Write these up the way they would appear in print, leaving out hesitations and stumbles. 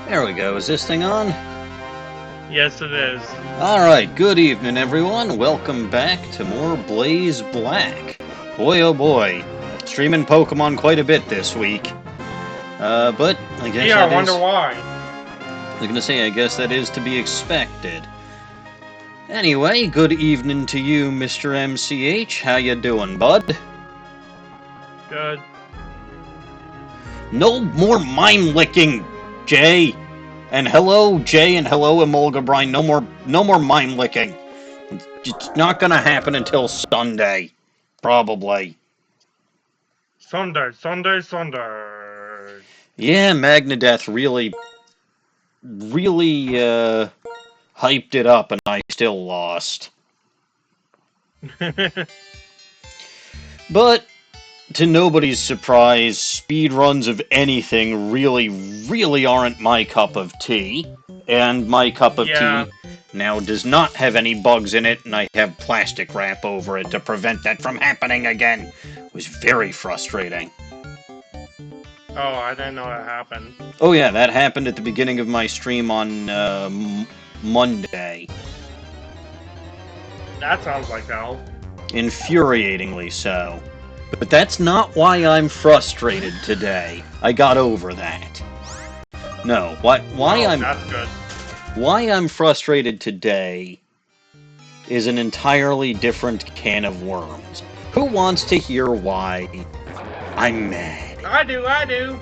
There we go. Is this thing on? Yes, it is. Alright, good evening, everyone. Welcome back to more Blaze Black. Boy, oh boy. Streaming Pokemon quite a bit this week. But I guess I wonder why. I was gonna say, I guess that is to be expected. Anyway, good evening to you, Mr. MCH. How you doing, bud? Good. No more mime-licking, Jay! And hello, Jay, and hello, Emolga Brine. No more mime-licking. It's not gonna happen until Sunday. Probably. Sunday. Yeah, Magnadeath really hyped it up, and I still lost. But, to nobody's surprise, speedruns of anything really aren't my cup of tea. And my cup of tea now does not have any bugs in it, and I have plastic wrap over it to prevent that from happening again. It was very frustrating. Oh, I didn't know that happened. Oh yeah, that happened at the beginning of my stream on Monday. That sounds like hell. Infuriatingly so. But that's not why I'm frustrated today. I got over that. No, that's good. Why I'm frustrated today is an entirely different can of worms. Who wants to hear why I'm mad? I do.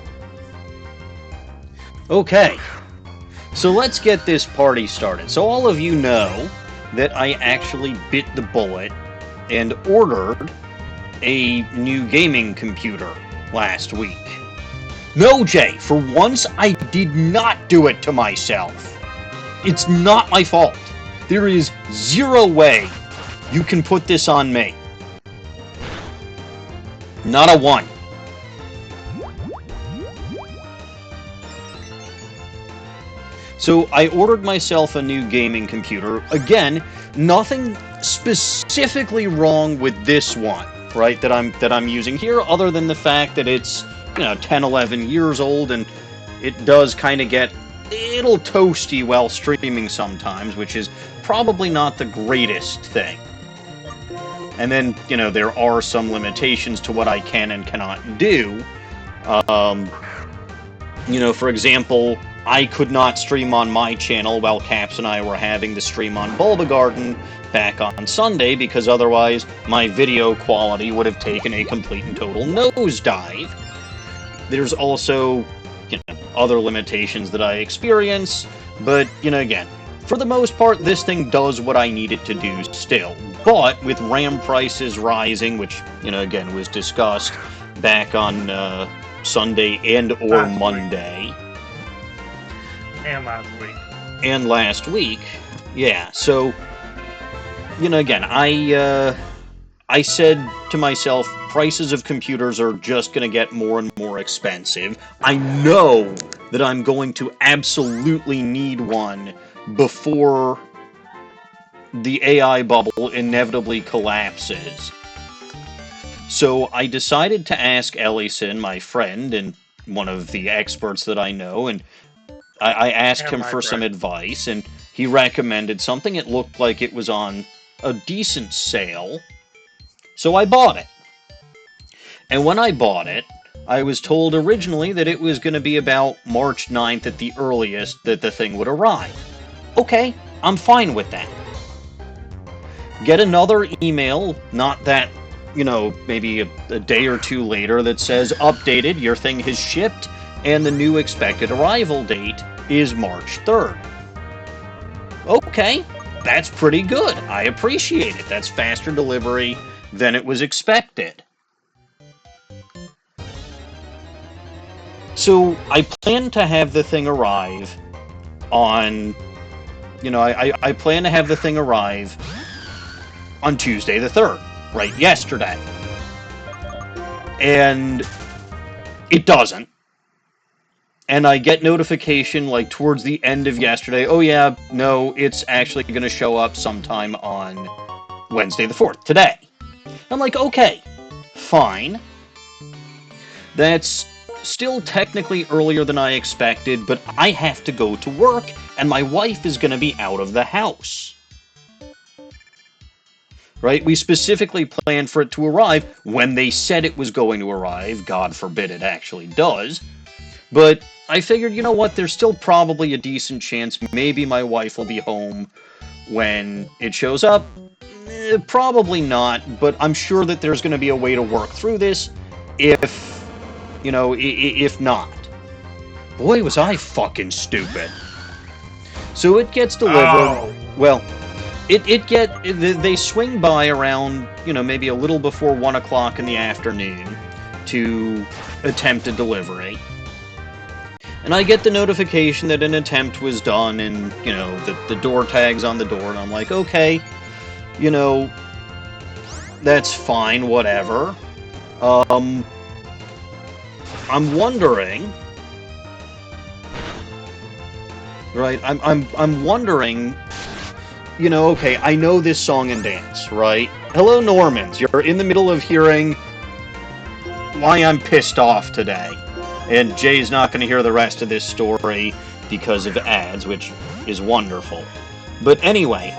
Okay, so let's get this party started. So all of you know that I actually bit the bullet and ordered a new gaming computer last week. No, Jay, for once I did not do it to myself. It's not my fault. There is zero way you can put this on me. Not a one. So I ordered myself a new gaming computer. Again, nothing specifically wrong with this one, right, that I'm using here, other than the fact that it's, 10, 11 years old, and it does kind of get a little toasty while streaming sometimes, which is probably not the greatest thing. And then, there are some limitations to what I can and cannot do. For example, I could not stream on my channel while Caps and I were having the stream on Bulbagarden back on Sunday, because otherwise my video quality would have taken a complete and total nosedive. There's also, other limitations that I experience, but, again, for the most part, this thing does what I need it to do still. But with RAM prices rising, which, again, was discussed back on Sunday and/or Monday. And last week, yeah, so, again, I said to myself, prices of computers are just going to get more and more expensive. I know that I'm going to absolutely need one before the AI bubble inevitably collapses. So I decided to ask Ellison, my friend, and one of the experts that I know, and I asked And him my for some friend. advice, and he recommended something. It looked like it was on a decent sale, so I bought it. And when I bought it, I was told originally that it was going to be about March 9th at the earliest that the thing would arrive. Okay, I'm fine with that. Get another email, not that, maybe a day or two later, that says, updated, your thing has shipped, and the new expected arrival date is March 3rd. Okay, that's pretty good. I appreciate it. That's faster delivery than it was expected. So I plan to have the thing arrive on, I plan to have the thing arrive on Tuesday the 3rd, right, yesterday. And it doesn't. And I get notification like towards the end of yesterday, oh yeah, no, it's actually going to show up sometime on Wednesday the 4th, today. I'm like, okay, fine. That's still technically earlier than I expected, but I have to go to work, and my wife is going to be out of the house. Right? We specifically planned for it to arrive when they said it was going to arrive. God forbid it actually does. But I figured, you know what, there's still probably a decent chance maybe my wife will be home when it shows up. Probably not, but I'm sure that there's going to be a way to work through this if not. Boy, was I fucking stupid. So it gets delivered. Oh. Well, they swing by around, maybe a little before 1 o'clock in the afternoon to attempt a delivery. And I get the notification that an attempt was done, and, the door tag's on the door, and I'm like, okay, that's fine, whatever. I'm wondering, right, I'm wondering, okay, I know this song and dance, right? Hello, Normans, you're in the middle of hearing why I'm pissed off today. And Jay's not going to hear the rest of this story because of ads, which is wonderful. But anyway,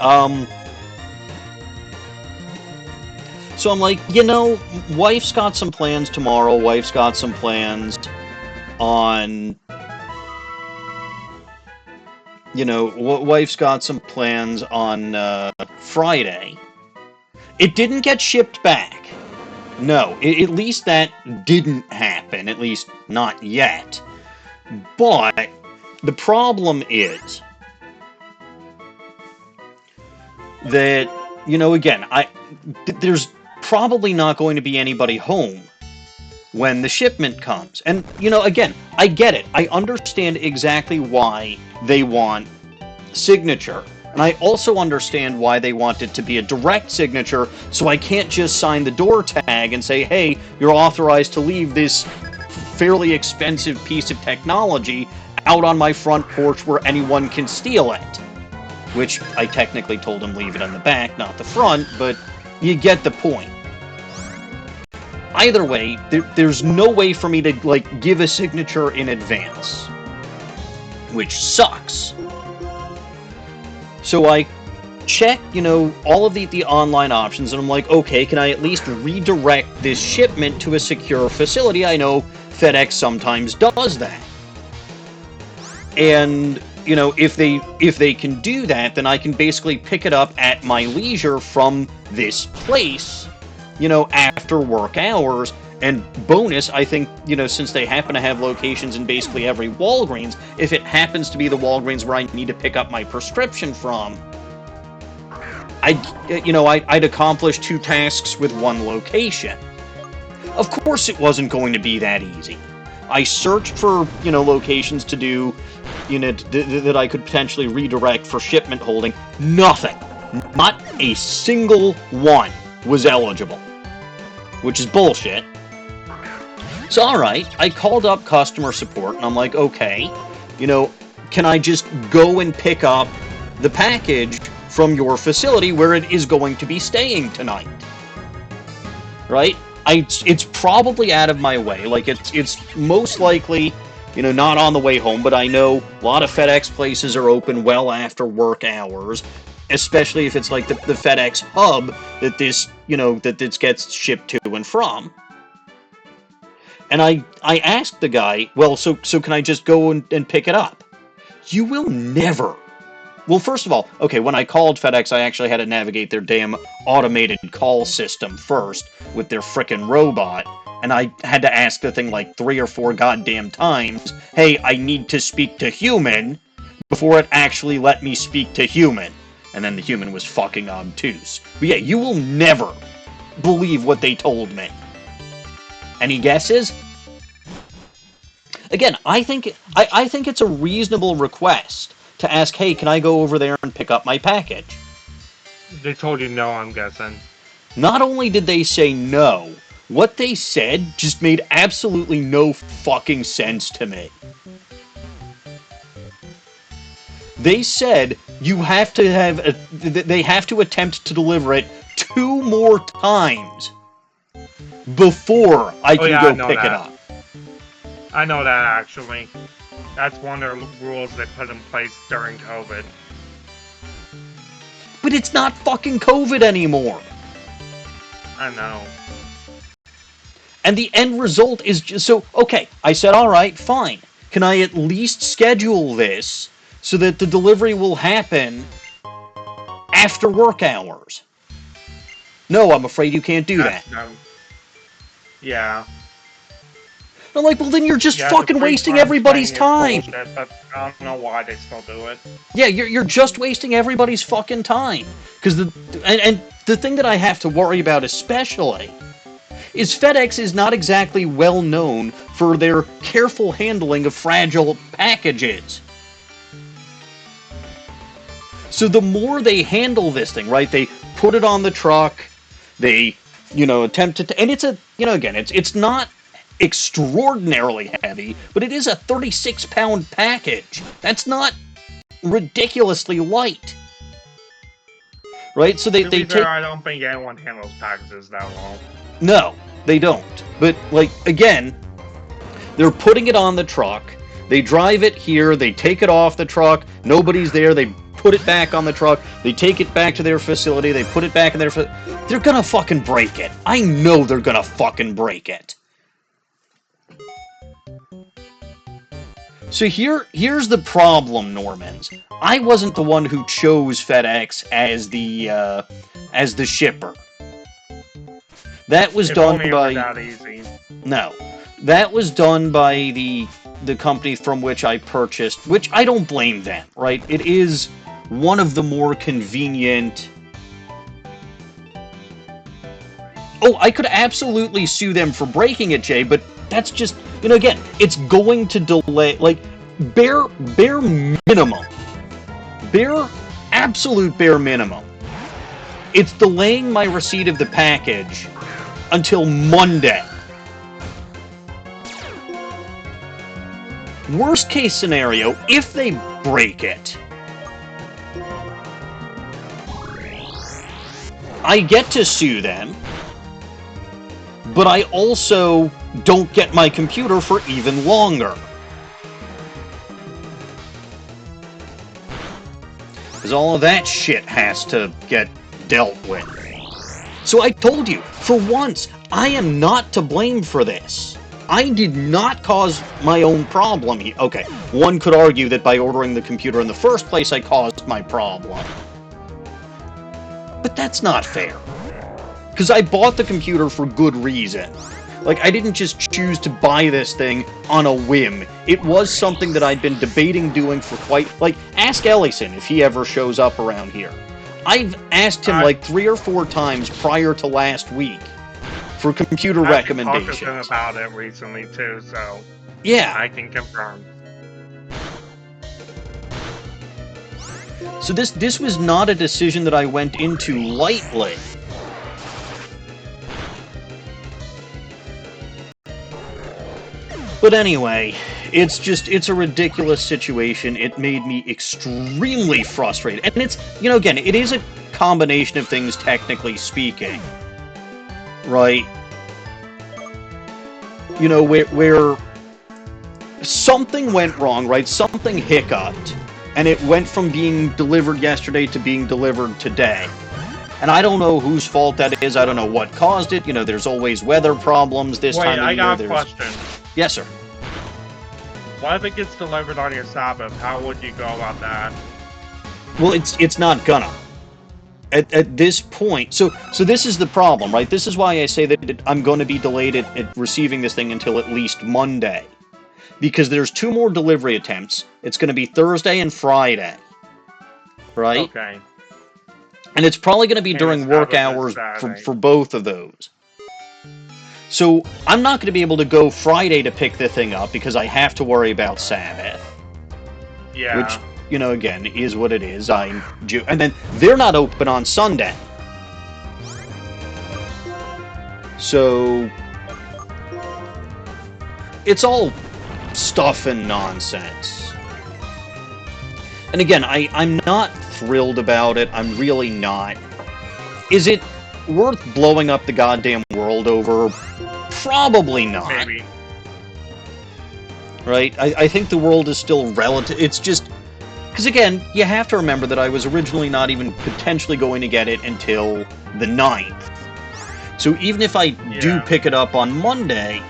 so I'm like, wife's got some plans tomorrow. Wife's got some plans on, wife's got some plans on Friday. It didn't get shipped back. No, at least that didn't happen, at least not yet. But the problem is that, again, there's probably not going to be anybody home when the shipment comes. And, again, I get it. I understand exactly why they want signature. And I also understand why they want it to be a direct signature, so I can't just sign the door tag and say, hey, you're authorized to leave this fairly expensive piece of technology out on my front porch where anyone can steal it. Which I technically told him leave it on the back, not the front, but you get the point. Either way, there's no way for me to, give a signature in advance. Which sucks. So I check, all of the online options, and I'm like, okay, can I at least redirect this shipment to a secure facility? I know FedEx sometimes does that. And, if they can do that, then I can basically pick it up at my leisure from this place, after work hours. And bonus, I think, since they happen to have locations in basically every Walgreens, if it happens to be the Walgreens where I need to pick up my prescription from, I'd accomplish 2 tasks with 1 location. Of course it wasn't going to be that easy. I searched for, locations to do, that I could potentially redirect for shipment holding. Nothing. Not a single one was eligible. Which is bullshit. So, alright, I called up customer support, and I'm like, okay, you know, can I just go and pick up the package from your facility where it is going to be staying tonight? Right? It's probably out of my way. Like, it's most likely, you know, not on the way home, but I know a lot of FedEx places are open well after work hours, especially if it's like the FedEx hub that this, you know, that this gets shipped to and from. And I asked the guy, well, so can I just go and pick it up? You will never. Well, first of all, okay, when I called FedEx, I actually had to navigate their damn automated call system first with their frickin' robot, and I had to ask the thing like 3 or 4 goddamn times, hey, I need to speak to human, before it actually let me speak to human. And then the human was fucking obtuse. But yeah, you will never believe what they told me. Any guesses? Again, I think it's a reasonable request to ask, hey, can I go over there and pick up my package? They told you no, I'm guessing. Not only did they say no, what they said just made absolutely no fucking sense to me. They said you have to they have to attempt to deliver it 2 more times before I can go pick it up. I know that, actually. That's one of the rules they put in place during COVID. But it's not fucking COVID anymore. I know. And the end result is just... So, okay, I said, alright, fine. Can I at least schedule this so that the delivery will happen after work hours? No, I'm afraid you can't do that. No. Yeah. I'm like, well, then you're just fucking wasting everybody's time. Bullshit, but I don't know why they still do it. Yeah, you're just wasting everybody's fucking time. Because and the thing that I have to worry about especially is FedEx is not exactly well known for their careful handling of fragile packages. So the more they handle this thing, right? They put it on the truck, they, you know, attempt to, and it's a, you know, again, it's not extraordinarily heavy, but it is a 36-pound package. That's not ridiculously light. Right? So they take... I don't think anyone handles packages that long. No, they don't. But, like, again, they're putting it on the truck, they drive it here, they take it off the truck, nobody's there, they put it back on the truck, they take it back to their facility, they put it back in their... They're gonna fucking break it. I know they're gonna fucking break it. So here's the problem, Normans. I wasn't the one who chose FedEx as the shipper. That was done by... That easy. No. That was done by the company from which I purchased, which I don't blame them, right? It is one of the more convenient... Oh, I could absolutely sue them for breaking it, Jay, but that's just... You know, again, it's going to delay, like, bare minimum. Absolute bare minimum. It's delaying my receipt of the package until Monday. Worst case scenario, if they break it, I get to sue them, but I also don't get my computer for even longer. Because all of that shit has to get dealt with. So I told you, for once, I am not to blame for this. I did not cause my own problem here. Okay, one could argue that by ordering the computer in the first place, I caused my problem. But that's not fair. Because I bought the computer for good reason. Like, I didn't just choose to buy this thing on a whim. It was something that I'd been debating doing for quite... Like, ask Ellison if he ever shows up around here. I've asked him like 3 or 4 times prior to last week for computer recommendations. I talked to him about it recently, too, so... Yeah. I can confirm. So this was not a decision that I went into lightly. But anyway, it's a ridiculous situation. It made me extremely frustrated. And it's, again, it is a combination of things, technically speaking. Right? Where something went wrong, right? Something hiccuped, and it went from being delivered yesterday to being delivered today. And I don't know whose fault that is. I don't know what caused it. There's always weather problems this time of year. Wait, I got a question. Yes, sir. What if it gets delivered on your Sabbath? How would you go about that? Well, it's not gonna. At this point, so this is the problem, right? This is why I say that I'm going to be delayed at receiving this thing until at least Monday. Because there's 2 more delivery attempts. It's going to be Thursday and Friday. Right? Okay. And it's probably going to be during work hours for both of those. So I'm not going to be able to go Friday to pick the thing up because I have to worry about Sabbath. Yeah. Which, again, is what it is. And then they're not open on Sunday. So it's all stuff and nonsense. And again, I'm not thrilled about it. I'm really not. Is it worth blowing up the goddamn world over? Probably not. Maybe. Right? I think the world is still relative. It's just... Because again, you have to remember that I was originally not even potentially going to get it until the 9th. So even if I do pick it up on Monday...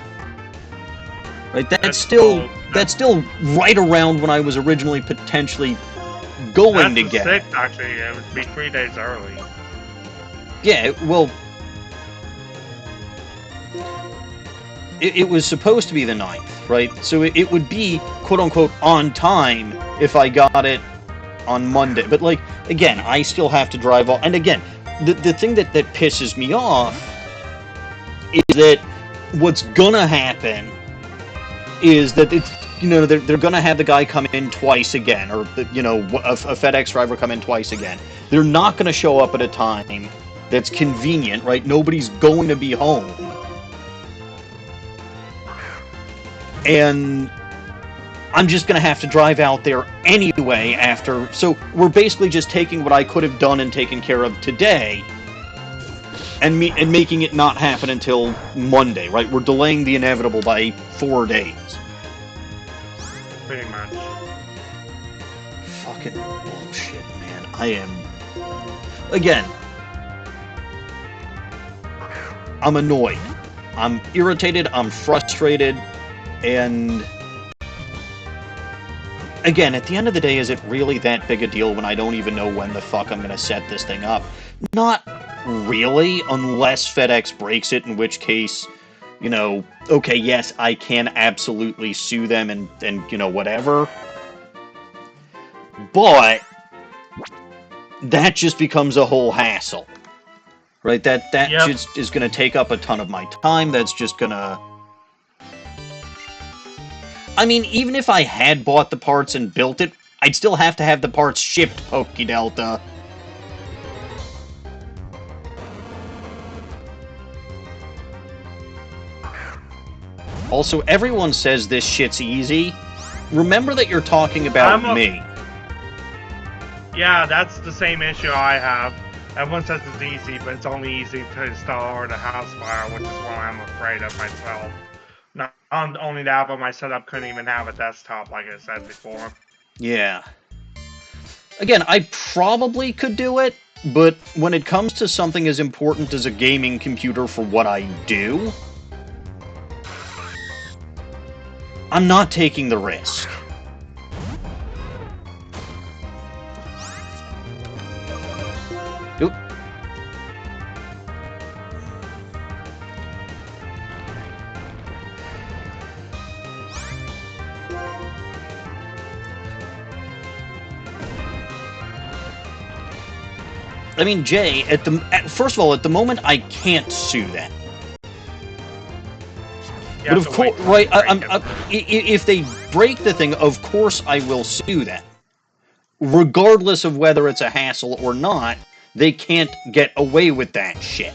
Right, that's still right around when I was originally potentially going to get it. 6th, actually. It would be 3 days early. Yeah, well... It was supposed to be the 9th, right? So it would be, quote-unquote, on time if I got it on Monday. But, again, I still have to drive off. And again, the thing that pisses me off is that what's gonna happen is that it's, they're gonna have the guy come in twice again, or, a FedEx driver come in twice again. They're not gonna show up at a time that's convenient, right? Nobody's going to be home. And I'm just going to have to drive out there anyway after... So we're basically just taking what I could have done and taken care of today and making it not happen until Monday, right? We're delaying the inevitable by 4 days. Pretty much. Fucking bullshit, man. I am... Again, I'm annoyed. I'm irritated. I'm frustrated. And again, at the end of the day, is it really that big a deal when I don't even know when the fuck I'm going to set this thing up? Not really, unless FedEx breaks it, in which case, okay, yes, I can absolutely sue them and whatever. But that just becomes a whole hassle. Right? That just is going to take up a ton of my time. That's just going to... I mean, even if I had bought the parts and built it, I'd still have to have the parts shipped, PokeDelta. Also, everyone says this shit's easy. Remember that you're talking about me. Yeah, that's the same issue I have. Everyone says it's easy, but it's only easy to install the house file, which is why I'm afraid of myself. Not only that, but my setup couldn't even have a desktop, like I said before. Yeah. Again, I probably could do it, but when it comes to something as important as a gaming computer for what I do, I'm not taking the risk. Oop. I mean, Jay, first of all, at the moment, I can't sue them. But of course, right? If they break the thing, of course I will sue them. Regardless of whether it's a hassle or not, they can't get away with that shit.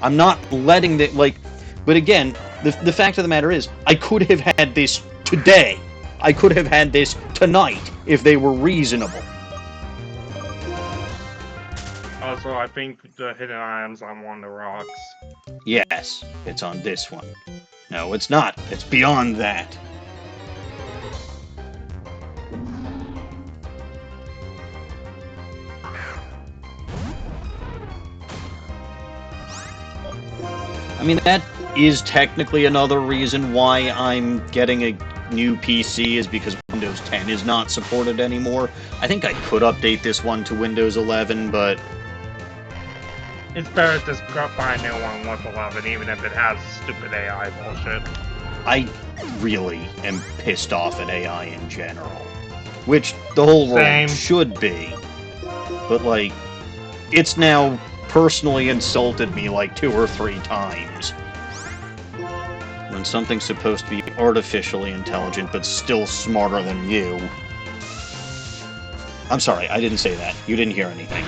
I'm not letting that, but again, The fact of the matter is, I could have had this today. I could have had this tonight if they were reasonable. Also, I think the hidden item's on one of the rocks. Yes, it's on this one. No, it's not. It's beyond that. I mean, that is technically another reason why I'm getting a new PC, is because Windows 10 is not supported anymore. I think I could update this one to Windows 11, but It's better to just buy a new one with 11, even if it has stupid AI bullshit. I really am pissed off at AI in general. Which the whole Same. world should be. But, like, it's now personally insulted me like 2 or 3 times. When something's supposed to be artificially intelligent but still smarter than you. I'm sorry, I didn't say that. You didn't hear anything.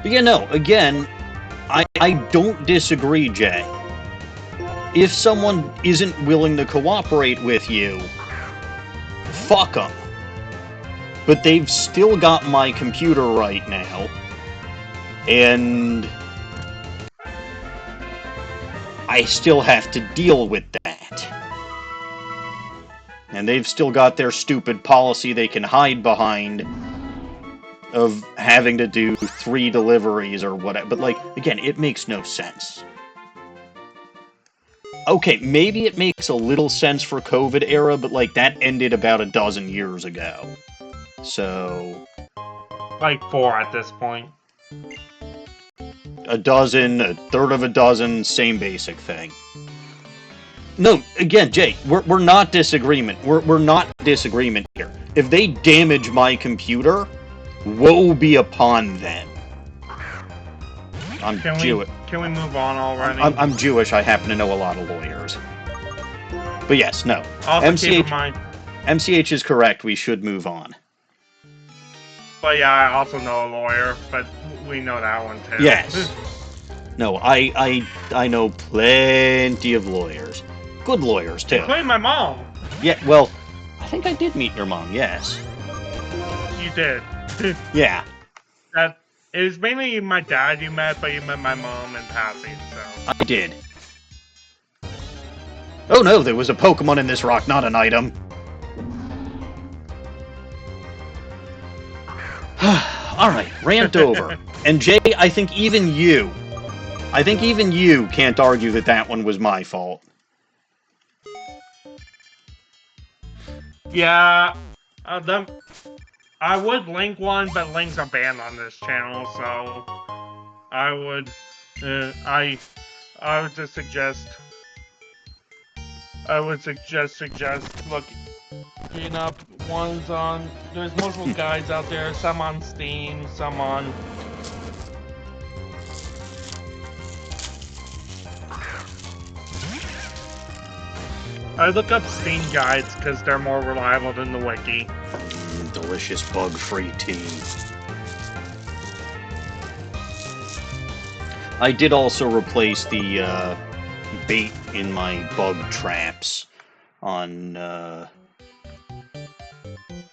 But yeah, no, again, I don't disagree, Jay. If someone isn't willing to cooperate with you, fuck them. But they've still got my computer right now, and I still have to deal with that. And they've still got their stupid policy they can hide behind of having to do 3 deliveries or whatever. But, like, again, it makes no sense. Okay, maybe it makes a little sense for COVID era, but, like, that ended about a dozen years ago. So... Like 4 at this point. A dozen, a third of a dozen, same basic thing. No, again, Jay, we're not disagreement. We're not disagreement here. If they damage my computer, woe be upon them. I'm Jewish. Can we move on already? I'm Jewish. I happen to know a lot of lawyers. But yes, no. Also, keep in mind. MCH is correct. We should move on. But yeah, I also know a lawyer, but we know that one too. Yes. No, I know plenty of lawyers. Good lawyers, too. Including my mom. Yeah, well, I think I did meet your mom, yes. You did. Yeah. That it was mainly my dad you met, but you met my mom in passing, so. I did. Oh no, there was a Pokemon in this rock, not an item. Alright, rant over. And Jay, I think even you can't argue that that one was my fault. Yeah, I would link one, but links are banned on this channel, so I would just suggest looking up ones on. There's multiple guides out there. Some on Steam, some on. I look up Steam guides because they're more reliable than the wiki. Delicious bug-free tea. I did also replace the bait in my bug traps on,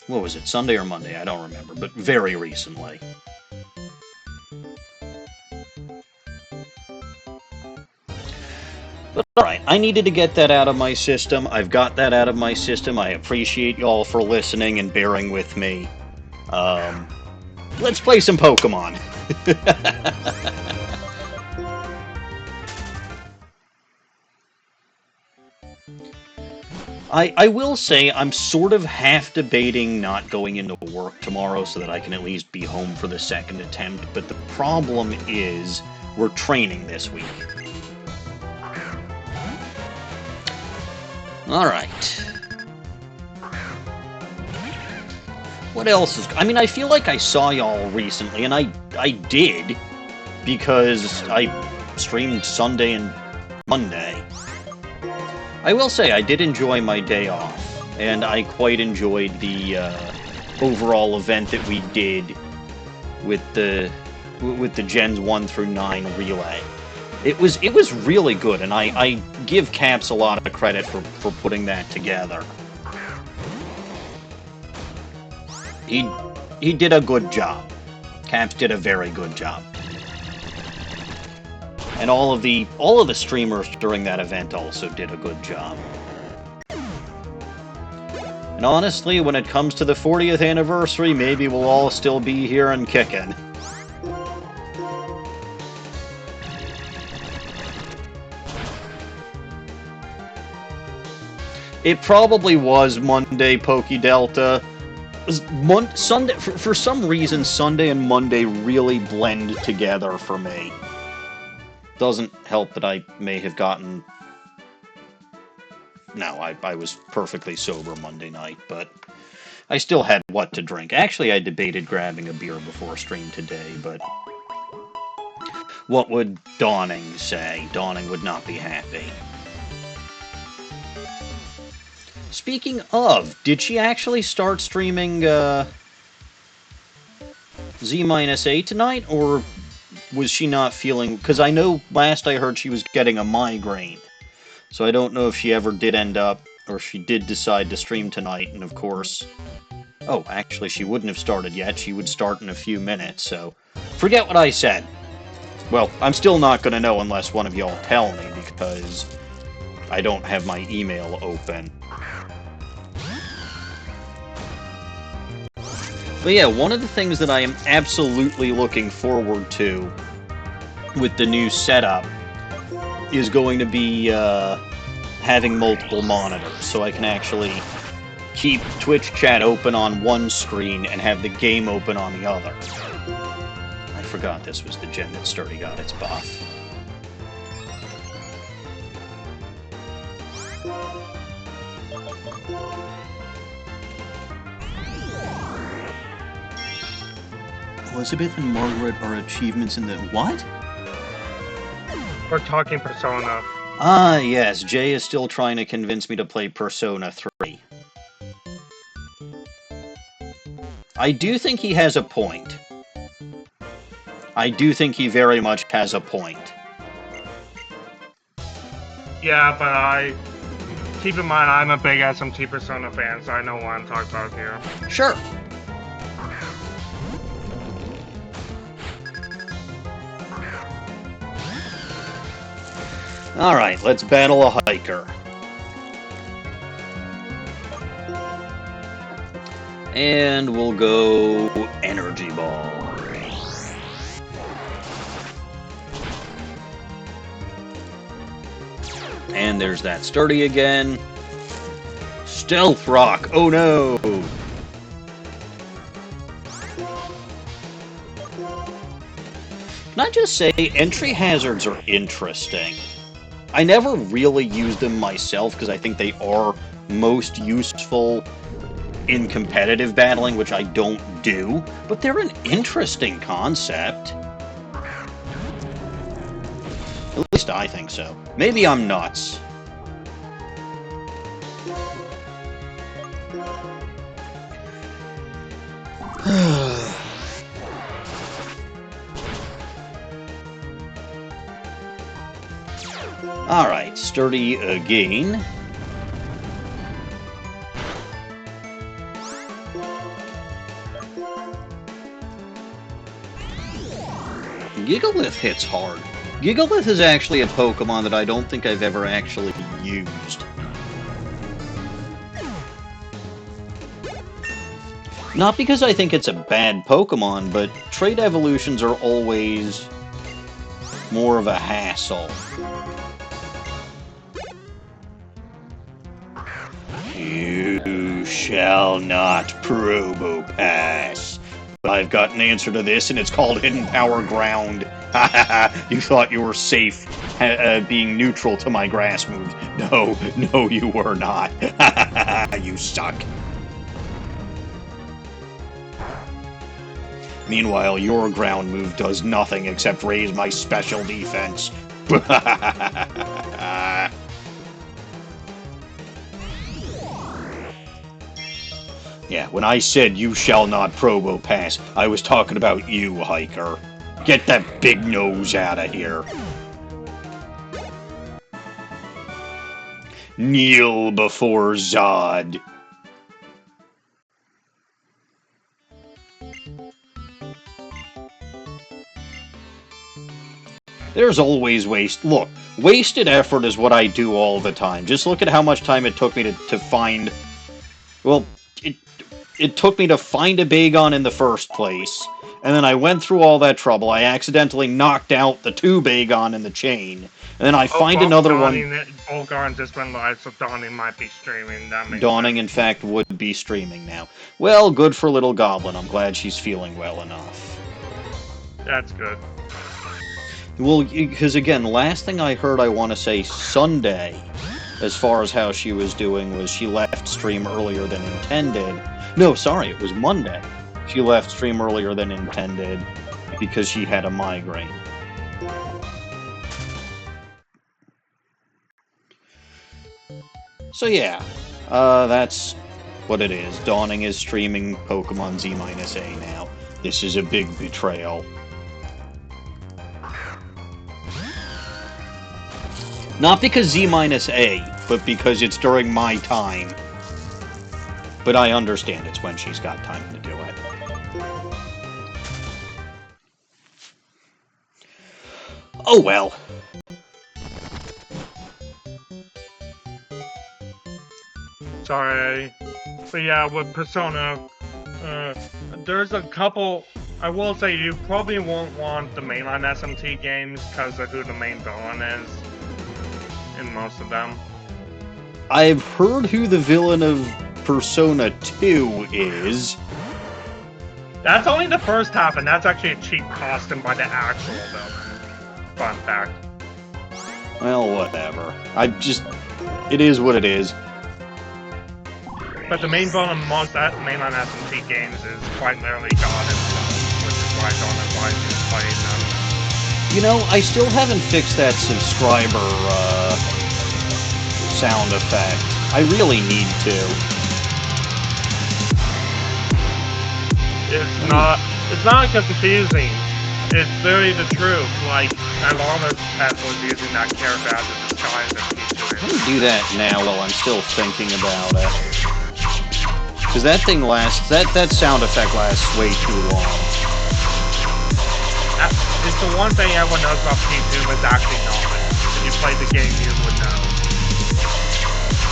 what was it, Sunday or Monday? I don't remember, but very recently. But alright, I needed to get that out of my system. I've got that out of my system. I appreciate y'all for listening and bearing with me. Let's play some Pokemon. I will say I'm sort of half debating not going into work tomorrow so that I can at least be home for the second attempt, but the problem is we're training this week. Alright. What else is... I mean, I feel like I saw y'all recently, and I did, because I streamed Sunday and Monday. I will say, I did enjoy my day off. and I quite enjoyed the overall event that we did with the Gens 1 through 9 relay. It was really good, and I give Caps a lot of credit for putting that together. He did a good job. Caps did a very good job. And all of the streamers during that event also did a good job. And honestly, when it comes to the 40th anniversary, maybe we'll all still be here and kicking. It probably was Monday, PokeDelta. Sunday, for some reason, Sunday and Monday really blend together for me. Doesn't help that I may have gotten... No, I was perfectly sober Monday night, but I still had what to drink. Actually, I debated grabbing a beer before stream today, but... What would Dawning say? Dawning would not be happy. Speaking of, did she actually start streaming Z-8 tonight, or was she not feeling... Because I know last I heard she was getting a migraine. So I don't know if she ever did end up, or if she did decide to stream tonight, and of course... Oh, actually, she wouldn't have started yet. She would start in a few minutes, so... Forget what I said. Well, I'm still not going to know unless one of y'all tell me, because I don't have my email open. But yeah, one of the things that I am absolutely looking forward to with the new setup is going to be having multiple monitors, so I can actually keep Twitch chat open on one screen and have the game open on the other. I forgot this was the gen that Sturdy got its buff. Elizabeth and Margaret are achievements in the... What? We're talking Persona. Ah, yes. Jay is still trying to convince me to play Persona 3. I do think he has a point. I do think he very much has a point. Yeah, but keep in mind, I'm a big SMT Persona fan, so I know what I'm talking about here. Sure. Alright, let's battle a hiker. And we'll go Energy Ball. And there's that Sturdy again. Stealth Rock! Oh no! Can I just say, entry hazards are interesting. I never really use them myself because I think they are most useful in competitive battling, which I don't do, but they're an interesting concept. At least I think so. Maybe I'm nuts. Alright, Sturdy again. Gigalith hits hard. Gigalith is actually a Pokemon that I don't think I've ever actually used. Not because I think it's a bad Pokemon, but trait evolutions are always more of a hassle. You shall not Probopass. But I've got an answer to this, and it's called Hidden Power Ground. Ha ha ha! You thought you were safe being neutral to my grass moves. No, you were not. Ha ha ha! You suck. Meanwhile, your ground move does nothing except raise my special defense. Yeah, when I said you shall not probo pass, I was talking about you, hiker. Get that big nose out of here. Kneel before Zod. There's always waste. Look, wasted effort is what I do all the time. Just look at how much time it took me to find... Well, it took me to find a Bagon in the first place. And then I went through all that trouble. I accidentally knocked out the 2 Bagon in the chain. And then I find another one... Volgarn just went live, so Dawning might be streaming. That makes Dawning, sense. in fact, would be streaming now. Well, good for Little Goblin. I'm glad she's feeling well enough. That's good. Well, because again, last thing I heard, I want to say Sunday, as far as how she was doing, was she left stream earlier than intended. No, sorry, it was Monday. She left stream earlier than intended because she had a migraine. So yeah, that's what it is. Dawning is streaming Pokemon Z-A now. This is a big betrayal. Not because Z-A, but because it's during my time. But I understand it's when she's got time to do it. Oh well. Sorry. But yeah, with Persona, there's a couple... I will say you probably won't want the mainline SMT games because of who the main villain is in most of them. I've heard who the villain of Persona 2 is. That's only the first half, and that's actually a cheap costume by the actual villain. Fun fact. Well, whatever. It is what it is. But the main villain in most mainline SMT games is quite literally God himself, which is why I don't advise you to play them. You know, I still haven't fixed that subscriber, sound effect. I really need to. It's not confusing. It's very the truth. Like, Alana Pet was using that character as a disguise as Pichu. Let me do that now while I'm still thinking about it. Because that thing lasts, that sound effect lasts way too long. It's the one thing everyone knows about Pichu, but it's actually not. If you played the game, you would know.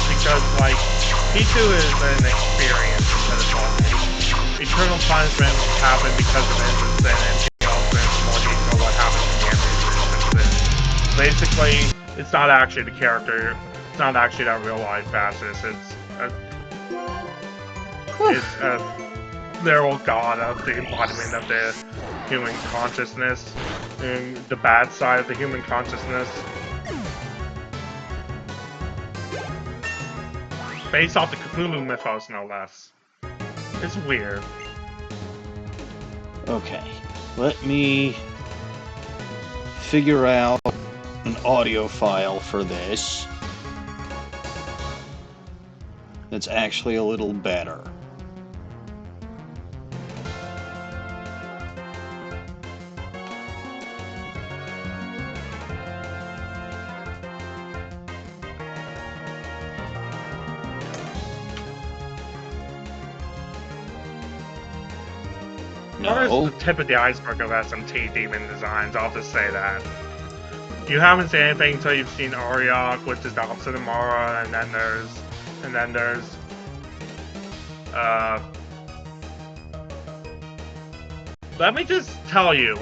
Because, like, Pichu is an experience instead of something. Eternal punishment happened because of instance, and she also in more detail what happened in the end of instance. Basically, it's not actually the character, it's not actually that real life Bassus, it's a literal god of the embodiment of the human consciousness, and the bad side of the human consciousness. Based off the Cthulhu mythos, no less. It's weird. Okay, let me figure out an audio file for this that's actually a little better. No. It's the tip of the iceberg of SMT demon designs, I'll just say that. You haven't seen anything until you've seen Auriok, which is the opposite of Mara, and then there's let me just tell you,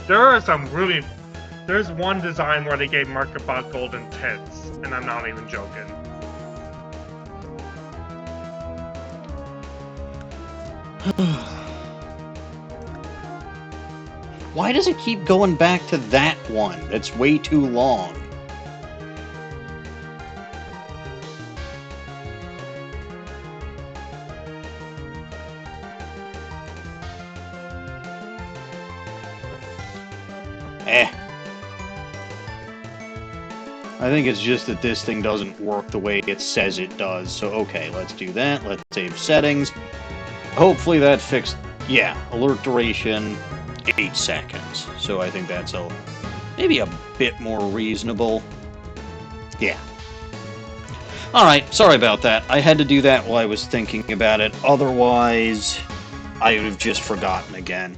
there's one design where they gave Merkabah golden tits, and I'm not even joking. Why does it keep going back to that one? That's way too long. I think it's just that this thing doesn't work the way it says it does. So, okay, let's do that. Let's save settings. Hopefully that fixed... Yeah, alert duration, 8 seconds. So I think that's maybe a bit more reasonable. Yeah. Alright, sorry about that. I had to do that while I was thinking about it. Otherwise, I would have just forgotten again.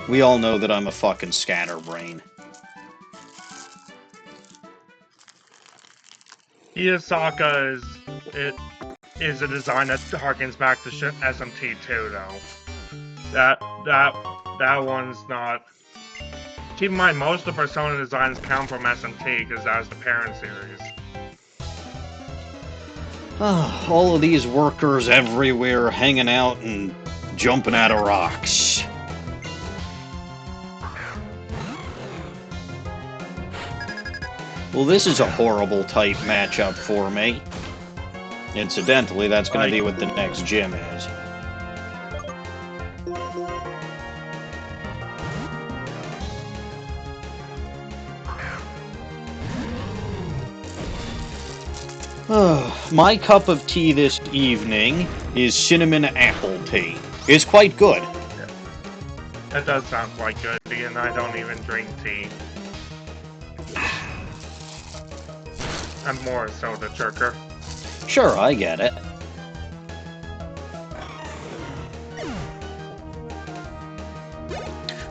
We all know that I'm a fucking scatterbrain. Iyasaka is a design that harkens back to SMT2, though. That one's not. Keep in mind, most of the Persona designs come from SMT because that was the parent series. All of these workers everywhere hanging out and jumping out of rocks. Well, this is a horrible type matchup for me. Incidentally, that's going to be what the next gym is. My cup of tea this evening is cinnamon apple tea. It's quite good. That does sound quite good, and I don't even drink tea. I'm more a soda jerker. Sure, I get it.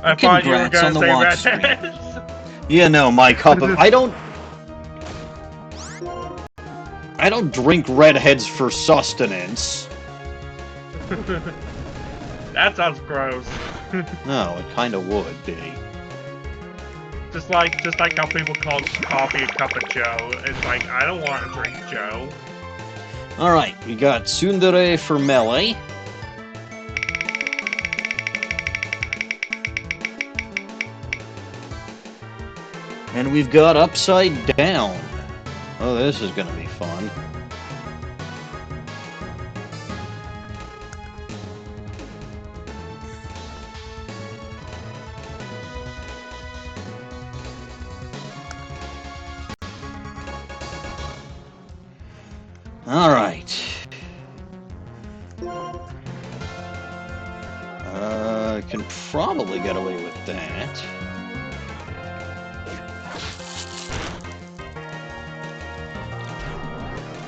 I thought you were gonna say redheads. Yeah, no, my cup of... I don't drink redheads for sustenance. That sounds gross. No, it kind of would be. Just like how people call coffee a cup of joe. It's like, I don't want to drink joe. Alright, we got tsundere for melee. And we've got upside down. Oh, this is gonna be fun. Alright. Can probably get away with that.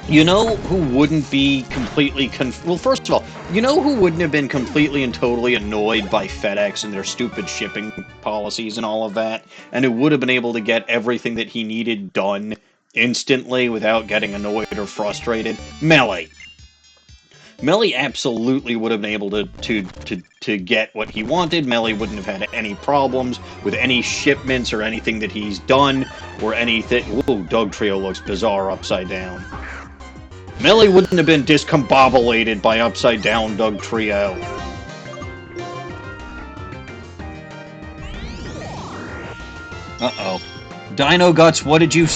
You know who wouldn't be completely well, first of all, you know who wouldn't have been completely and totally annoyed by FedEx and their stupid shipping policies and all of that, and who would have been able to get everything that he needed done instantly without getting annoyed or frustrated? Melee. Melee absolutely would have been able to get what he wanted. Melee wouldn't have had any problems with any shipments or anything that he's done, or anything. Ooh, Doug Trio looks bizarre upside down. Melee wouldn't have been discombobulated by upside down Doug Trio. Uh-oh. Dino Guts, what did you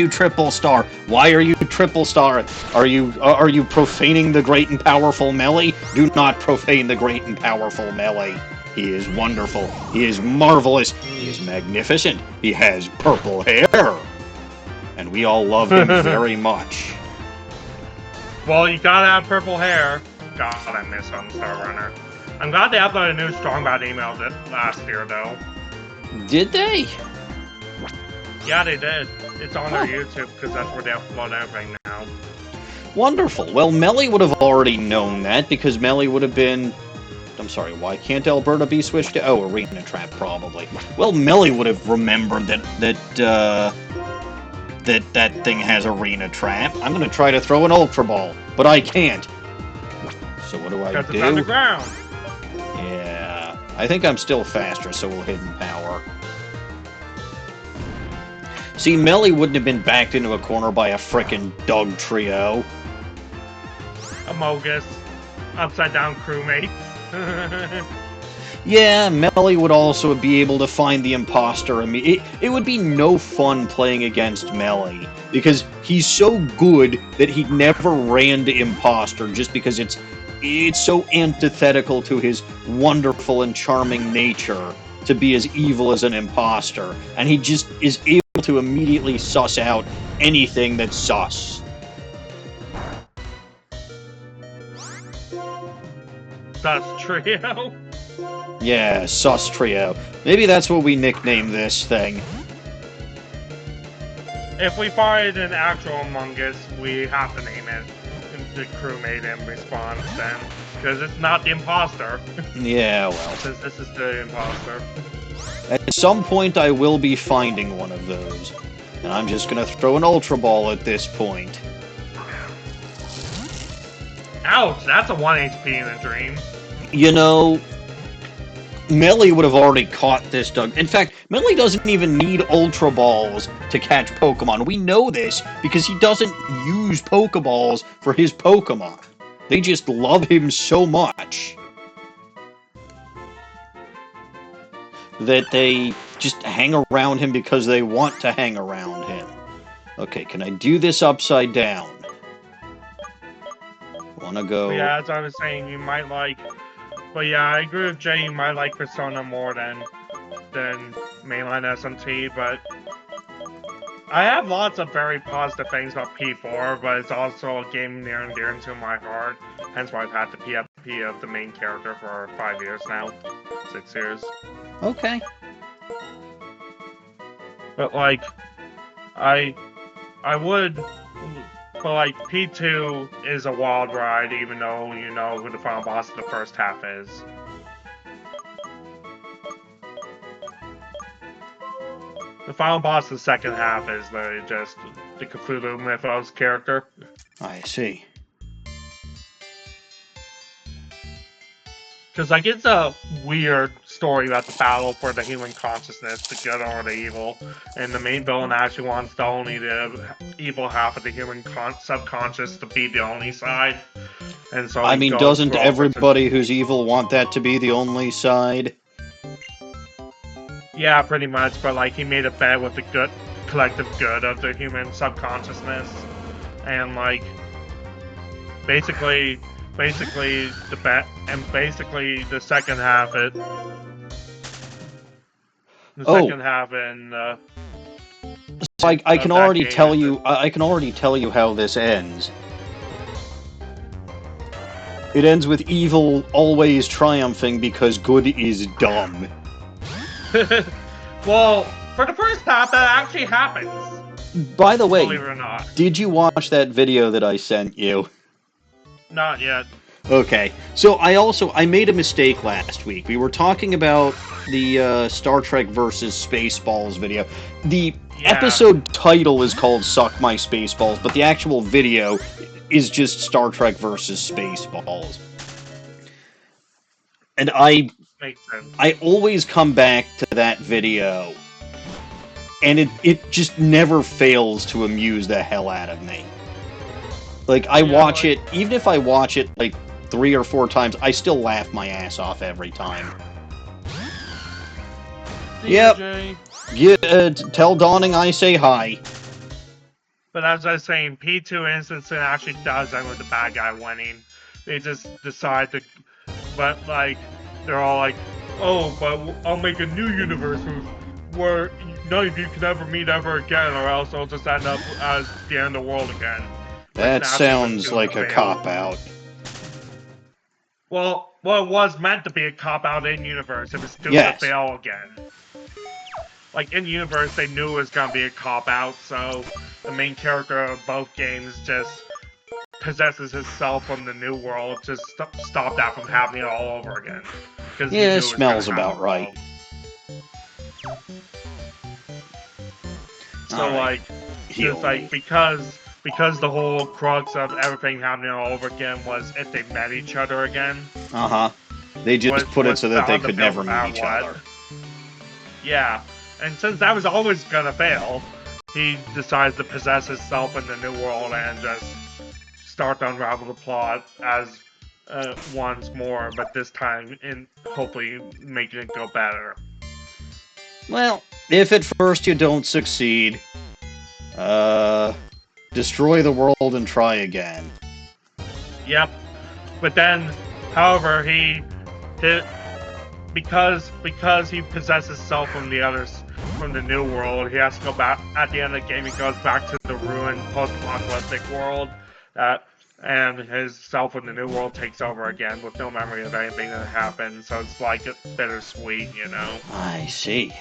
triple star? Why are you triple star? Are you profaning the great and powerful Melee? Do not profane the great and powerful Melee. He is wonderful. He is marvelous. He is magnificent. He has purple hair. And we all love him very much. Well, you gotta have purple hair. God, I miss Star Runner. I'm glad they uploaded a new Strongbad email last year, though. Did they? Yeah, they did. It's on their YouTube, because that's where they upload everything now. Wonderful. Well, Melee would have already known that, because Melee would have been... I'm sorry, why can't Alberta be switched to... Oh, Arena Trap, probably. Well, Melee would have remembered that thing has Arena Trap. I'm going to try to throw an Ultra Ball, but I can't. So what do I do? Because it's underground. Yeah. I think I'm still faster, so we'll Hidden Power. See, Melee wouldn't have been backed into a corner by a frickin' Doug Trio. Amogus. Upside down crewmates. Yeah, Melee would also be able to find the imposter. I mean, it would be no fun playing against Melee, because he's so good that he never ran to imposter, just because it's so antithetical to his wonderful and charming nature to be as evil as an imposter, and he just is able to immediately suss out anything that's sus. Sus Trio? Yeah, sus trio. Maybe that's what we nickname this thing. If we find an actual Among Us, we have to name it the crewmate in response then. Because it's not the imposter. Yeah, well. Since this is the imposter. At some point I will be finding one of those. And I'm just gonna throw an Ultra Ball at this point. Ouch, that's a 1 HP in a dream. You know, Melly would have already caught this, Doug. In fact, Melly doesn't even need Ultra Balls to catch Pokemon. We know this because he doesn't use Pokeballs for his Pokemon. They just love him so much that they just hang around him because they want to hang around him. Okay, can I do this upside down? Wanna go... Yeah, as I was saying, you might like... But yeah, I agree with Jay, you might like Persona more than mainline SMT, but... I have lots of very positive things about P4, but it's also a game near and dear to my heart. Hence why I've had the PFP of the main character for 5 years now. 6 years. Okay. But like, I would... But like, P2 is a wild ride, even though you know who the final boss of the first half is. The final boss of the second half is just the Cthulhu Mythos character. I see. Because like, it's a weird story about the battle for the human consciousness, the good or the evil, and the main villain actually wants the only the evil half of the human subconscious to be the only side. And so I mean, doesn't everybody who's evil want that to be the only side? Yeah, pretty much, but like, he made a bet with the good, collective good of the human subconsciousness, and like, basically the bet, and basically the second half second half in so I can already tell you I can already tell you how this ends. It ends with evil always triumphing because good is dumb. Well, for the first half, that actually happens. By the way, believe it or not. Did you watch that video that I sent you? Not yet. Okay, so I made a mistake last week. We were talking about the Star Trek versus Spaceballs video. The episode title is called Suck My Spaceballs, but the actual video is just Star Trek versus Spaceballs. And I always come back to that video, and it just never fails to amuse the hell out of me. Like, I watch it, even if I watch it like 3 or 4 times, I still laugh my ass off every time. Yep. Tell Dawning I say hi. But as I was saying, P2 instance actually does end with the bad guy winning. They just decide to, but like, they're all like, oh, but I'll make a new universe where none of you can ever meet ever again, or else I'll just end up as the end of the world again. That sounds like a cop-out. Well, it was meant to be a cop-out in-universe. It was doomed to fail again. Like, in-universe, they knew it was gonna be a cop-out, so the main character of both games just possesses himself from the new world, just stop that from happening all over again. Yeah, it smells about right. So, like, just like, because the whole crux of everything happening all over again was if they met each other again. They just put it so that they could never meet each other. Yeah, and since that was always gonna fail, he decides to possess himself in the new world and just start to unravel the plot as once more, but this time in hopefully making it go better. Well, if at first you don't succeed, destroy the world and try again. Yep. But then, however, because he possesses self from the others, from the new world. He has to go back at the end of the game. He goes back to the ruined post-apocalyptic world, and his self in the new world takes over again with no memory of anything that happened. So it's like bittersweet, you know. I see.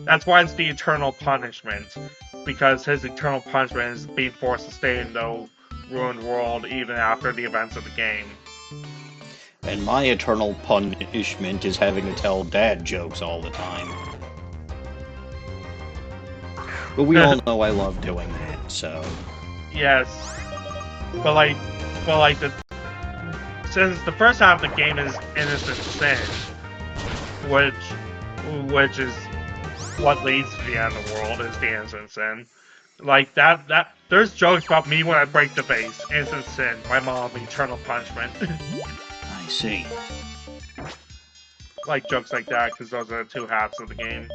That's why it's the eternal punishment, because his eternal punishment is being forced to stay in the ruined world even after the events of the game. And my eternal punishment is having to tell dad jokes all the time. But we all know I love doing that, so... Yes. But since the first half of the game is innocent sin, which is what leads to the end of the world, is the innocent sin. Like, there's jokes about me when I break the vase, innocent sin, my mom, eternal punishment. I see. Like jokes like that, because those are the two halves of the game.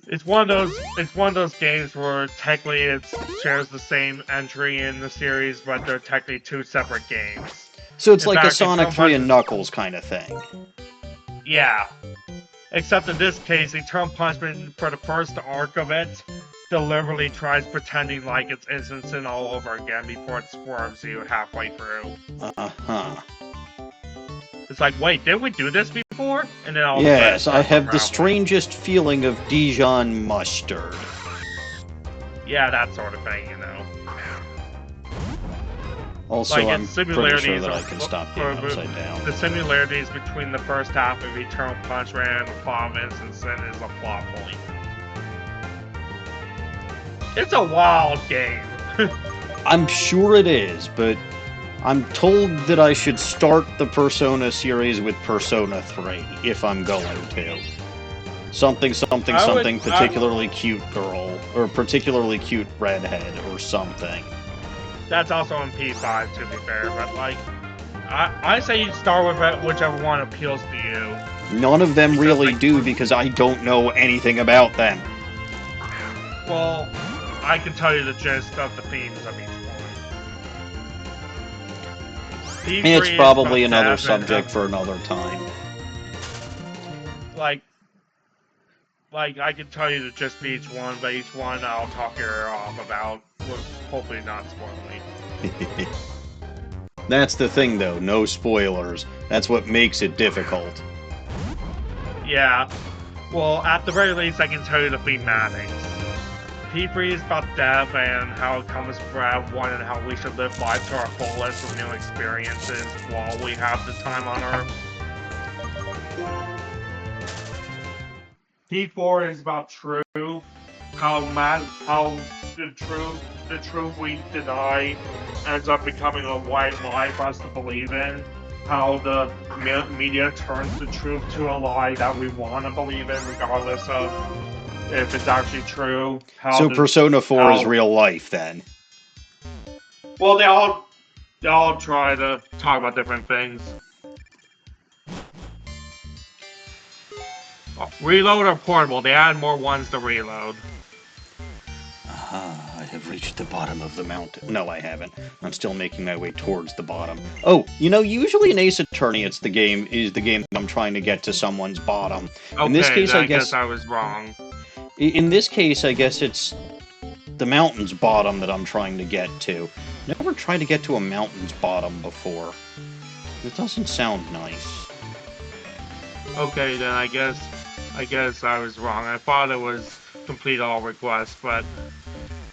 It's one of those games where technically it shares the same entry in the series, but they're technically two separate games. So it's like a Sonic 3 and Knuckles kind of thing. Yeah. Except in this case, Eternal Punishment, for the first arc of it, deliberately tries pretending like it's innocent sin all over again before it swerves you halfway through. Uh-huh. It's like, wait, did we do this before? And then all yes, I have the strangest feeling of Dijon mustard. Yeah, that sort of thing, you know. Also, like, I'm pretty sure that I can stop being upside down. The similarities between the first half of Eternal Punishment and the plot of Innocent Sin is a plot point. It's a wild game. I'm sure it is, but I'm told that I should start the Persona series with Persona 3, if I'm going to. Something, particularly cute girl, or particularly cute redhead, or something. That's also on P5, to be fair, but like, I say you start with whichever one appeals to you. None of them really do, because I don't know anything about them. Well, I can tell you the gist of the themes of each one. It's probably another subject for another time. Like, I can tell you the gist of each one, but each one I'll talk your ear off about, with hopefully not spoiling. That's the thing, though. No spoilers. That's what makes it difficult. Yeah. Well, at the very least, I can tell you the thematics. P3 is about death and how it comes from one and how we should live life to our fullest with new experiences while we have the time on Earth. P4 is about truth, how the truth we deny ends up becoming a white lie for us to believe in. How the media turns the truth to a lie that we want to believe in, regardless of if it's actually true. So Persona 4 is real life, then? Well, they all try to talk about different things. Reload or portable? They add more ones to reload. Aha, I have reached the bottom of the mountain. No, I haven't. I'm still making my way towards the bottom. Oh, you know, usually in Ace Attorney, the game I'm trying to get to someone's bottom. Okay, in this case, I guess I was wrong. In this case, I guess it's the mountain's bottom that I'm trying to get to. Never tried to get to a mountain's bottom before. It doesn't sound nice. Okay, then I guess I was wrong. I thought it was complete all requests, but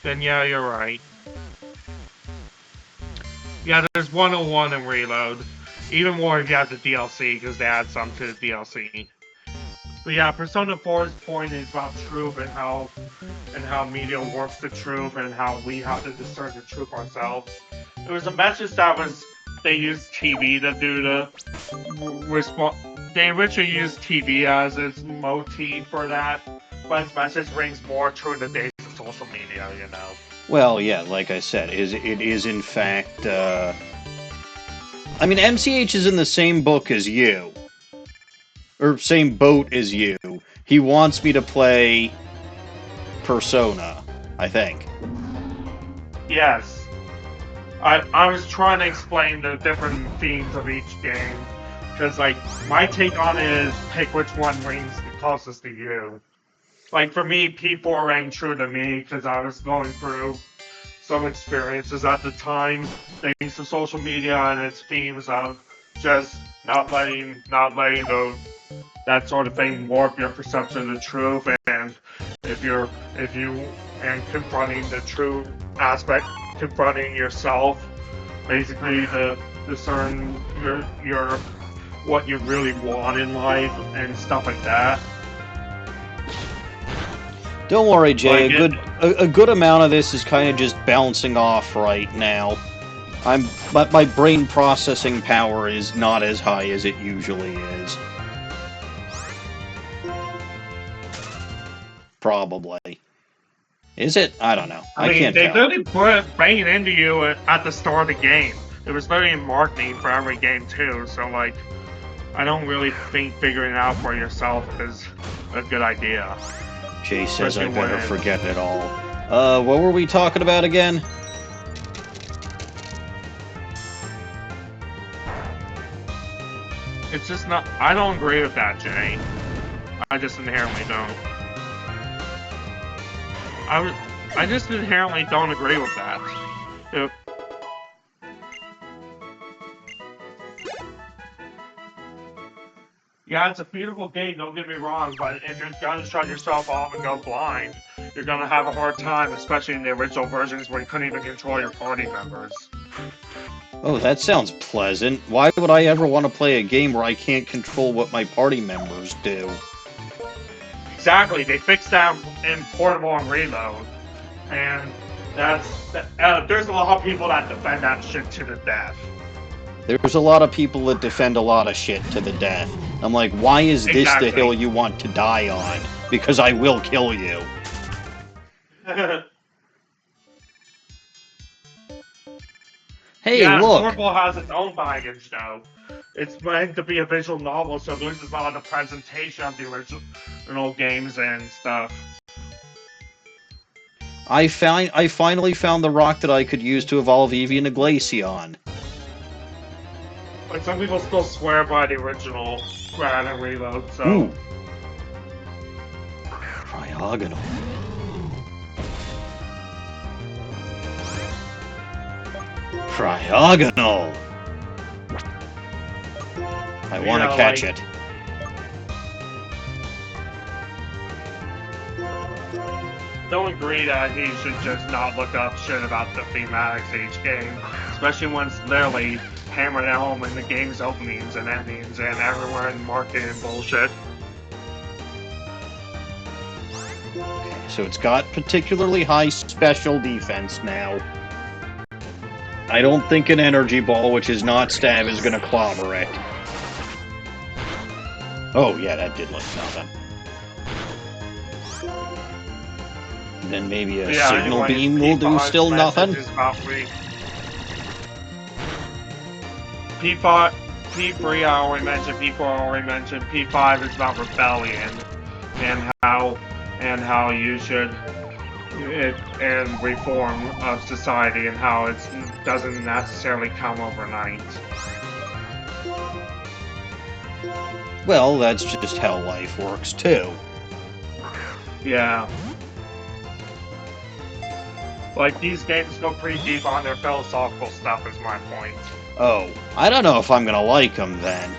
then yeah, you're right. Yeah, there's 101 in Reload. Even more if you have the DLC, because they add some to the DLC. But yeah, Persona 4's point is about truth and how media works the truth and how we have to discern the truth ourselves. There was a message that they used TV to do the response. They originally used TV as its motif for that, but its message rings more true in the days of social media, you know. Well, yeah, like I said, it is in fact, I mean, MCH is in the same book as you. Or same boat as you. He wants me to play Persona, I think. Yes. I was trying to explain the different themes of each game. Because, like, my take on it is pick which one rings the closest to you. Like, for me, P4 rang true to me because I was going through some experiences at the time, thanks to social media and its themes of just not letting that sort of thing warp your perception of the truth, and if you're if you and confronting the true aspect, confronting yourself, basically to discern your what you really want in life and stuff like that. Don't worry, Jay. Like A good amount of this is kind of just bouncing off right now. But my brain processing power is not as high as it usually is. Probably. Is it? I don't know. I mean, can't they tell. really put banging into you at the start of the game. It was very marketing for every game too. So like, I don't really think figuring it out for yourself is a good idea. Jay says I Especially better when- forget it all. What were we talking about again? It's just not. I don't agree with that, Jay. I just inherently don't. I just inherently don't agree with that. Yeah, it's a beautiful game, don't get me wrong, but if you're gonna shut yourself off and go blind, you're gonna have a hard time, especially in the original versions where you couldn't even control your party members. Oh, that sounds pleasant. Why would I ever want to play a game where I can't control what my party members do? Exactly, they fixed that in Portable and Reload, and there's a lot of people that defend that shit to the death. There's a lot of people that defend a lot of shit to the death. I'm like, why is this Exactly. the hill you want to die on? Because I will kill you. Hey, yeah, look! Portable has its own baggage, though. It's meant to be a visual novel, so there's a lot of the presentation of the original games and stuff. I finally found the rock that I could use to evolve Eevee into Glaceon. Like, some people still swear by the original Grad and Reload, so... Ooh. Triagonal. Triagonal! I want to catch it. Don't agree that he should just not look up shit about the thematics of each game, especially when it's literally hammered at home in the game's openings and endings and everywhere in marketing and bullshit. Okay, so it's got particularly high special defense now. I don't think an energy ball, which is not stab, is going to clobber it. Oh, yeah, that did look nothing. And then maybe a signal anyway, beam will do still nothing. P5, P3 I already mentioned, P4 I already mentioned, P5 is about rebellion and how you should and reform of society and how it doesn't necessarily come overnight. Well, that's just how life works too. Yeah. Like, these games go pretty deep on their philosophical stuff, is my point. Oh, I don't know if I'm gonna like them then.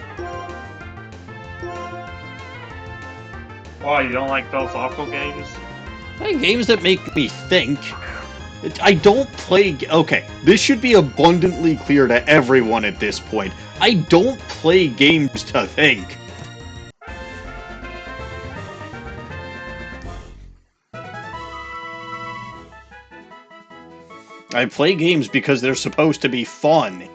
Why, you don't like philosophical games? I like games that make me think. I don't play... Okay, this should be abundantly clear to everyone at this point. I don't play games to think. I play games because they're supposed to be fun.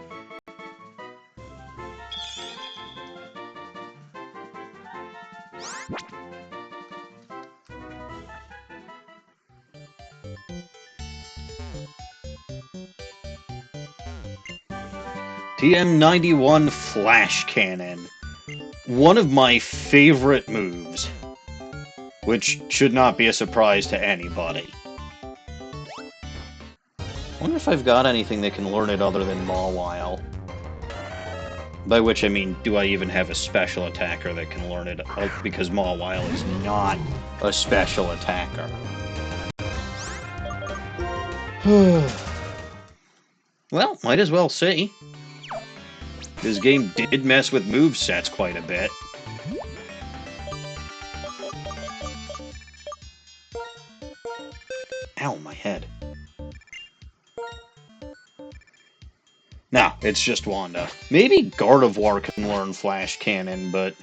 TM91 Flash Cannon. One of my favorite moves. Which should not be a surprise to anybody. I wonder if I've got anything that can learn it other than Mawile. By which I mean, do I even have a special attacker that can learn it? Because Mawile is not a special attacker. Well, might as well see. This game did mess with movesets quite a bit. Ow, my head. Nah, it's just Wanda. Maybe Gardevoir can learn Flash Cannon, but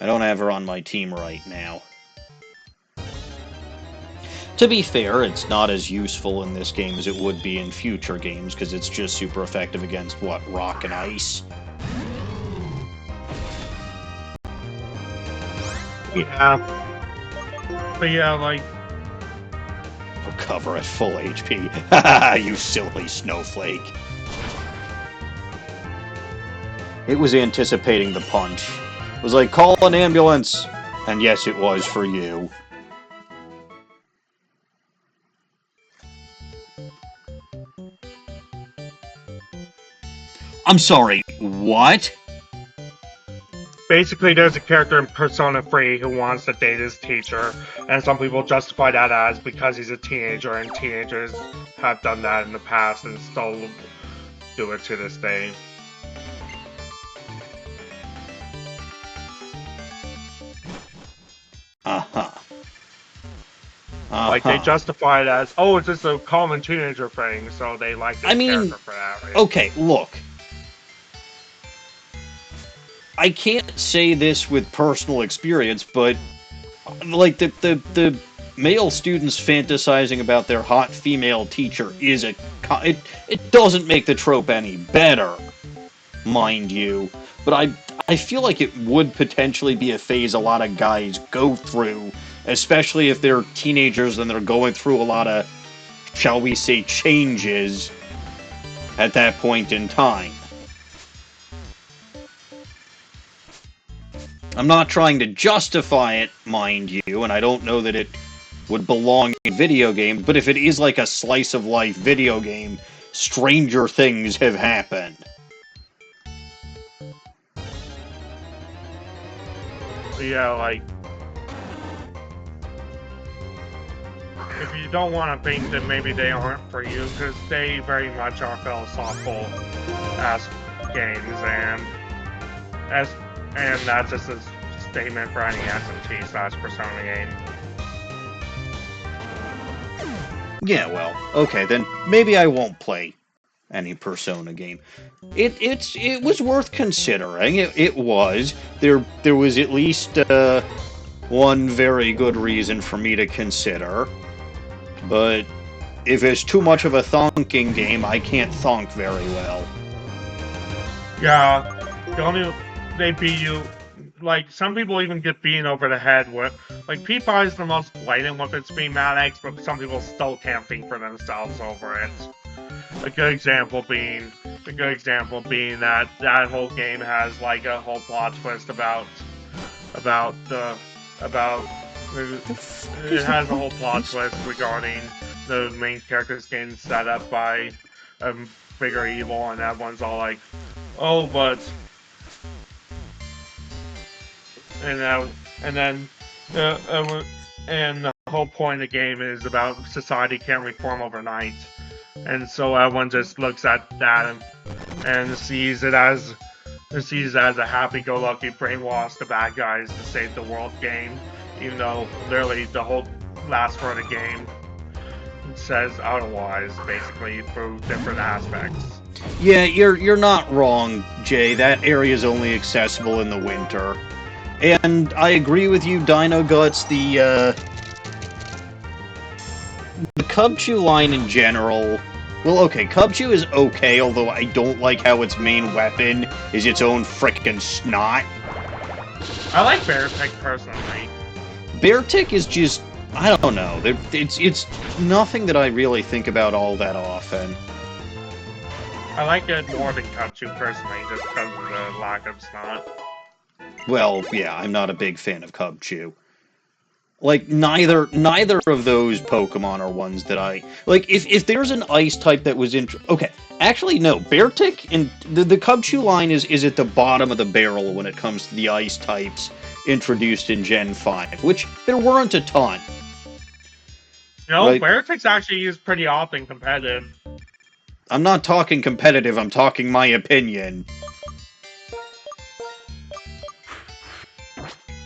I don't have her on my team right now. To be fair, it's not as useful in this game as it would be in future games, because it's just super effective against, what, rock and ice? Yeah. But yeah, like... Recover at full HP. Haha, you silly snowflake. It was anticipating the punch. It was like, call an ambulance! And yes, it was for you. I'm sorry, what? Basically, there's a character in Persona 3 who wants to date his teacher, and some people justify that as because he's a teenager, and teenagers have done that in the past and still do it to this day. Uh-huh. Like, they justify it as, oh, it's just a common teenager thing, so they like this character for that. Right? Okay, look. I can't say this with personal experience, but like the male students fantasizing about their hot female teacher is it doesn't make the trope any better, mind you. But I feel like it would potentially be a phase a lot of guys go through, especially if they're teenagers and they're going through a lot of, shall we say, changes at that point in time. I'm not trying to justify it, mind you, and I don't know that it would belong in video games, but if it is like a slice-of-life video game, stranger things have happened. Yeah, like... if you don't want to think, then maybe they aren't for you, because they very much are philosophical as games, and that's just a statement for any SMT/Persona game. Yeah, well, okay, then maybe I won't play any Persona game. It was worth considering. It was. There was at least one very good reason for me to consider. But if it's too much of a thonking game, I can't thonk very well. Yeah, they beat you. Like, some people even get beaten over the head with... Like, P5 is the most blatant with its thematics, but some people still can't think for themselves over it. A good example being that that whole game has, like, a whole plot twist about it has a whole plot twist regarding the main characters getting set up by a bigger evil, and everyone's all like, oh, but... And the whole point of the game is about society can't reform overnight, and so everyone just looks at that and sees it as a happy-go-lucky brainwash the bad guys to save the world game, even though literally the whole last part of the game says otherwise, basically through different aspects. Yeah, you're not wrong, Jay. That area is only accessible in the winter. And I agree with you, Dino Guts, the Cubchoo line in general... Well, okay, Cubchoo is okay, although I don't like how its main weapon is its own frickin' snot. I like Beartick, personally. Beartick is just... I don't know. It's nothing that I really think about all that often. I like it more than Cubchoo, personally, just because of the lack of snot. Well, yeah, I'm not a big fan of Cubchoo. Like, neither of those Pokemon are ones that I... Like, if there's an ice type that was okay, actually, no. Beartic and the Cubchoo line is at the bottom of the barrel when it comes to the ice types introduced in Gen 5, which there weren't a ton. No, right? Beartic's actually used pretty often competitive. I'm not talking competitive, I'm talking my opinion.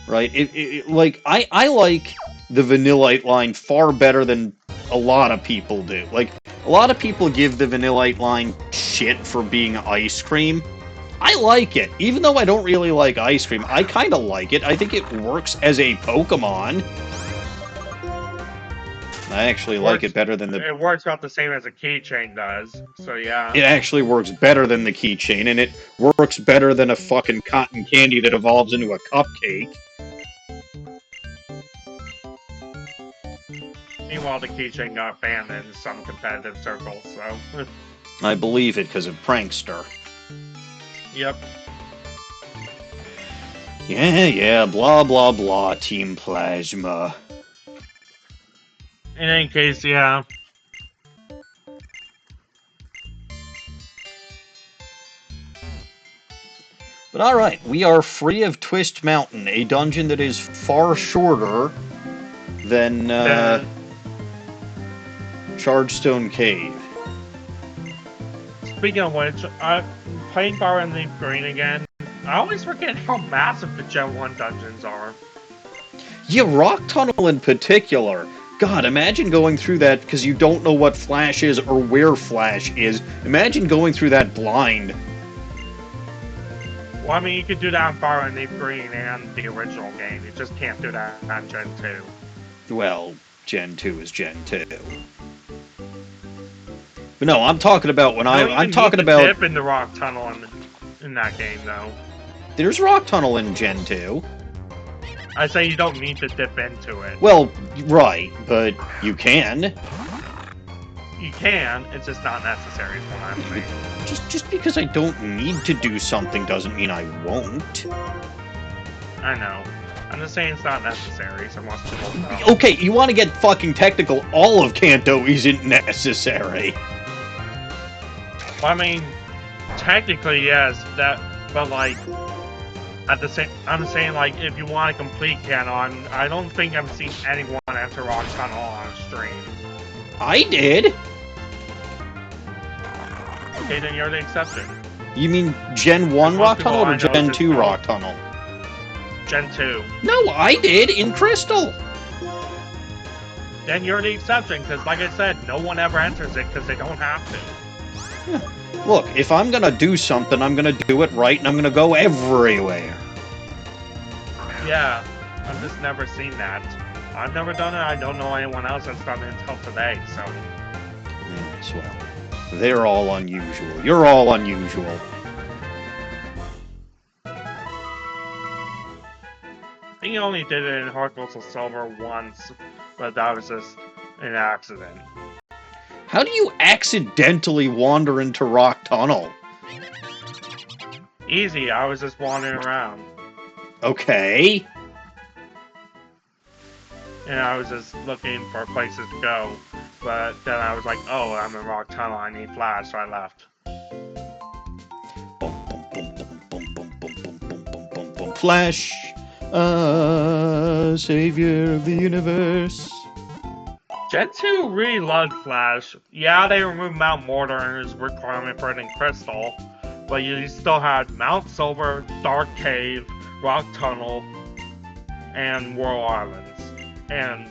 Right? Like, I like the Vanillite line far better than a lot of people do. Like, a lot of people give the Vanillite line shit for being ice cream. I like it. Even though I don't really like ice cream, I kind of like it. I think it works as a Pokemon. I actually like it better than the... It works about the same as a keychain does, so yeah. It actually works better than the keychain, and it works better than a fucking cotton candy that evolves into a cupcake. Meanwhile, the keychain got banned in some competitive circles, so... I believe it because of Prankster. Yep. Yeah, blah, blah, blah, Team Plasma. In any case, yeah. But alright, we are free of Twist Mountain, a dungeon that is far shorter than Chargestone Cave. Speaking of which, playing Fire and Leaf Green again, I always forget how massive the Gen 1 dungeons are. Yeah, Rock Tunnel in particular. God, imagine going through that because you don't know what Flash is or where Flash is. Imagine going through that blind. Well, I mean, you could do that on Fire and Leaf Green and the original game. You just can't do that on Gen 2. Well, Gen 2 is Gen 2. But no, I'm talking about when I'm talking about... dip in the Rock Tunnel in that game, though. There's Rock Tunnel in Gen 2. I say you don't need to dip into it. Well, right, but you can. You can, it's just not necessary is what I'm saying. Just because I don't need to do something doesn't mean I won't. I know. I'm just saying it's not necessary, so most people know. Okay, you want to get fucking technical, all of Kanto isn't necessary. Well, I mean, technically, yes, but like, at the same, I'm saying, like, if you want to complete Canon, I don't think I've seen anyone enter Rock Tunnel on stream. I did. Okay, then you're the exception. You mean Gen 1 Rock Tunnel or Gen 2 Rock Tunnel? Gen 2. No, I did, in Crystal. Then you're the exception, because like I said, no one ever enters it because they don't have to. Yeah. Look, if I'm gonna do something, I'm gonna do it right, and I'm gonna go everywhere. Yeah, I've just never seen that. I've never done it, I don't know anyone else that's done it until today, so... Yes, well, they're all unusual. You're all unusual. I think I only did it in Heart Gold Silver once, but that was just an accident. How do you accidentally wander into Rock Tunnel? Easy, I was just wandering around. Okay. And I was just looking for places to go. But then I was like, oh, I'm in Rock Tunnel, I need Flash, so I left. Flash, savior of the universe. Gen 2 really loved Flash. Yeah, they removed Mount Mortar's requirement for it in Crystal, but you still had Mount Silver, Dark Cave, Rock Tunnel, and Whirl Islands. And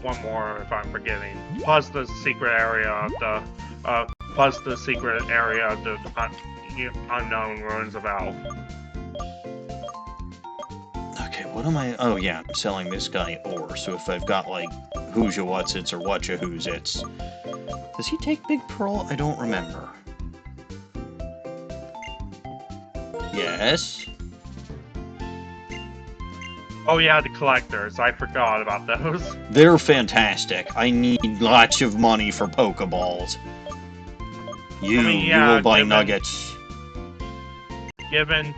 one more if I'm forgetting. Plus the secret area of the unknown ruins of Alph. Okay, what am I... Oh, yeah, I'm selling this guy ore, so if I've got, like, Who'sya Whatsits or Whatcha Who'sits... Does he take Big Pearl? I don't remember. Yes? Oh yeah, the collectors. I forgot about those. They're fantastic. I need lots of money for Pokeballs. You will buy nuggets. And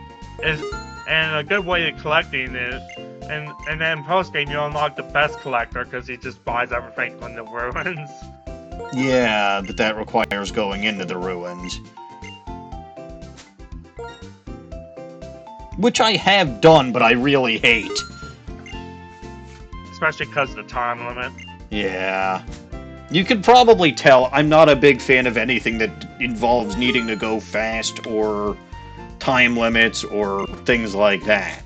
a good way of collecting it And then post game you unlock the best collector because he just buys everything from the ruins. Yeah, but that requires going into the ruins. Which I have done, but I really hate. Especially because of the time limit. Yeah. You can probably tell I'm not a big fan of anything that involves needing to go fast or time limits or things like that.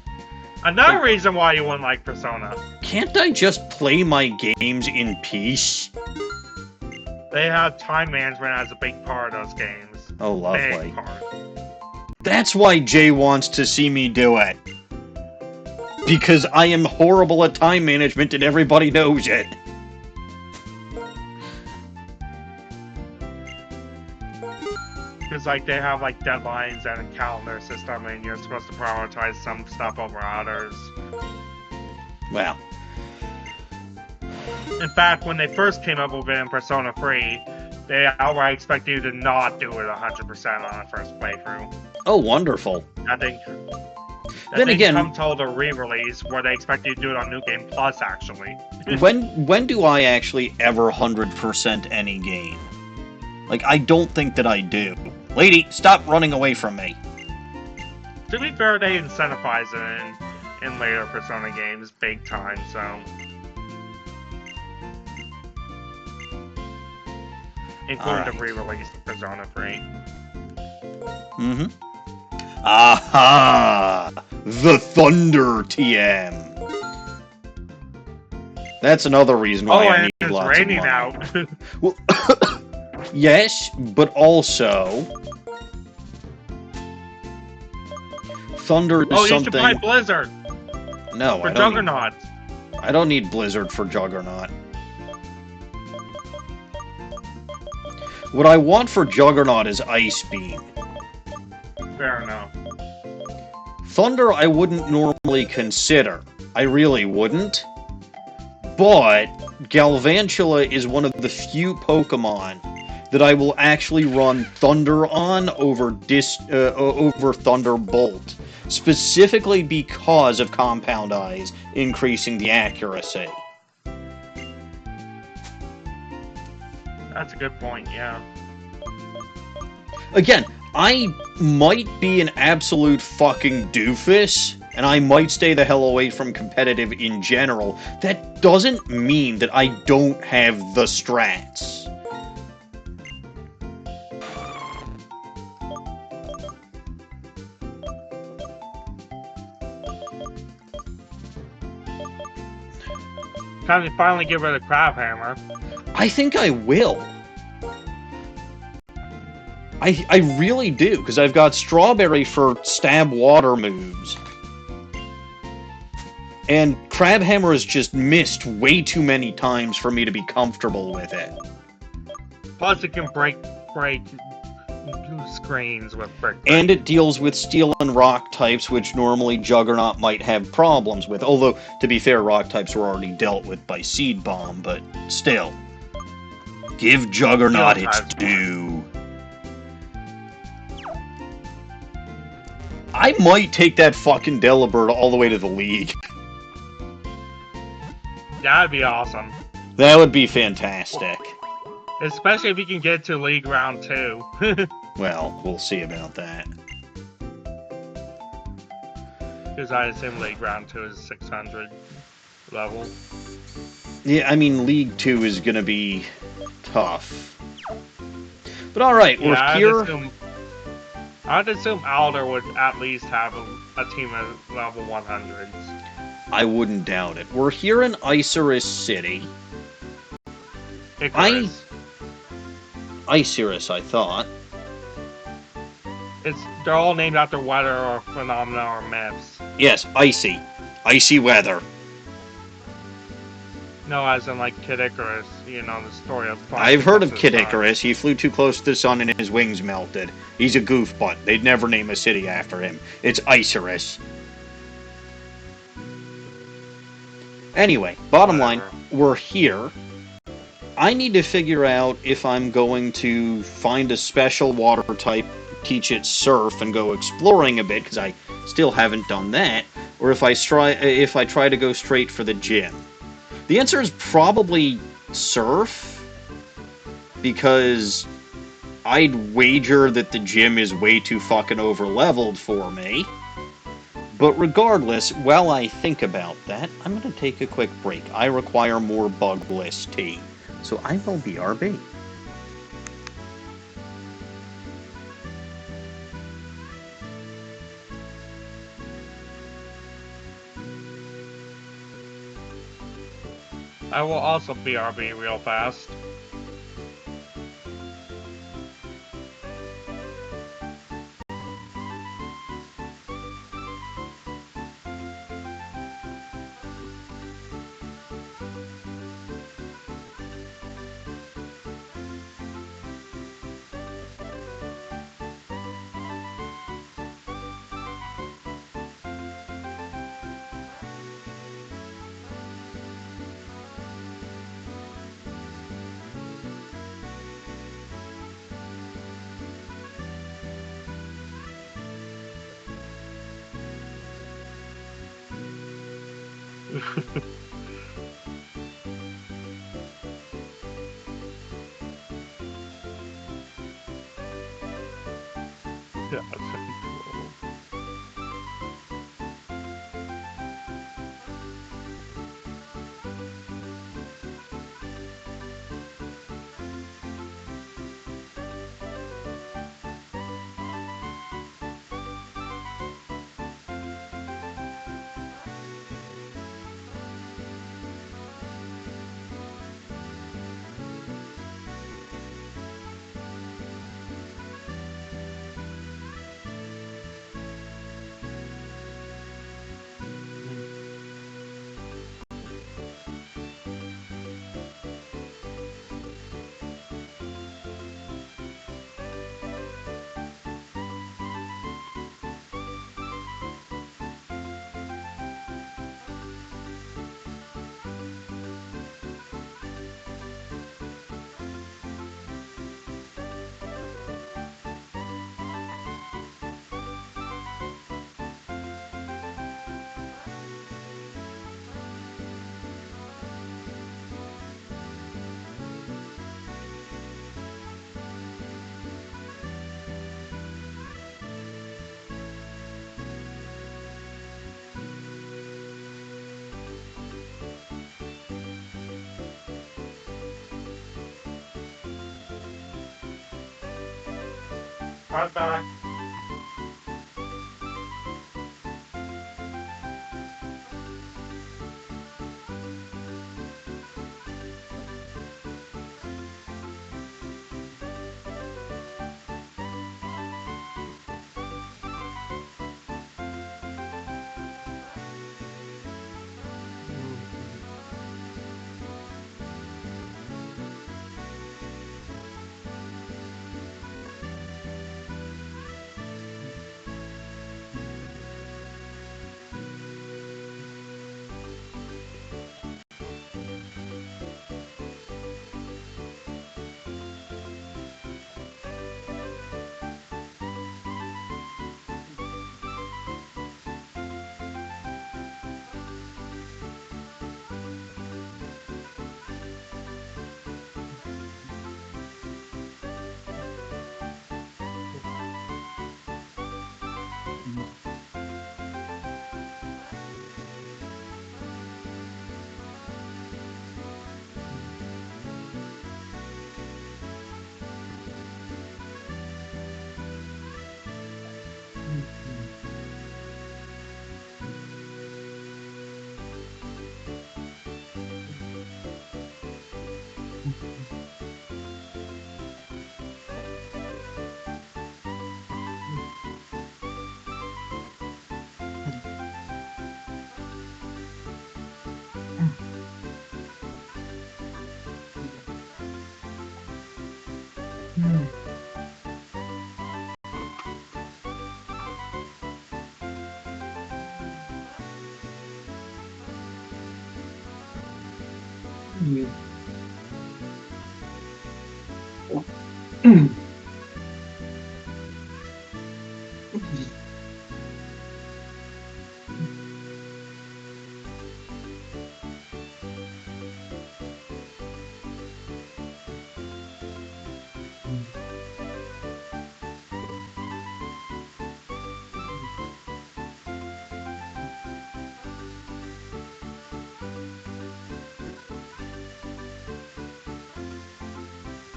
Another reason why you wouldn't like Persona. Can't I just play my games in peace? They have time management as a big part of those games. Oh, lovely. Big part. That's why Jay wants to see me do it. Because I am horrible at time management and everybody knows it. Because like they have like deadlines and a calendar system, and you're supposed to prioritize some stuff over others. Well, in fact, when they first came up with it in Persona 3, they outright expected you to not do it 100% on the first playthrough. oh, wonderful. I think. Then again, come till the re-release where they expect you to do it on New Game Plus. Actually, when do I actually ever 100% any game? Like, I don't think that I do. Lady, stop running away from me. To be fair, they incentivize it in later Persona games big time, so. Including the re-released Persona 3. Mm-hmm. Aha! The Thunder TM! That's another reason why I need it's lots raining of money. out. Well, yes, but also... Thunder is something... you should buy Blizzard! No, for Juggernaut. I don't need Blizzard for Juggernaut. What I want for Juggernaut is Ice Beam. Fair enough. Thunder I wouldn't normally consider. I really wouldn't. But Galvantula is one of the few Pokemon that I will actually run Thunder on over Thunderbolt. Specifically because of Compound Eyes increasing the accuracy. That's a good point, yeah. Again, I might be an absolute fucking doofus, and I might stay the hell away from competitive in general. That doesn't mean that I don't have the strats. Time to finally get rid of Crabhammer. I think I will. I really do, because I've got Strawberry for stab water moves. And Crabhammer has just missed way too many times for me to be comfortable with it. Plus it can break screens with Brick. And it deals with Steel and Rock types, which normally Juggernaut might have problems with. Although, to be fair, Rock types were already dealt with by Seed Bomb, but still. Give Juggernaut its due. I might take that fucking Delibird all the way to the League. That'd be awesome. That would be fantastic. Especially if you can get to League Round 2. Well, we'll see about that. Because I assume League Round 2 is 600 level. Yeah, I mean, League 2 is gonna be tough. But alright, we're here. I'd assume Alder would at least have a team of level 100s. I wouldn't doubt it. We're here in Isurus City. Icarus. Isurus, I thought. They're all named after weather or phenomena or myths. Yes, icy. Icy weather. No, as in like Kid Icarus, you know, the story of... I've heard of Kid Icarus. He flew too close to the sun and his wings melted. He's a goofbutt. They'd never name a city after him. It's Isurus. Anyway, bottom line, we're here. I need to figure out if I'm going to find a special water type, teach it surf, and go exploring a bit, because I still haven't done that. or if I try to go straight for the gym? The answer is probably surf, because I'd wager that the gym is way too fucking over-leveled for me. But regardless, while I think about that, I'm going to take a quick break. I require more bugless tea. So I will BRB. I will also BRB real fast. Yeah, 12. Right back.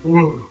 Whoa.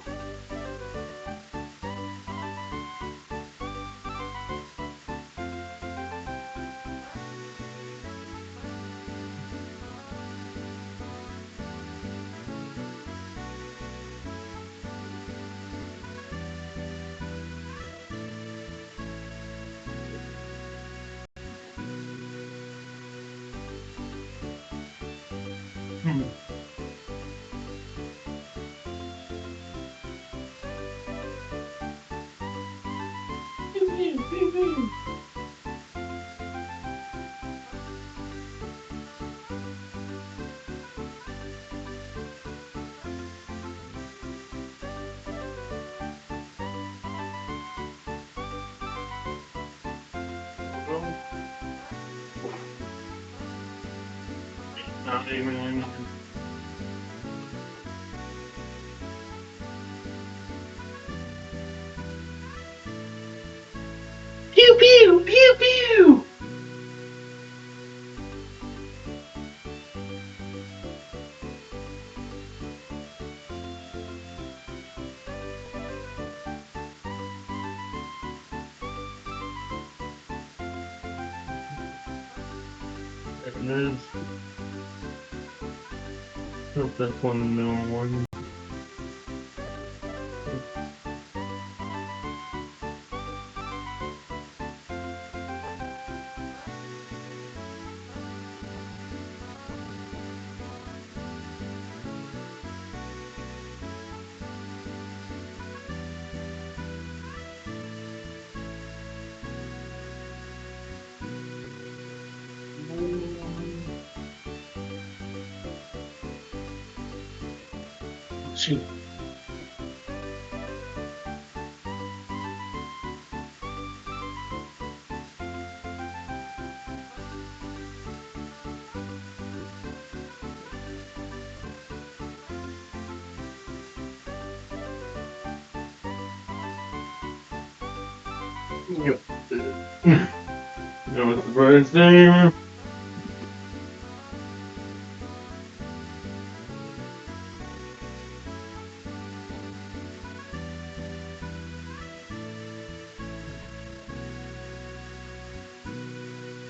Not even. Pew pew pew pew. There it is. Hope that's one of the middle ones. Shoot. Yep. Know what the bird's name?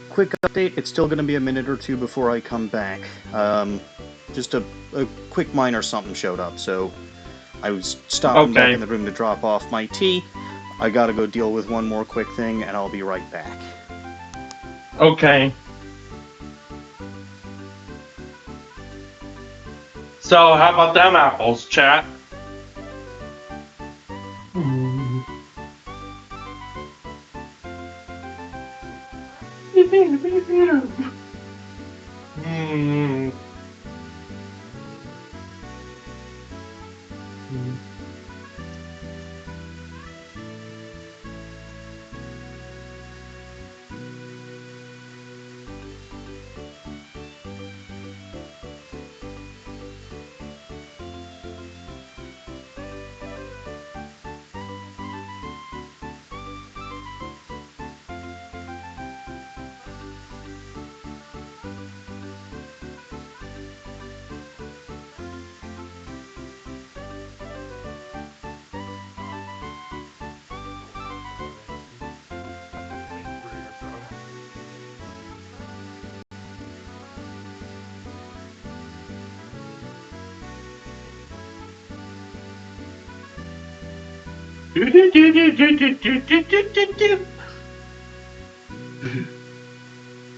Quick update, it's still going to be a minute or two before I come back. Just a quick minor something showed up, so I was stopping back in the room to drop off my tea. I gotta go deal with one more quick thing, and I'll be right back. Okay. So, how about them apples, chat?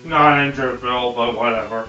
Not Interville, but whatever.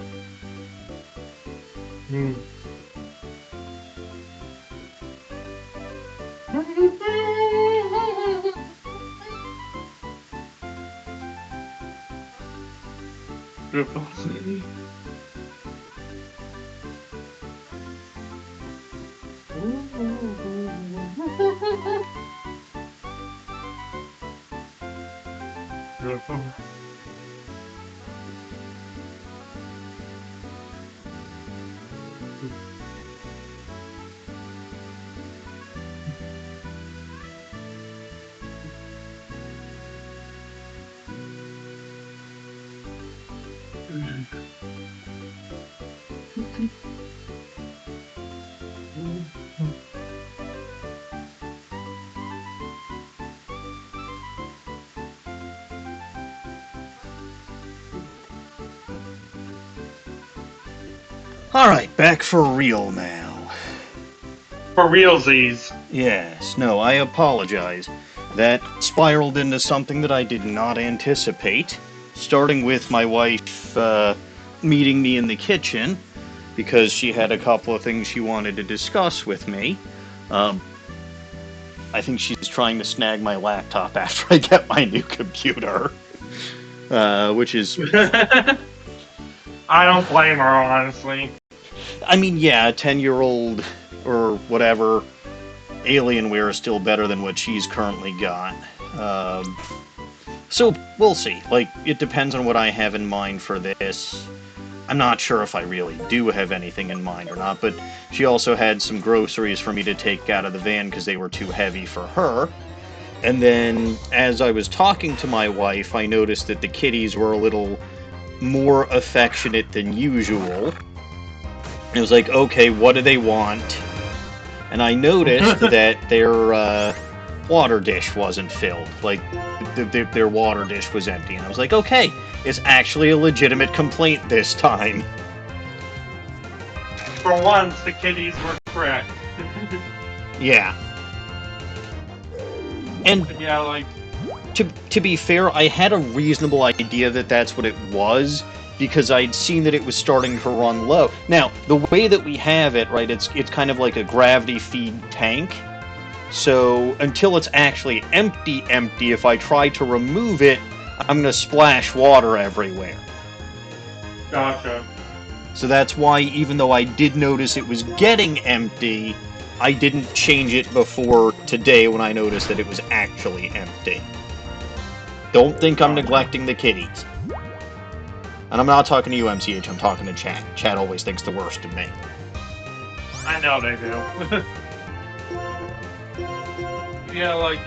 Alright, back for real now. For realsies. Yes, no, I apologize. That spiraled into something that I did not anticipate. Starting with my wife meeting me in the kitchen, because she had a couple of things she wanted to discuss with me. I think she's trying to snag my laptop after I get my new computer. Which is... I don't blame her, honestly. I mean, yeah, a 10-year-old or whatever Alienware is still better than what she's currently got. So, we'll see. Like, it depends on what I have in mind for this. I'm not sure if I really do have anything in mind or not, but she also had some groceries for me to take out of the van because they were too heavy for her. And then, as I was talking to my wife, I noticed that the kitties were a little more affectionate than usual. It was like, okay, what do they want? And I noticed that their water dish wasn't filled. Like, their water dish was empty. And I was like, okay, it's actually a legitimate complaint this time. For once, the kitties were correct. Yeah. And yeah, like... To be fair, I had a reasonable idea that that's what it was, because I'd seen that it was starting to run low. Now, the way that we have it, right, it's kind of like a gravity feed tank. So, until it's actually empty, if I try to remove it, I'm going to splash water everywhere. Gotcha. So that's why, even though I did notice it was getting empty, I didn't change it before today when I noticed that it was actually empty. Don't think I'm neglecting the kitties. And I'm not talking to you, MCH, I'm talking to chat. Chat always thinks the worst of me. I know they do. Yeah, like...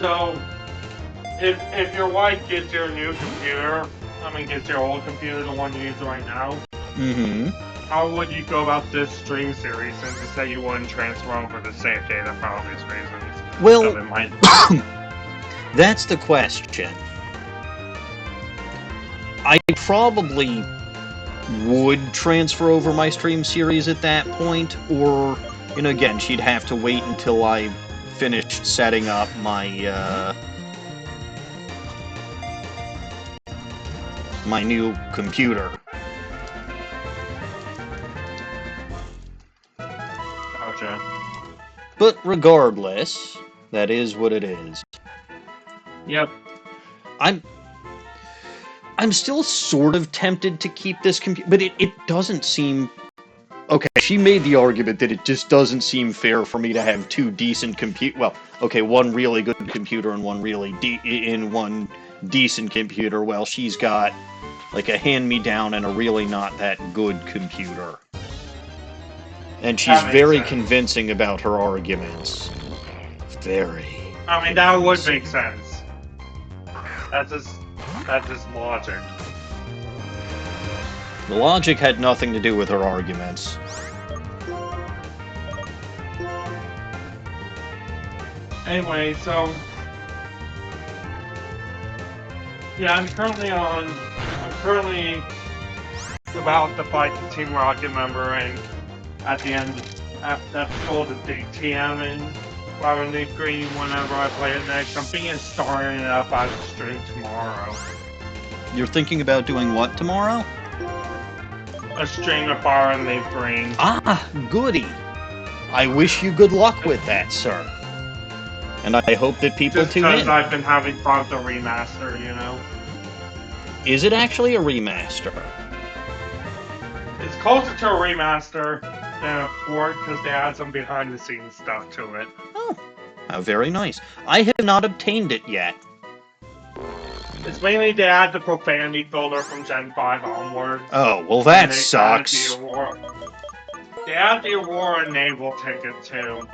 So, if your wife gets your new computer, gets your old computer, the one you use right now, how would you go about this stream series since you said you wouldn't transfer over the save data for obvious reasons? Well, that's the question. I probably would transfer over my stream series at that point, or, you know, again, she'd have to wait until I finished setting up my, my new computer. Gotcha. But regardless, that is what it is. Yep. I'm still sort of tempted to keep this computer, but it doesn't seem... Okay, she made the argument that it just doesn't seem fair for me to have two decent well, okay, one really good computer and one really one decent computer, while she's got, like, a hand-me-down and a really not that good computer. And she's very convincing about her arguments. Very. That would make sense. That's just logic. The logic had nothing to do with her arguments. Anyway, so... Yeah, I'm currently about to fight the Team Rocket member, and at the end, that's called the TM, and Robin Nick Green, whenever I play it next, I'm thinking of starting it up as a stream tomorrow. You're thinking about doing what tomorrow? A stream of Fire and Leaf Green. Ah, goody. I wish you good luck with that, sir. And I hope that people tune in. Because I've been having fun with the remaster, you know? Is it actually a remaster? It's closer to a remaster than a port, because they add some behind-the-scenes stuff to it. Oh, how very nice. I have not obtained it yet. It's mainly they add the profanity filter from Gen 5 onward. Oh, well that sucks. They add the Aurora naval ticket too.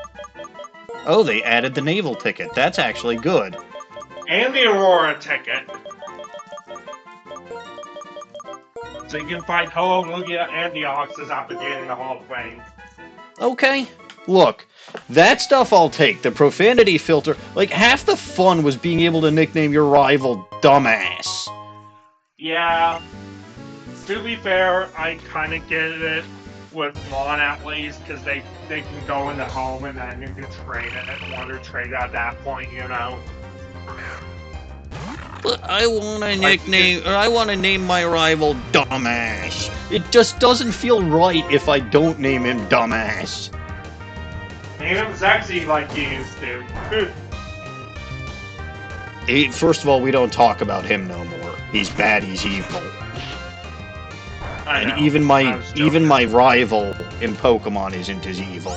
Oh, they added the naval ticket. That's actually good. And the Aurora ticket. So you can fight Hello Lugia and the Oxes after getting the Hall of Fame. Okay. Look, that stuff I'll take. The profanity filter. Like, half the fun was being able to nickname your rival Dumbass. Yeah. To be fair, I kind of get it with Mon at least, because they can go in the home and then you can trade it. Want to trade at that point, you know. But I want to Like, nickname, or I want to name my rival Dumbass. It just doesn't feel right if I don't name him Dumbass. Name him sexy like you used to. First of all, we don't talk about him no more. He's bad. He's evil. I know. And even my rival in Pokemon isn't as evil.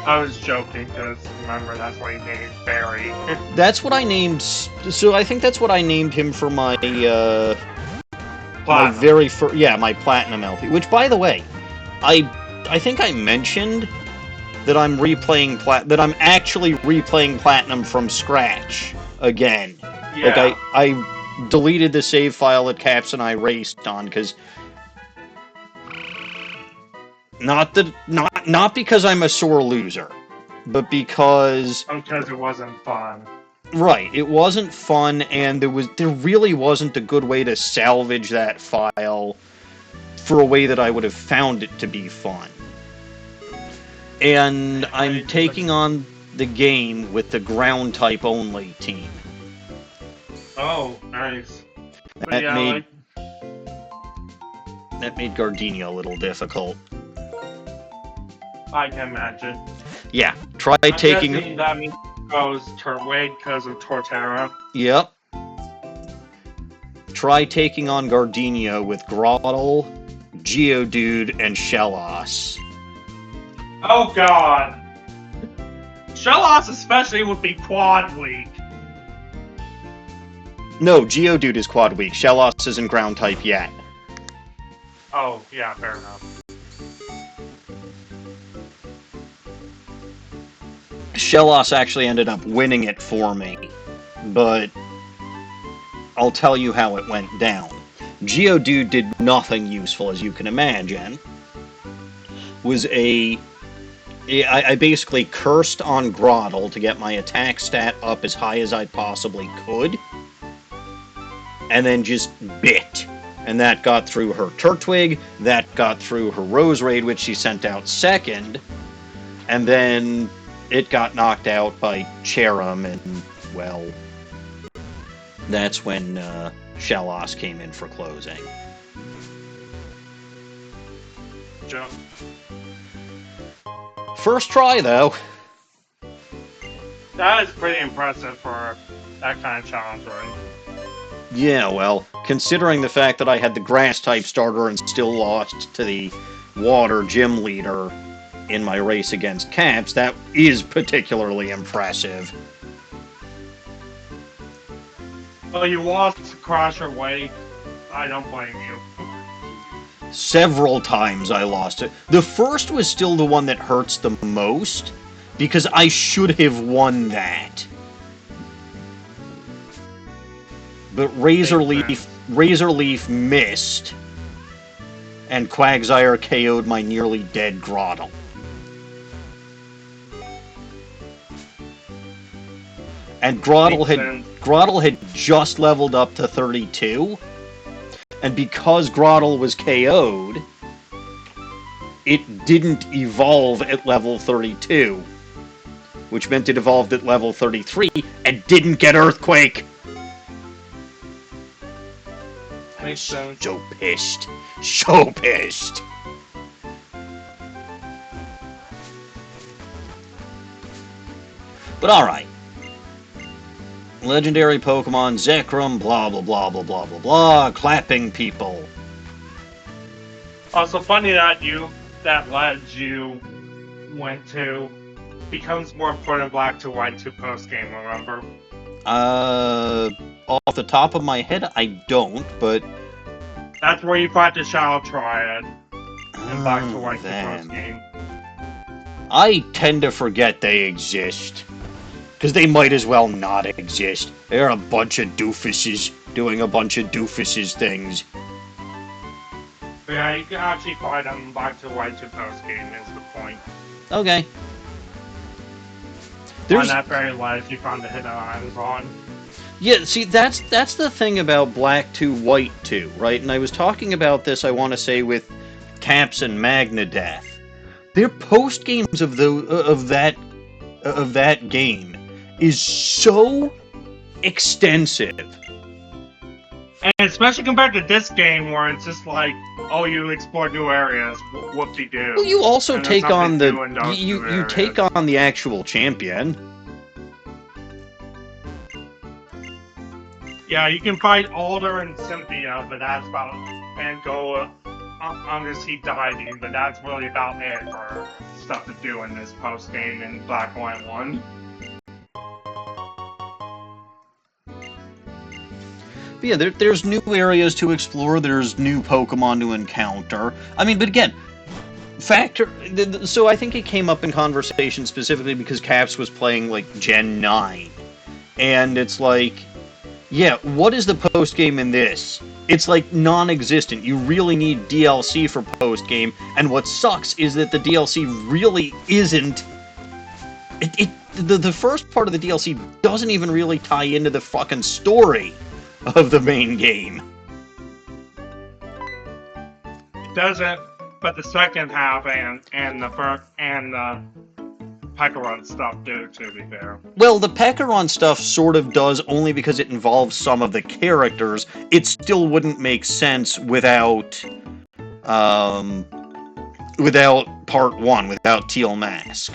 I was joking because remember that's what he named Barry. That's what I named. So I think that's what I named him for my my very first, my Platinum LP. Which, by the way, I think I mentioned that I'm actually replaying Platinum from scratch again. Yeah. Like I deleted the save file that Caps and I raced on because not because I'm a sore loser, but because it wasn't fun. Right, it wasn't fun, and there really wasn't a good way to salvage that file for a way that I would have found it to be fun. And I'm taking on the game with the ground type only team. Oh, nice. That made Gardenia a little difficult. I can imagine. Yeah, try taking. That means it goes Turtwig because of Torterra. Yep. Try taking on Gardenia with Grotle, Geodude, and Shellos. Oh god! Shellos especially would be quad weak. No, Geodude is quad weak. Shellos isn't ground type yet. Oh, yeah, fair enough. Shellos actually ended up winning it for me, but I'll tell you how it went down. Geodude did nothing useful, as you can imagine. I basically cursed on Grotle to get my attack stat up as high as I possibly could, and then just bit. And that got through her Turtwig, that got through her Roserade, which she sent out second, and then it got knocked out by Cherim, and, well, that's when Shellos came in for closing. Jump. First try, though. That is pretty impressive for that kind of challenge, right? Yeah, well, considering the fact that I had the grass-type starter and still lost to the water gym leader in my race against Caps, that is particularly impressive. Well, you lost across your way. I don't blame you. Several times I lost it. The first was still the one that hurts the most, because I should have won that. But Razor Leaf missed, and Quagsire KO'd my nearly dead Grotle. And Grotle had just leveled up to 32, and because Grotle was KO'd, it didn't evolve at level 32, which meant it evolved at level 33 and didn't get Earthquake. Makes sense. So pissed. So pissed. But alright. Legendary Pokemon, Zekrom, blah blah blah blah blah blah blah, clapping people. Also funny that ledge you went to becomes more important Black to White 2 post-game, remember? Off the top of my head, I don't, but... That's where you fight the Shadow Triad in Black to White 2 post-game. I tend to forget they exist. Because they might as well not exist. They're a bunch of doofuses doing a bunch of doofuses things. Yeah, you can actually fight them Black to White 2 post-game is the point. Okay. On that very ledge you found the hidden items on. Yeah, see, that's the thing about Black 2, White 2, right? And I was talking about this, I want to say, with Caps and Magnadeath. Their post games of that game is so extensive. And especially compared to this game, where it's just like, oh, you explore new areas, whoop-de-doo. Well, you also take on the you take areas. on the actual champion. Yeah, you can fight Alder and Cynthia, but that's about and go on this heat diving, but that's really about it for stuff to do in this post game in Black and White 1. But yeah, there's new areas to explore. There's new Pokemon to encounter. I mean, but again, so I think it came up in conversation specifically because Caps was playing like Gen 9, and it's like, yeah, what is the post game in this? It's like non-existent. You really need DLC for post game, and what sucks is that the DLC really isn't. The first part of the DLC doesn't even really tie into the fucking story of the main game. It doesn't, but the second half and the first and the Pekaron stuff do, to be fair. Well, the Pekaron stuff sort of does only because it involves some of the characters. It still wouldn't make sense without Part 1, without Teal Mask.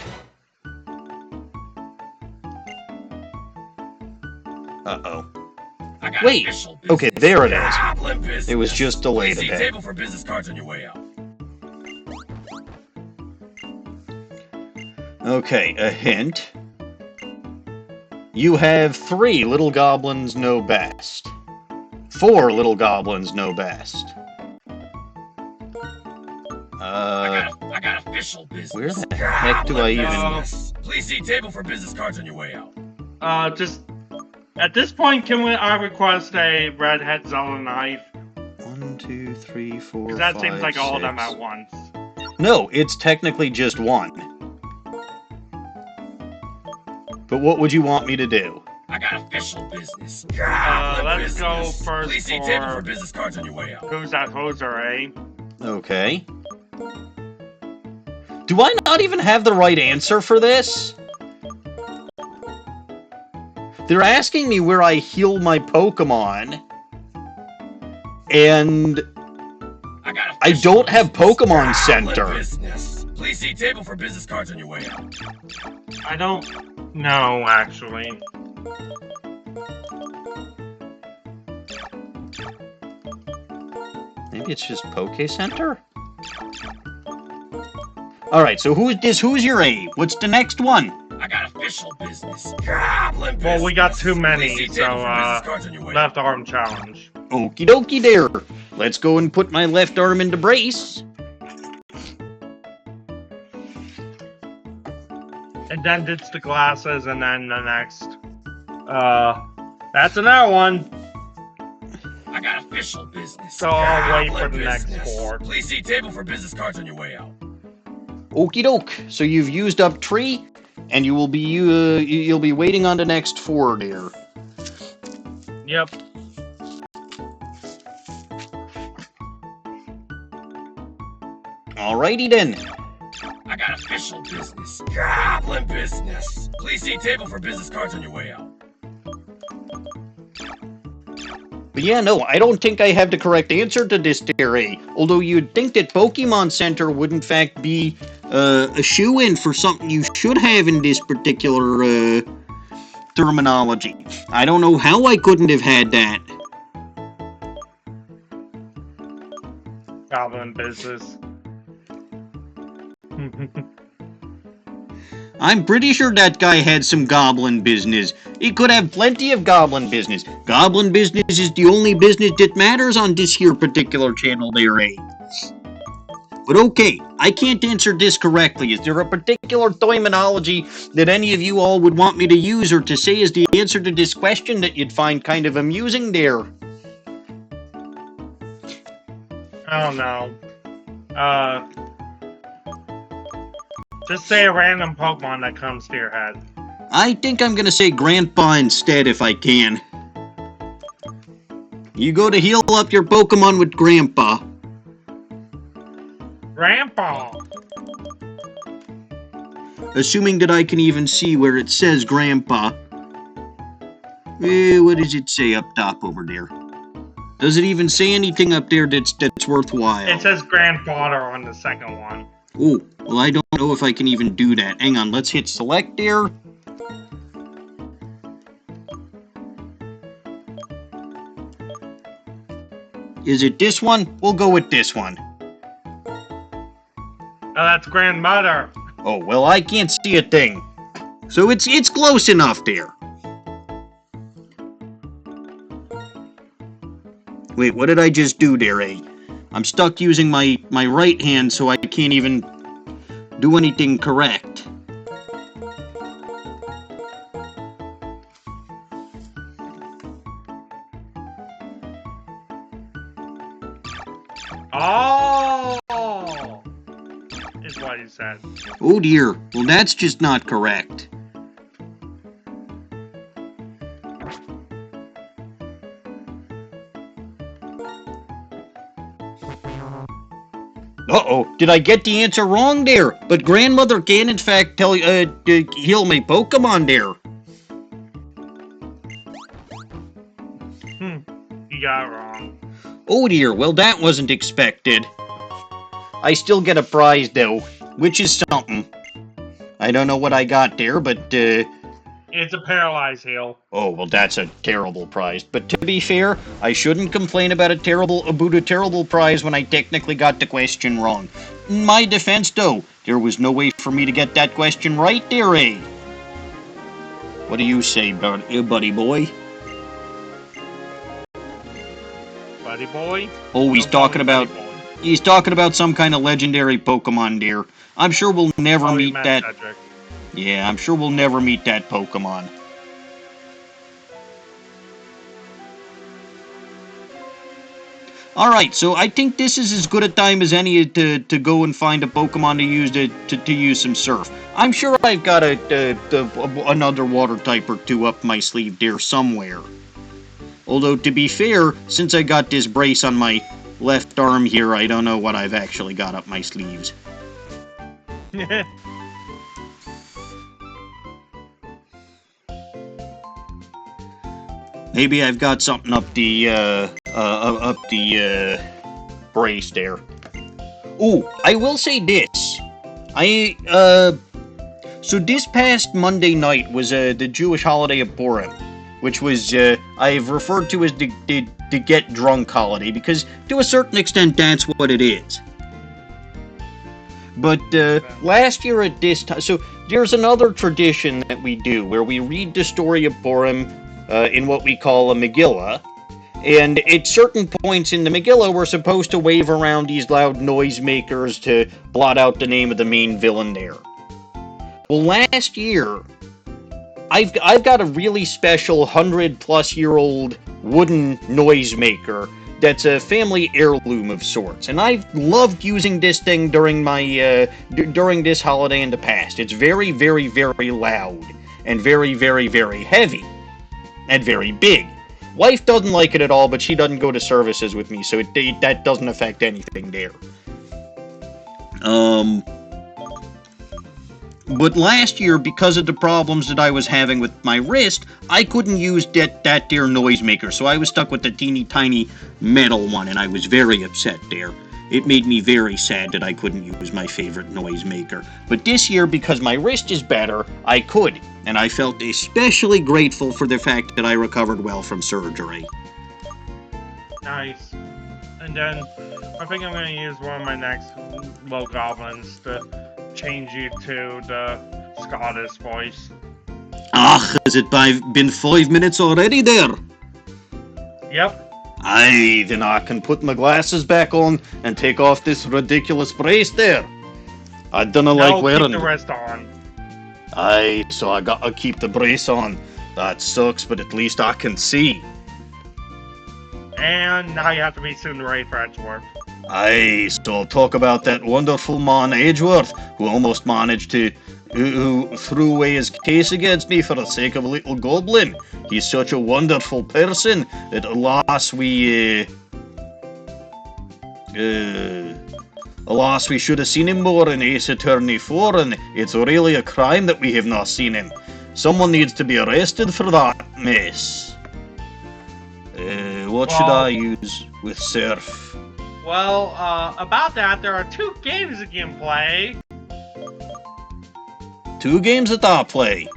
Uh-oh. Wait, okay, there it is. It was just delayed a bit. Table for business cards on your way out. Okay, a hint. You have 3 little goblins know best. 4 little goblins know best. I got official business. Where the heck do I even... Please see table for business cards on your way out. Just at this point, I request a redhead Zelda knife? 1, 2, 3, 4, Because that 5, seems like all of them 6. at once. No, it's technically just 1. But what would you want me to do? I got official business. Let's go first. Please see table for business cards on your way out. Who's that hoser, eh? Okay. Do I not even have the right answer for this? They're asking me where I heal my Pokemon, and I don't have Pokemon Center. Please see table for business cards on your way out. I don't know, actually. Maybe it's just Poke Center? Alright, so who's your A? What's the next one? I got official business. Goblin business. Well, we got too many, Please see so, table for business cards on your way left out. arm challenge. Okie dokie there. Let's go and put my left arm into brace. And then ditch the glasses, and then the next. That's another one. I got official business. So I'll wait Goblin for the next business. 4. Please see table for business cards on your way out. Okie doke. So you've used up 3, and you will be you'll be waiting on the next 4, dear. Yep. Alrighty then. I got official business. Goblin business. Please see table for business cards on your way out. But yeah, no, I don't think I have the correct answer to this theory. Although you'd think that Pokemon Center would in fact be a shoe-in for something you should have in this particular terminology. I don't know how I couldn't have had that. Goblin business. I'm pretty sure that guy had some goblin business. He could have plenty of goblin business. Goblin business is the only business that matters on this here particular channel there, eh? But okay, I can't answer this correctly. Is there a particular terminology that any of you all would want me to use or to say is the answer to this question that you'd find kind of amusing there? I don't know. Just say a random Pokemon that comes to your head. I think I'm gonna say Grandpa instead if I can. You go to heal up your Pokemon with Grandpa. Grandpa. Assuming that I can even see where it says Grandpa. What does it say up top over there? Does it even say anything up there that's worthwhile? It says grandfather on the second one. Oh, well, I don't know if I can even do that. Hang on, let's hit select there. Is it this one? We'll go with this one. Oh, that's grandmother. Oh, well, I can't see a thing. So it's close enough there. Wait, what did I just do there, eh? I'm stuck using my right hand, so I can't even do anything correct. Oh! Is what he said. Oh dear, well that's just not correct. Uh-oh, did I get the answer wrong there? But grandmother can in fact tell heal my Pokemon there. You got it wrong. Oh dear, well that wasn't expected. I still get a prize though, which is something. I don't know what I got there, but It's a paralyzed heal. oh, well that's a terrible prize. But to be fair, I shouldn't complain about a terrible prize when I technically got the question wrong. In my defense though, there was no way for me to get that question right there, eh? What do you say, buddy boy? Buddy boy? Oh, he's Don't talking call me about... buddy boy. He's talking about some kind of legendary Pokemon there. I'm sure we'll never Oh, he meet meant that... Cedric. Yeah, I'm sure we'll never meet that Pokemon. Alright, so I think this is as good a time as any to go and find a Pokemon to use to use some Surf. I'm sure I've got another water type or two up my sleeve there somewhere. Although, to be fair, since I got this brace on my left arm here, I don't know what I've actually got up my sleeves. Maybe I've got something up the brace there. Ooh, I will say this. So this past Monday night was the Jewish holiday of Purim, which was I've referred to as the get drunk holiday, because to a certain extent that's what it is. But last year at this time, so there's another tradition that we do where we read the story of Purim in what we call a Megillah, and at certain points in the Megillah we're supposed to wave around these loud noisemakers to blot out the name of the main villain there. Well, last year, I've got a really special 100-plus-year-old wooden noisemaker that's a family heirloom of sorts, and I've loved using this thing during my during this holiday in the past. It's very, very, very loud, and very, very, very heavy, and very big. Wife doesn't like it at all, but she doesn't go to services with me, so that doesn't affect anything there. But last year, because of the problems that I was having with my wrist, I couldn't use that there noisemaker, so I was stuck with the teeny tiny metal one, and I was very upset there. It made me very sad that I couldn't use my favorite noisemaker. But this year, because my wrist is better, I could, and I felt especially grateful for the fact that I recovered well from surgery. Nice. And then I think I'm going to use one of my next low goblins to change you to the Scottish voice. Ah, has it been 5 minutes already there? Yep. Aye, then I can put my glasses back on and take off this ridiculous brace there. I don't like wearing keep the it. rest on. Aye, so I gotta keep the brace on. That sucks, but at least I can see. And now you have to be soon ready for Edgeworth. Aye, so talk about that wonderful man Edgeworth, who almost managed to... who threw away his case against me for the sake of a little goblin. He's such a wonderful person that alas we should have seen him more in Ace Attorney 4, and it's really a crime that we have not seen him. Someone needs to be arrested for that mess. What should I use with Surf? Well, about that, there are 2 games you can play. 2 games that I play?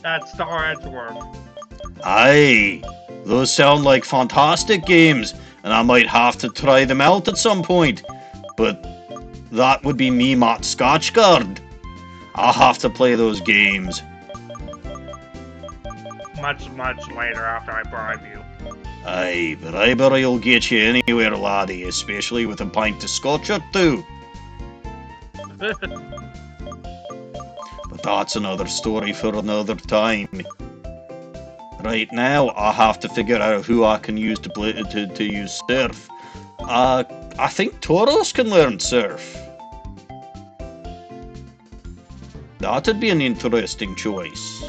That's Star Edgeworth. Aye, those sound like fantastic games, and I might have to try them out at some point. But that would be me, Matt Scotchgard. I'll have to play those games. Much later after I bribe you. Aye, bribery'll get you anywhere, laddie, especially with a pint of scotch or 2. But that's another story for another time. Right now, I have to figure out who I can use to use Surf. I think Tauros can learn Surf. That'd be an interesting choice.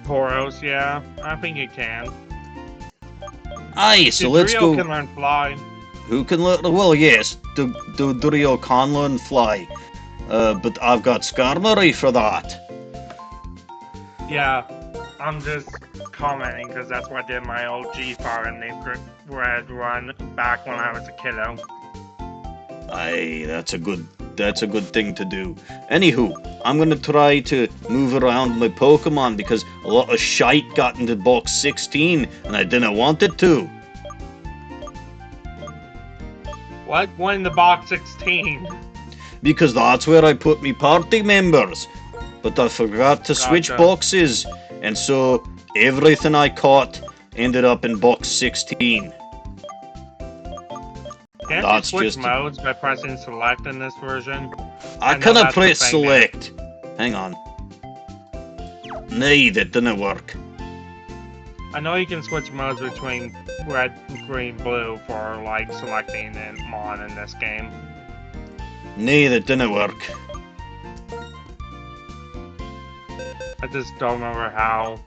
Tauros, yeah, I think you can. Aye, so let's go. Can learn Fly. Who can learn? Well, yes, Duriel can learn Fly. But I've got Skarmory for that. Yeah, I'm just commenting because that's what I did my old G-Fire and they Red run back when I was a kiddo. Aye, that's a good thing to do. Anywho, I'm gonna try to move around my Pokemon because a lot of shite got into box 16 and I didn't want it to. What? When in the box 16? Because that's where I put me party members. But I forgot to switch boxes, and so everything I caught ended up in box 16. Can't you switch modes by pressing select in this version? I cannot press select. Hang on. Nay, that didn't work. I know you can switch modes between red, green, blue for like selecting a mon in this game. Nay, that didn't work. I just don't remember how.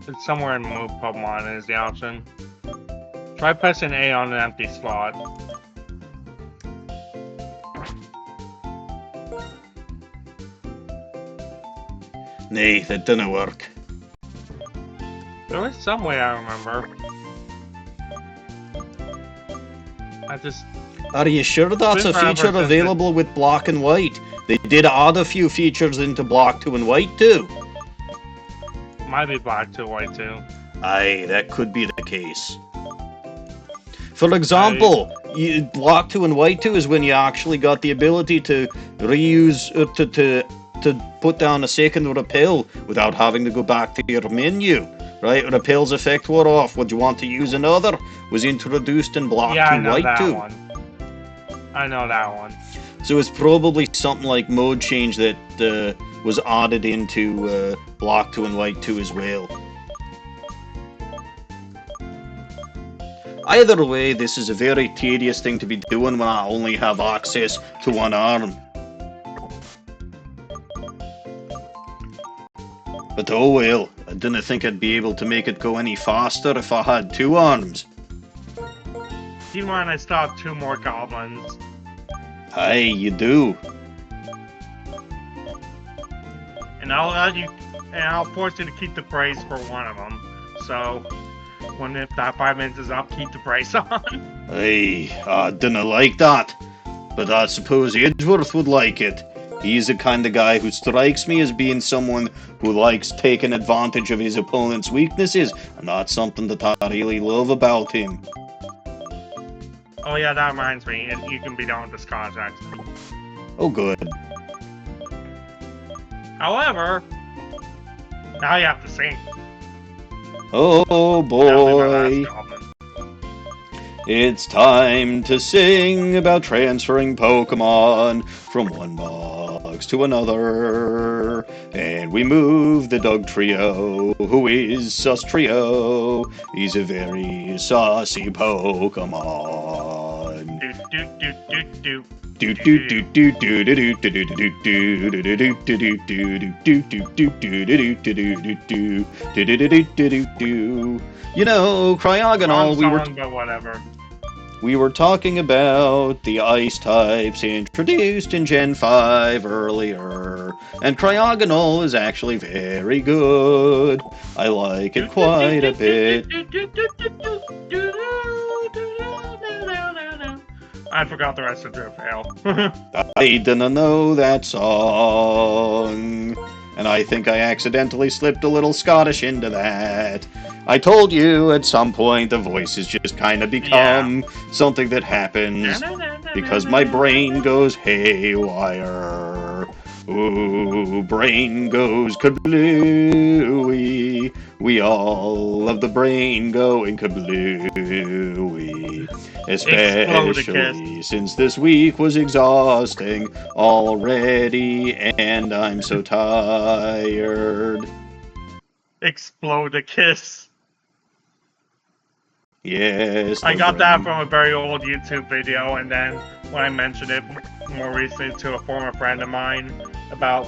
It's somewhere in Move Pokemon is the option. Try pressing A on an empty slot. Nay, that didn't work. There was some way I remember. Are you sure that's a feature available with Black and White? They did add a few features into Black 2 and White too. Might be Black 2 White 2. Aye, that could be the case. For example, Black 2 and White 2 is when you actually got the ability to reuse, to put down a second repel without having to go back to your menu. Right? Repel's effect wore off. Would you want to use another? Was introduced in Black 2 White 2. I know that one. So it's probably something like mode change that was added into Black 2 and White 2 as well. Either way, this is a very tedious thing to be doing when I only have access to one arm. But oh well, I didn't think I'd be able to make it go any faster if I had 2 arms. Keep in mind I still have 2 more goblins. Aye, you do. And I'll force you to keep the praise for one of them. So, if that 5 minutes is up, keep the praise on. Aye, I didn't like that. But I suppose Edgeworth would like it. He's the kind of guy who strikes me as being someone who likes taking advantage of his opponent's weaknesses, and that's something that I really love about him. Oh yeah, that reminds me, you can be done with the Scotch accent. Oh good. However, now you have to sing. Oh boy. It's time to sing about transferring Pokemon from one box to another. And we move the Doug Trio, who is Sus Trio. He's a very saucy Pokemon. You know, Cryogonal, we were talking about the ice types introduced in Gen 5 earlier, and Cryogonal is actually very good. I like it quite a bit. I forgot the rest of Drip Ale. I didn't know that song, and I think I accidentally slipped a little Scottish into that. I told you at some point the voices just kind of become something that happens because my brain goes haywire. Ooh, brain goes kablooey. We all love the brain going kablooey. Especially since this week was exhausting already, and I'm so tired. Explode a kiss. Yes. I got that from a very old YouTube video, and then when I mentioned it more recently to a former friend of mine about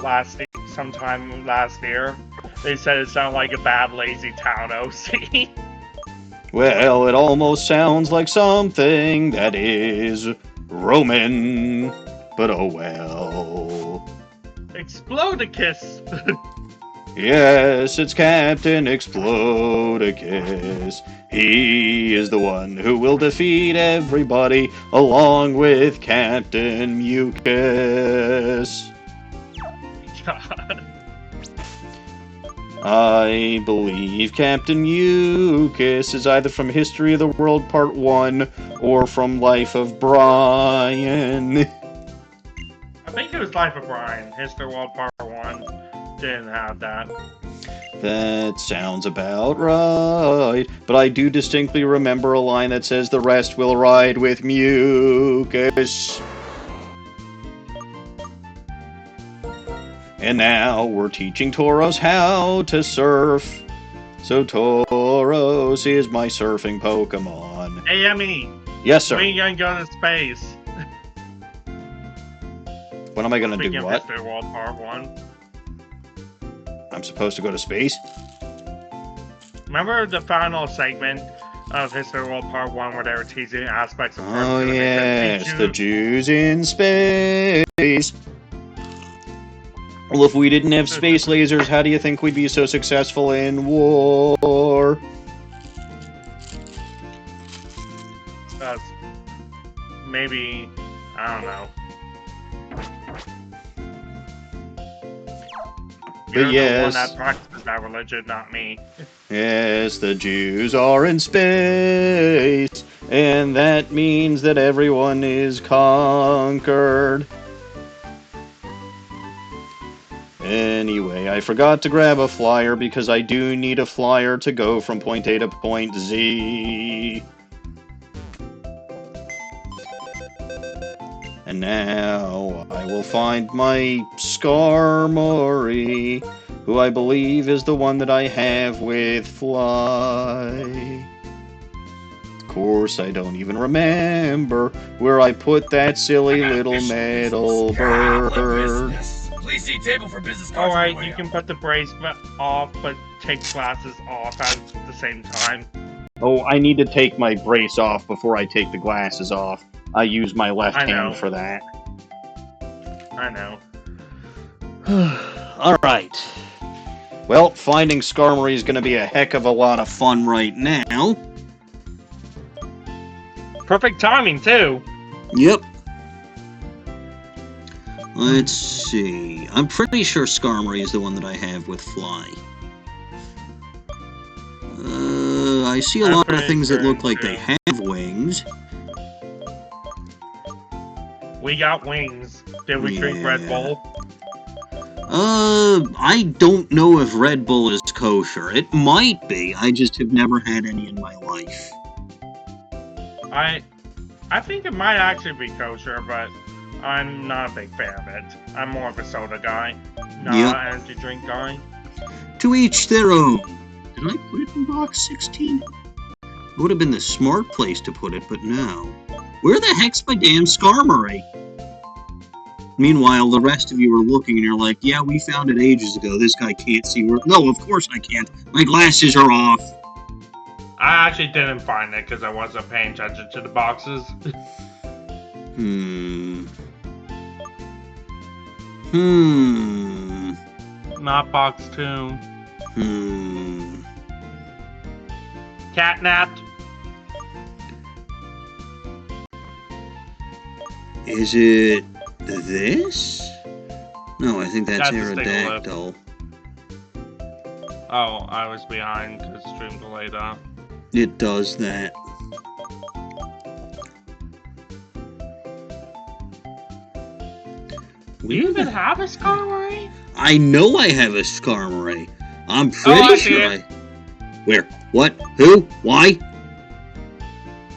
sometime last year, they said it sounded like a bad Lazy Town OC. Well, it almost sounds like something that is Roman, but oh well. Explodicus! Yes, it's Captain Explodicus. He is the one who will defeat everybody, along with Captain Mucus. God. I believe Captain Mucus is either from History of the World Part 1 or from Life of Brian. I think it was Life of Brian. History of the World Part 1 didn't have that. That sounds about right. But I do distinctly remember a line that says the rest will ride with Mucus. And now we're teaching Tauros how to surf. So Tauros is my surfing Pokemon. AME. Yes, sir. When are you gonna go to space? When am I gonna do what? History World Part 1. I'm supposed to go to space? Remember the final segment of History World Part 1 where they were teasing aspects of Oh, yes, the Jews in space. Well, if we didn't have space lasers, how do you think we'd be so successful in war? Maybe, I don't know. You're the one that practices that religion, not me. Yes, the Jews are in space, and that means that everyone is conquered. Anyway, I forgot to grab a flyer because I do need a flyer to go from point A to point Z. And now I will find my Skarmory, who I believe is the one that I have with Fly. Of course, I don't even remember where I put that silly little metal bird. Please see table for business cards. Alright, you can put the brace off, but take glasses off at the same time. Oh, I need to take my brace off before I take the glasses off. I use my left hand for that. I know. Alright. Well, finding Skarmory is going to be a heck of a lot of fun right now. Perfect timing, too. Yep. Let's see. I'm pretty sure Skarmory is the one that I have with Fly. I see a lot of things that look like they have wings. We got wings. Did we drink Red Bull? I don't know if Red Bull is kosher. It might be. I just have never had any in my life. I think it might actually be kosher, but I'm not a big fan of it. I'm more of a soda guy, not an energy drink guy. To each their own. Did I put it in box 16? It would have been the smart place to put it, but no. Where the heck's my damn Skarmory? Meanwhile, the rest of you are looking and you're like, yeah, we found it ages ago. This guy can't see where... No, of course I can't. My glasses are off. I actually didn't find it because I wasn't paying attention to the boxes. Not box 2. Catnapped. Is it this? No, I think that's Aerodactyl. Oh, I was behind because stream delayed up. It does that. Do you even have a Skarmory? I know I have a Skarmory. I'm pretty sure Where? What? Who? Why?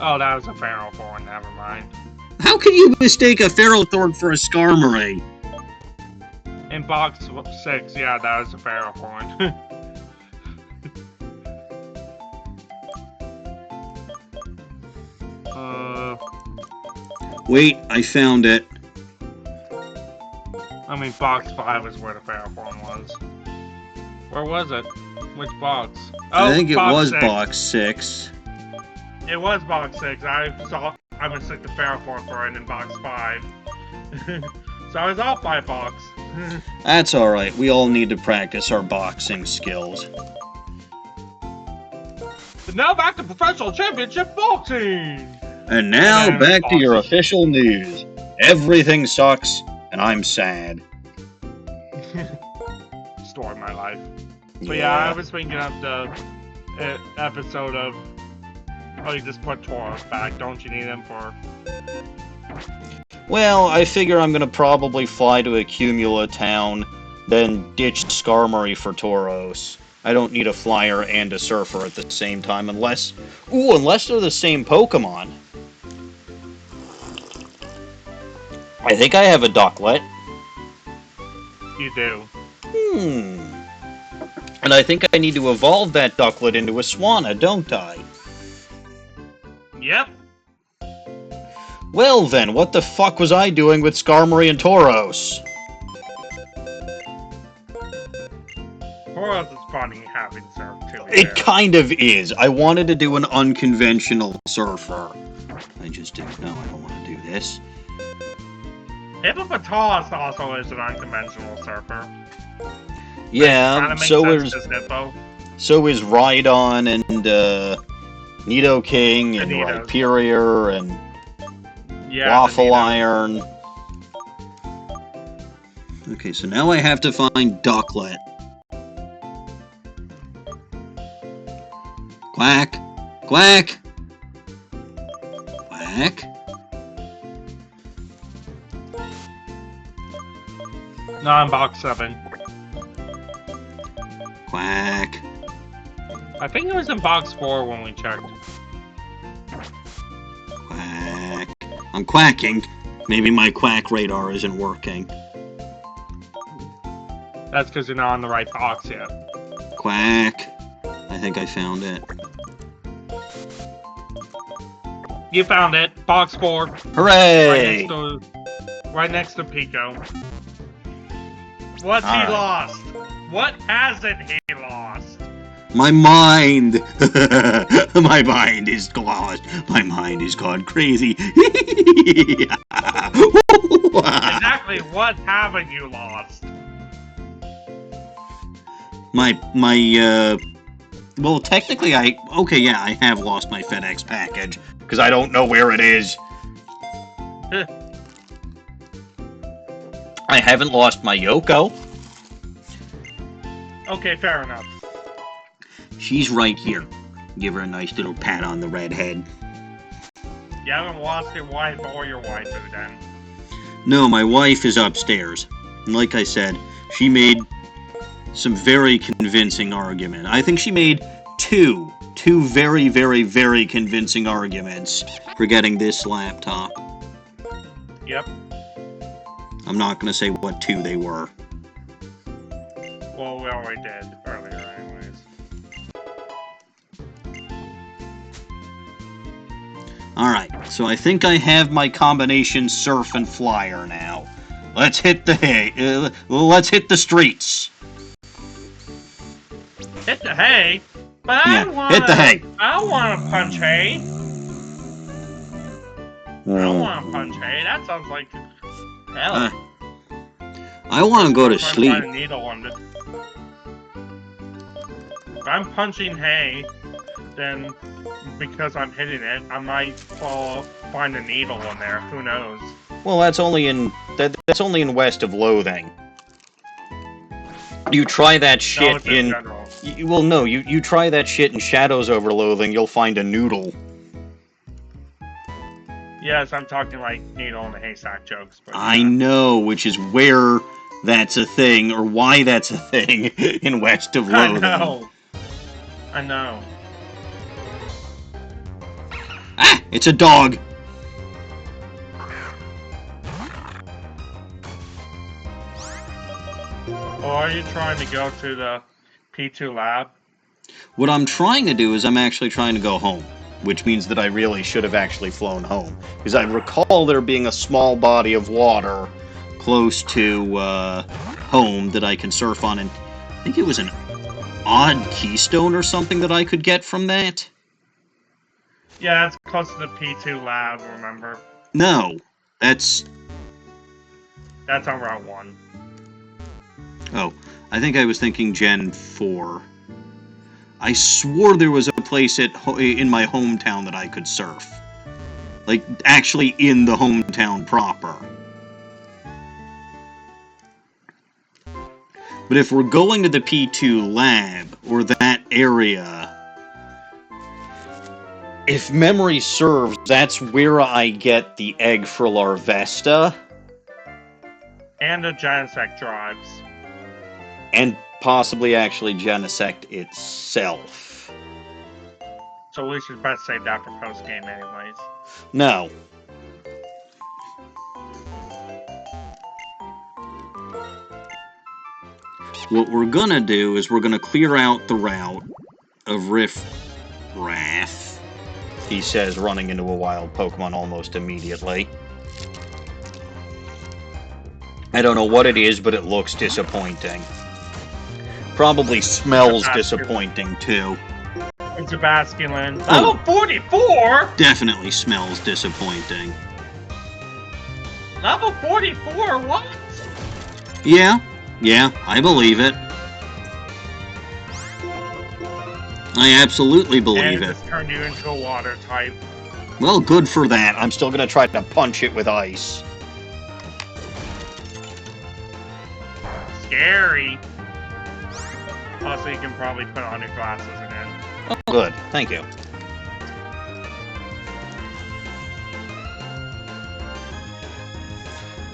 Oh, that was a Ferrothorn, never mind. How can you mistake a Ferrothorn for a Skarmory? In box 6, yeah, that was a Ferrothorn. Wait, I found it. I mean, box 5 is where the Ferrothorn was. Where was it? Which box? Oh, I think it was 6. box 6. It was box 6. I mistook the Ferrothorn for it in box 5. So I was off by a box. That's alright. We all need to practice our boxing skills. But now back to professional championship boxing! And now back to your official news. Everything sucks, and I'm sad. Story of my life. But yeah, I was thinking of the episode of, oh, you just put Tauros back, don't you need him for... Well, I figure I'm gonna probably fly to a Cumula town, then ditch Skarmory for Tauros. I don't need a flyer and a surfer at the same time, unless they're the same Pokemon. I think I have a Ducklet. You do. And I think I need to evolve that Ducklet into a Swanna, don't I? Yep. Well then, what the fuck was I doing with Skarmory and Tauros? Tauros is funny having surf too. It kind of is. I wanted to do an unconventional surfer. I just didn't know. I don't want to do this. Hippopotamus also is an unconventional surfer. Yeah, so is Rhydon and Nidoking and Rhyperior and Waffle Iron. Okay, so now I have to find Ducklet. Quack! Quack! Quack! No, in box 7. Quack! I think it was in box 4 when we checked. Quack! I'm quacking. Maybe my quack radar isn't working. That's because you're not on the right box yet. Quack! I think I found it. You found it. Box 4. Hooray! Right next to Pico. What's he lost? What hasn't he lost? My mind! My mind is lost. My mind is gone crazy. Exactly what haven't you lost? Well, technically I have lost my FedEx package, because I don't know where it is. I haven't lost my Yoko. Okay, fair enough. She's right here. Give her a nice little pat on the red head. You haven't lost your wife or your waifu then? No, my wife is upstairs. And like I said, she made some very convincing argument. I think she made two very, very, very convincing arguments for getting this laptop. Yep. I'm not going to say what two they were. Well, we already did earlier, anyways. Alright, so I think I have my combination surf and flyer now. Let's hit the let's hit the streets. Hit the hay? But Yeah, hit the hay. I want to punch hay. I don't want to punch hay. That sounds like hell. I want to go to sleep. Find a needle under. If I'm punching hay, then because I'm hitting it, I might find a needle in there. Who knows? Well, that's only in West of Loathing. You try that shit in general. well, no, you try that shit in Shadows over Loathing, you'll find a noodle. Yes, I'm talking like needle in the haystack jokes. But I know, which is where that's a thing, or why that's a thing in West of Loathing. I know. Ah, it's a dog. Or are you trying to go to the P2 lab? What I'm trying to do is I'm actually trying to go home, which means that I really should have actually flown home. Because I recall there being a small body of water close to home that I can surf on, and I think it was an odd keystone or something that I could get from that. Yeah, it's close to the P2 lab, remember? No, that's on Route 1. Oh, I think I was thinking Gen 4. I swore there was a place in my hometown that I could surf. Like, actually in the hometown proper. But if we're going to the P2 lab, or that area, if memory serves, that's where I get the egg for Larvesta. And the Genesect drives. And possibly actually Genesect itself. So we should best save that for post-game anyways. No. What we're gonna do is we're gonna clear out the route of Riff-Raff, he says, running into a wild Pokemon almost immediately. I don't know what it is, but it looks disappointing. Probably smells disappointing, too. It's a Basculin. Level 44? Definitely smells disappointing. Level 44? What? Yeah, I believe it. I absolutely believe it. And it's turned you into a water type. Well, good for that. I'm still gonna try to punch it with ice. Scary. Also, you can probably put on your glasses again. Oh, good. Thank you.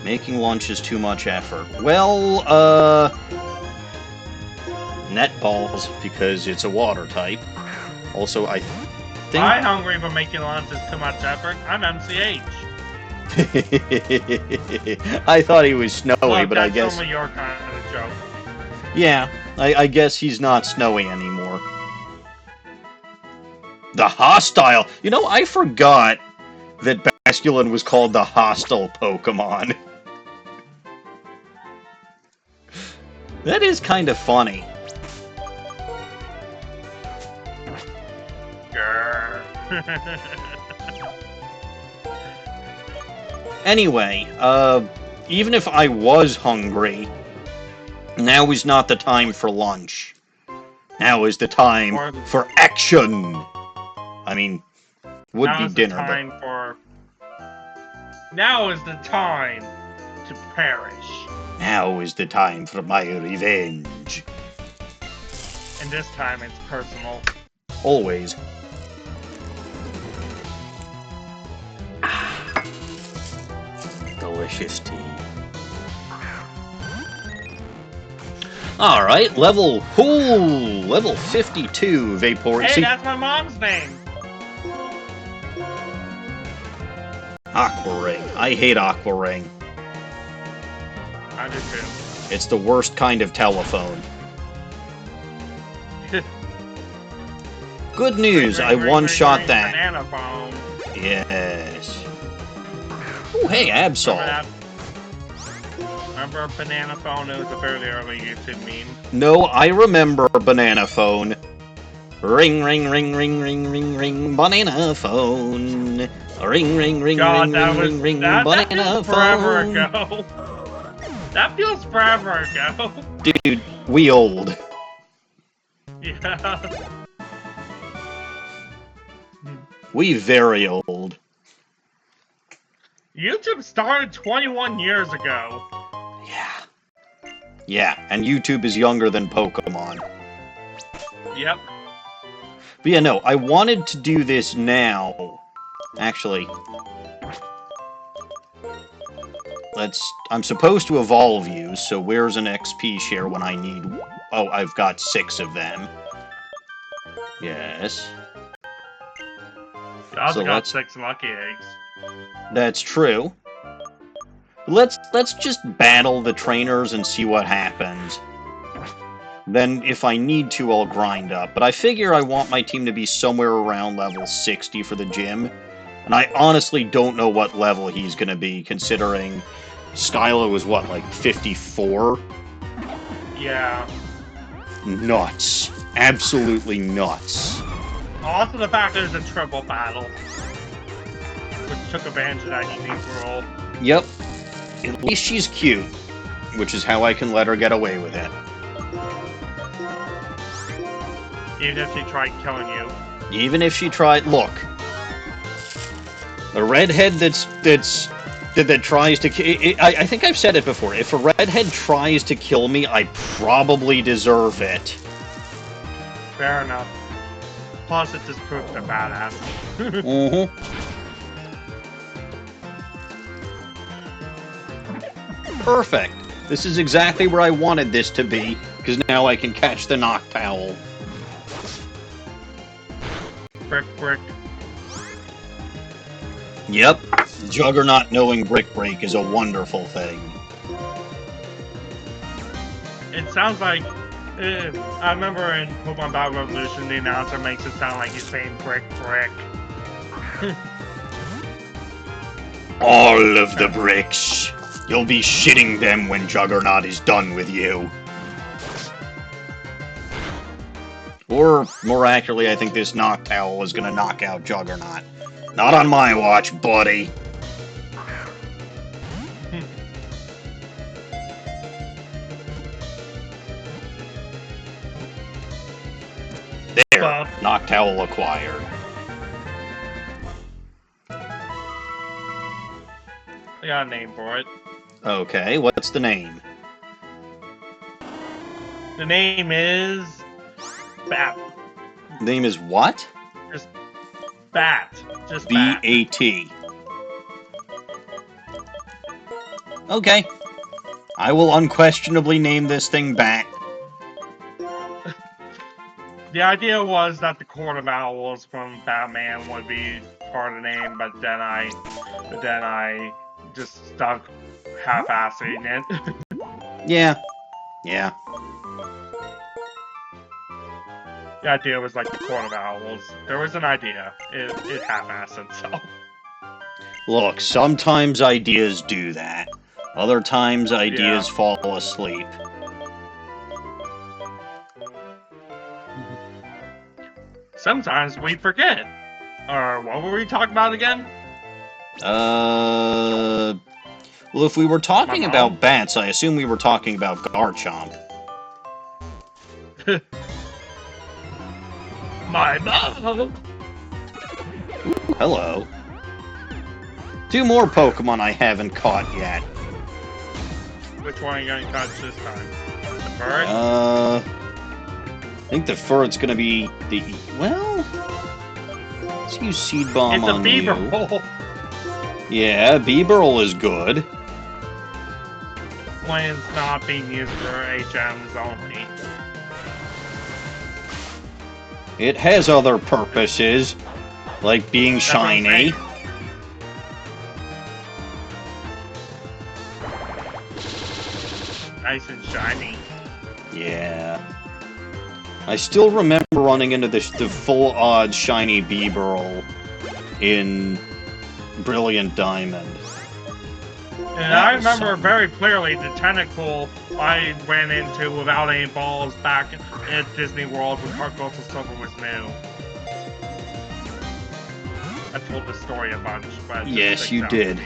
Making lunch is too much effort. Well, netballs, because it's a water type. Also, I think... I'm hungry, but making lunch is too much effort. I'm MCH. I thought he was snowy, Well, but I guess... that's only your kind of joke. Yeah, I guess he's not snowy anymore. The hostile! You know, I forgot that Basculin was called the hostile Pokemon. That is kind of funny. Anyway, even if I was hungry, now is not the time for lunch. Now is the time for action! I mean, would be dinner, but... Now is the time to perish. Now is the time for my revenge. And this time it's personal. Always. Delicious tea. Alright, level 52 Vapor. Hey, that's my mom's name! Aqua Ring. I hate Aqua Ring. I do too. It's the worst kind of telephone. Good news, I one-shot that. Banana phone. Yes. Oh, hey, Absol. Remember Banana Phone? It was a fairly early YouTube meme. No, I remember Banana Phone. Ring, ring, ring, ring, ring, ring, ring, Banana Phone. Ring, ring, ring, God, ring, ring, ring, ring, that Banana feels forever Phone. ago. That feels forever ago. Dude, we old. Yeah. We very old. YouTube started 21 years ago. Yeah. Yeah, and YouTube is younger than Pokemon. Yep. But yeah, no, I wanted to do this now. Actually, I'm supposed to evolve you, so where's an XP share when I need... Oh, I've got 6 of them. Yes. I also So got 6 lucky eggs. That's true. Let's just battle the trainers and see what happens. Then, if I need to, I'll grind up. But I figure I want my team to be somewhere around level 60 for the gym. And I honestly don't know what level he's going to be, considering Skylo was, what, like 54? Yeah. Nuts. Absolutely nuts. Also the fact that it's a triple battle. Which took advantage of that unique rule. Yep. At least she's cute. Which is how I can let her get away with it. Even if she tried killing you. Even if she tried... Look. The redhead that tries to kill... I think I've said it before. If a redhead tries to kill me, I probably deserve it. Fair enough. Plus, it just proves they're badass. Mm-hmm. Perfect. This is exactly where I wanted this to be, because now I can catch the Noctowl. Brick, brick. Yep. Juggernaut knowing Brick Break is a wonderful thing. It sounds like... I remember in Pokemon Battle Revolution, the announcer makes it sound like he's saying brick, brick. All of the bricks. You'll be shitting them when Juggernaut is done with you. Or, more accurately, I think this Noctowl is gonna knock out Juggernaut. Not on my watch, buddy. There, Noctowl acquired. I got a name for it. Okay, what's the name? The name is... Bat. Name is what? Just Bat. Just Bat. B-A-T. Okay. I will unquestionably name this thing Bat. The idea was that the Court of Owls from Batman would be part of the name, but then I just stuck half-assing it. Yeah. Yeah. The idea was like the Court of Owls. There was an idea. It half-assed itself. Look, sometimes ideas do that. Other times ideas fall asleep. Sometimes we forget. Or what were we talking about again? Well, if we were talking about bats, I assume we were talking about Garchomp. My mom! Hello. 2 more Pokemon I haven't caught yet. Which one are you going to catch this time? The bird? I think the Furret's gonna be the... Well... Let's use Seed Bomb on you. It's a Beaverole! Yeah, Beaverole is good. When it's not being used for HMs only. It has other purposes, like being shiny. Nice and shiny. Yeah. I still remember running into the full odds shiny Beeburl in Brilliant Diamond. And I remember very clearly the tentacle I ran into without any balls back at Disney World when Heart Gold and Silver was new. I told the story a bunch, but yes, you did.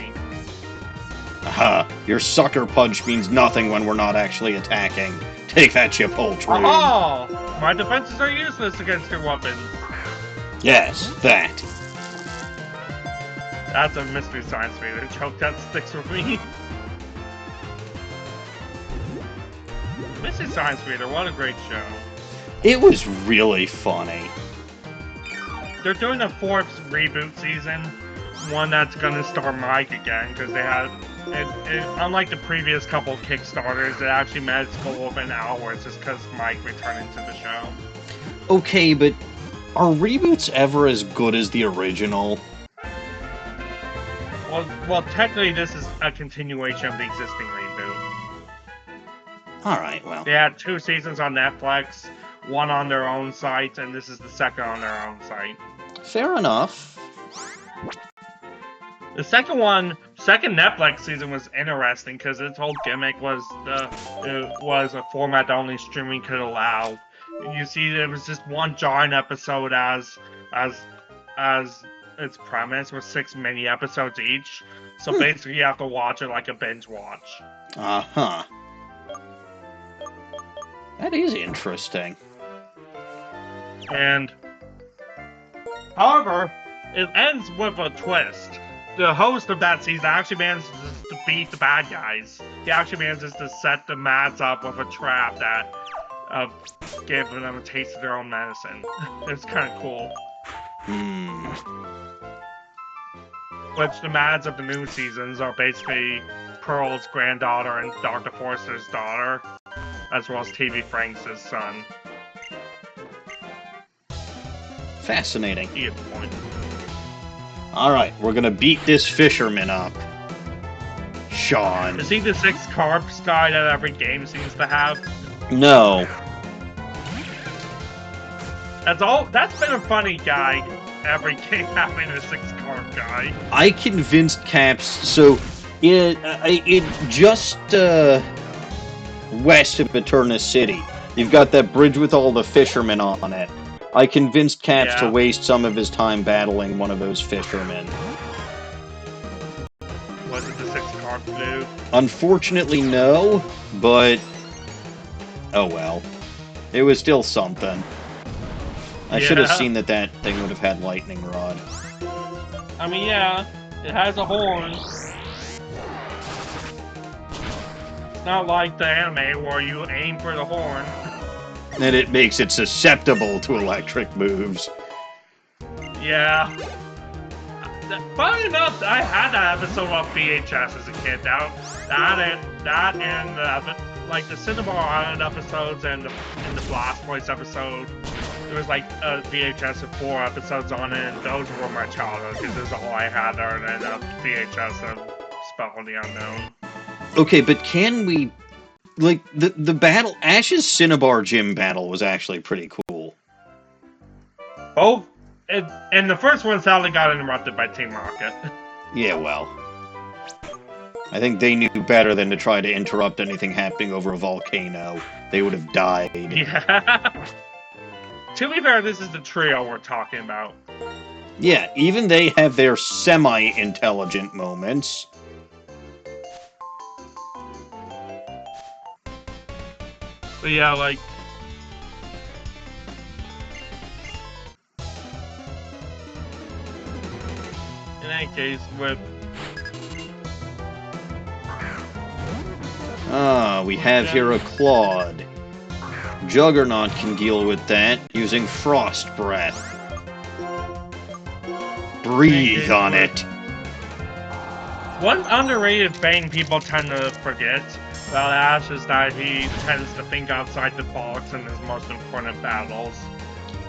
Aha! Your sucker punch means nothing when we're not actually attacking. Take that, Chipotle. Oh! My defenses are useless against your weapons. Yes, that. That's a Mystery Science Reader joke that sticks with me. Mystery Science Reader, what a great show. It was really funny. They're doing a 4th reboot season, one that's gonna star Mike again, because they had, unlike the previous couple Kickstarters, it actually managed to go within hours just because Mike returning to the show. Okay, but are reboots ever as good as the original? Well, technically this is a continuation of the existing reboot. Alright, well. They had 2 seasons on Netflix, 1 on their own site, and this is the 2nd on their own site. Fair enough. The second Netflix season was interesting because its whole gimmick was it was a format that only streaming could allow. You see, it was just one giant episode as its premise with 6 mini episodes each. So basically, you have to watch it like a binge watch. Uh-huh. That is interesting. And however, it ends with a twist. The host of that season actually manages to beat the bad guys. He actually manages to set the Mads up with a trap that gave them a taste of their own medicine. It's kind of cool. Which the Mads of the new seasons are basically Pearl's granddaughter and Dr. Forster's daughter, as well as TV Franks' son. Fascinating. You get the point. Alright, we're gonna beat this fisherman up. Sean. Is he the 6 carps guy that every game seems to have? No. That's been a funny guy. Every game having a 6 carp guy. I convinced Caps, so it just west of Eterna City, you've got that bridge with all the fishermen on it. I convinced Caps to waste some of his time battling one of those fishermen. Was it the 6 carp dude? Unfortunately, no, but oh well. It was still something. I should have seen that thing would have had lightning rod. I mean, yeah, it has a horn. It's not like the anime where you aim for the horn. And it makes it susceptible to electric moves. Yeah. Funny enough, I had that episode on VHS as a kid. That and like the Cinnabar Island episodes and the Blast Boys episode. There was like a VHS of 4 episodes on it, and those were my childhood because this is all I had there, and then a VHS of Spell of the Unknown. Okay, but can we... Like, the battle... Ash's Cinnabar Gym battle was actually pretty cool. Both... And the first one sadly got interrupted by Team Rocket. Yeah, well... I think they knew better than to try to interrupt anything happening over a volcano. They would have died. Yeah. To be fair, this is the trio we're talking about. Yeah, even they have their semi-intelligent moments. But yeah, like... In any case, with... We have here a Claude. Juggernaut can deal with that using Frost Breath. Breathe on it. One underrated thing people tend to forget about Ash is that he tends to think outside the box in his most important battles.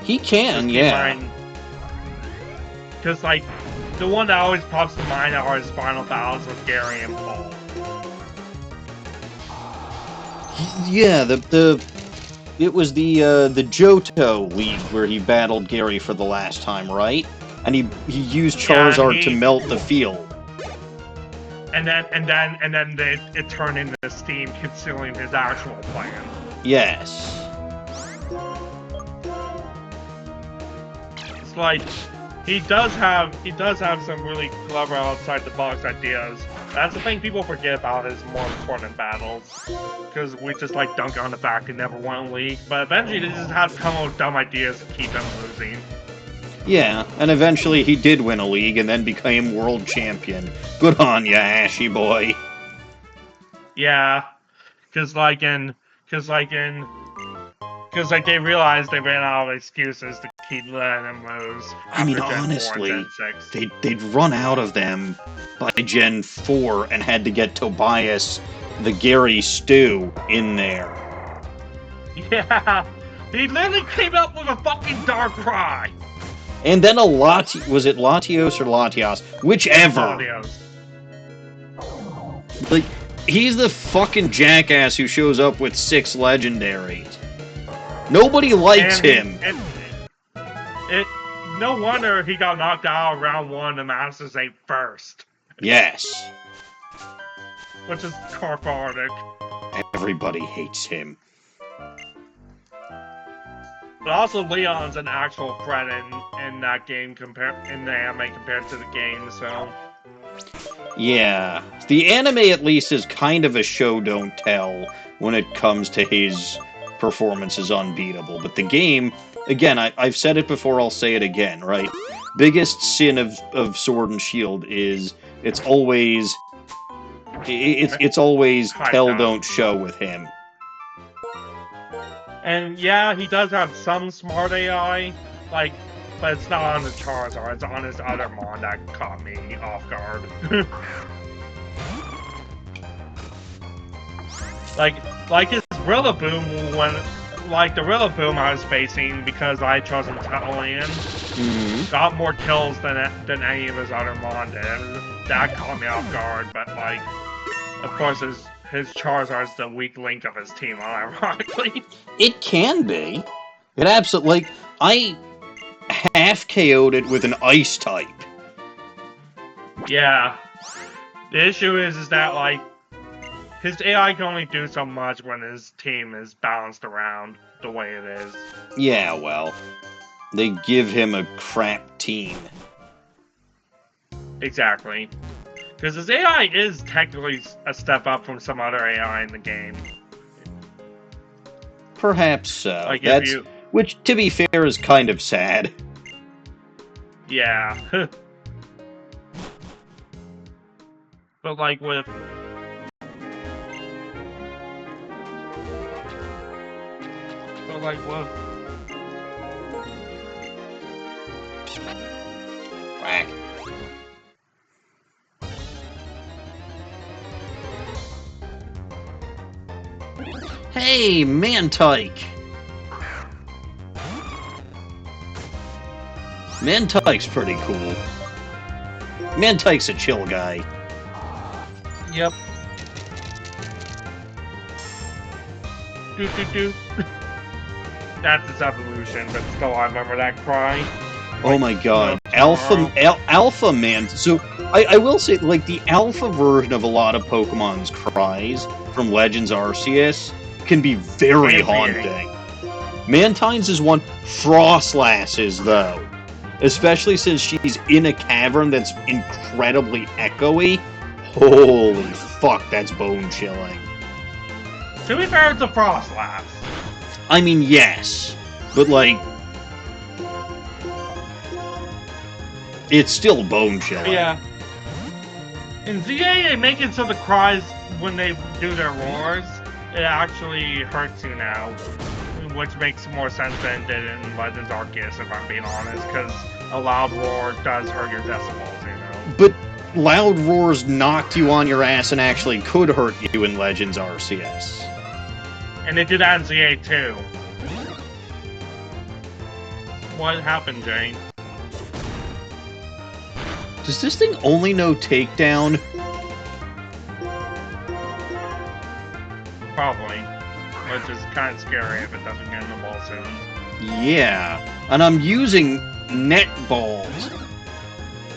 He can, yeah. Because, like, the one that always pops to mind are his final battles with Gary and Paul. Yeah, it was the Johto League where he battled Gary for the last time, right? And he used Yeah, and Charizard to melt the field. And then it turned into steam, concealing his actual plan. Yes. It's like he does have some really clever outside the box ideas. That's the thing people forget about his more important battles, because we just like dunk on the fact he never won a league. But eventually, they just have to come up with dumb ideas to keep him losing. Yeah, and eventually he did win a league and then became world champion. Good on ya, Ashy boy. Yeah, because they realized they ran out of excuses to keep letting him lose. I mean, after Gen 4 and honestly, Gen 6. they'd run out of them by Gen 4 and had to get Tobias, the Gary Stew, in there. Yeah, he literally came up with a fucking Darkrai. And then was it Latios or Latias? Whichever. Latios. Like, he's the fucking jackass who shows up with 6 legendaries. Nobody likes him. No wonder he got knocked out round 1 in Masters 8 first. Yes. Which is cathartic. Everybody hates him. But also, Leon's an actual threat in that game in the anime compared to the game, so. Yeah. The anime at least is kind of a show don't tell when it comes to his performance is unbeatable. But the game, again, I've said it before, I'll say it again, right? Biggest sin of Sword and Shield is it's always tell don't show with him. And yeah, he does have some smart AI, but it's not on the Charizard, it's on his other mon that caught me off guard. like his Rillaboom the Rillaboom I was facing because I chose Intellian, got more kills than any of his other mon did. That caught me off guard, but of course his Charizard's the weak link of his team, ironically. It can be. It absolutely, I half KO'd it with an ice type. Yeah. The issue is that his AI can only do so much when his team is balanced around the way it is. Yeah, well, they give him a crap team. Exactly. Because his AI is technically a step up from some other AI in the game. Perhaps so. Like which, to be fair, is kind of sad. Yeah. But with... Whack. Hey, Mantike! Mantike's pretty cool. Mantike's a chill guy. Yep. Do. That's its evolution, but still I remember that cry. Oh my god. Alpha Man. So, I will say, the alpha version of a lot of Pokemon's cries from Legends Arceus can be very haunting. Mantine's is one. Frostlass's, though. Especially since she's in a cavern that's incredibly echoey. Holy fuck, that's bone-chilling. To be fair, it's a Frostlass. I mean, yes. But, it's still bone-chilling. Yeah. In ZA, they make it so the cries, when they do their roars, it actually hurts you now. Which makes more sense than it did in Legends Arceus, if I'm being honest, because a loud roar does hurt your decibels, you know? But loud roars knocked you on your ass and actually could hurt you in Legends Arceus. And they did that in ZA too. What happened, Jane? Does this thing only know takedown? Probably. which is kind of scary if it doesn't get in the ball soon. Yeah, and I'm using net balls.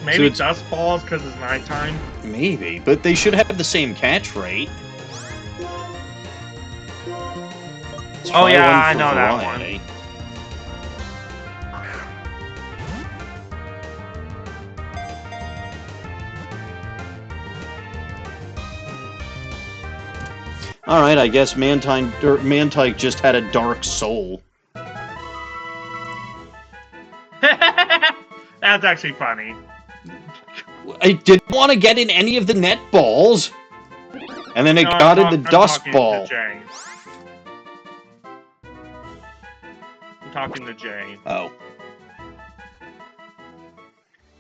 Maybe So dust balls because it's nighttime. Maybe, but they should have the same catch rate. Let's Oh try yeah, one I for know that variety. Alright, I guess Mantike just had a dark soul. That's actually funny. I didn't want to get in any of the net balls, and then it got in the dust ball. I'm talking to Jay. Oh.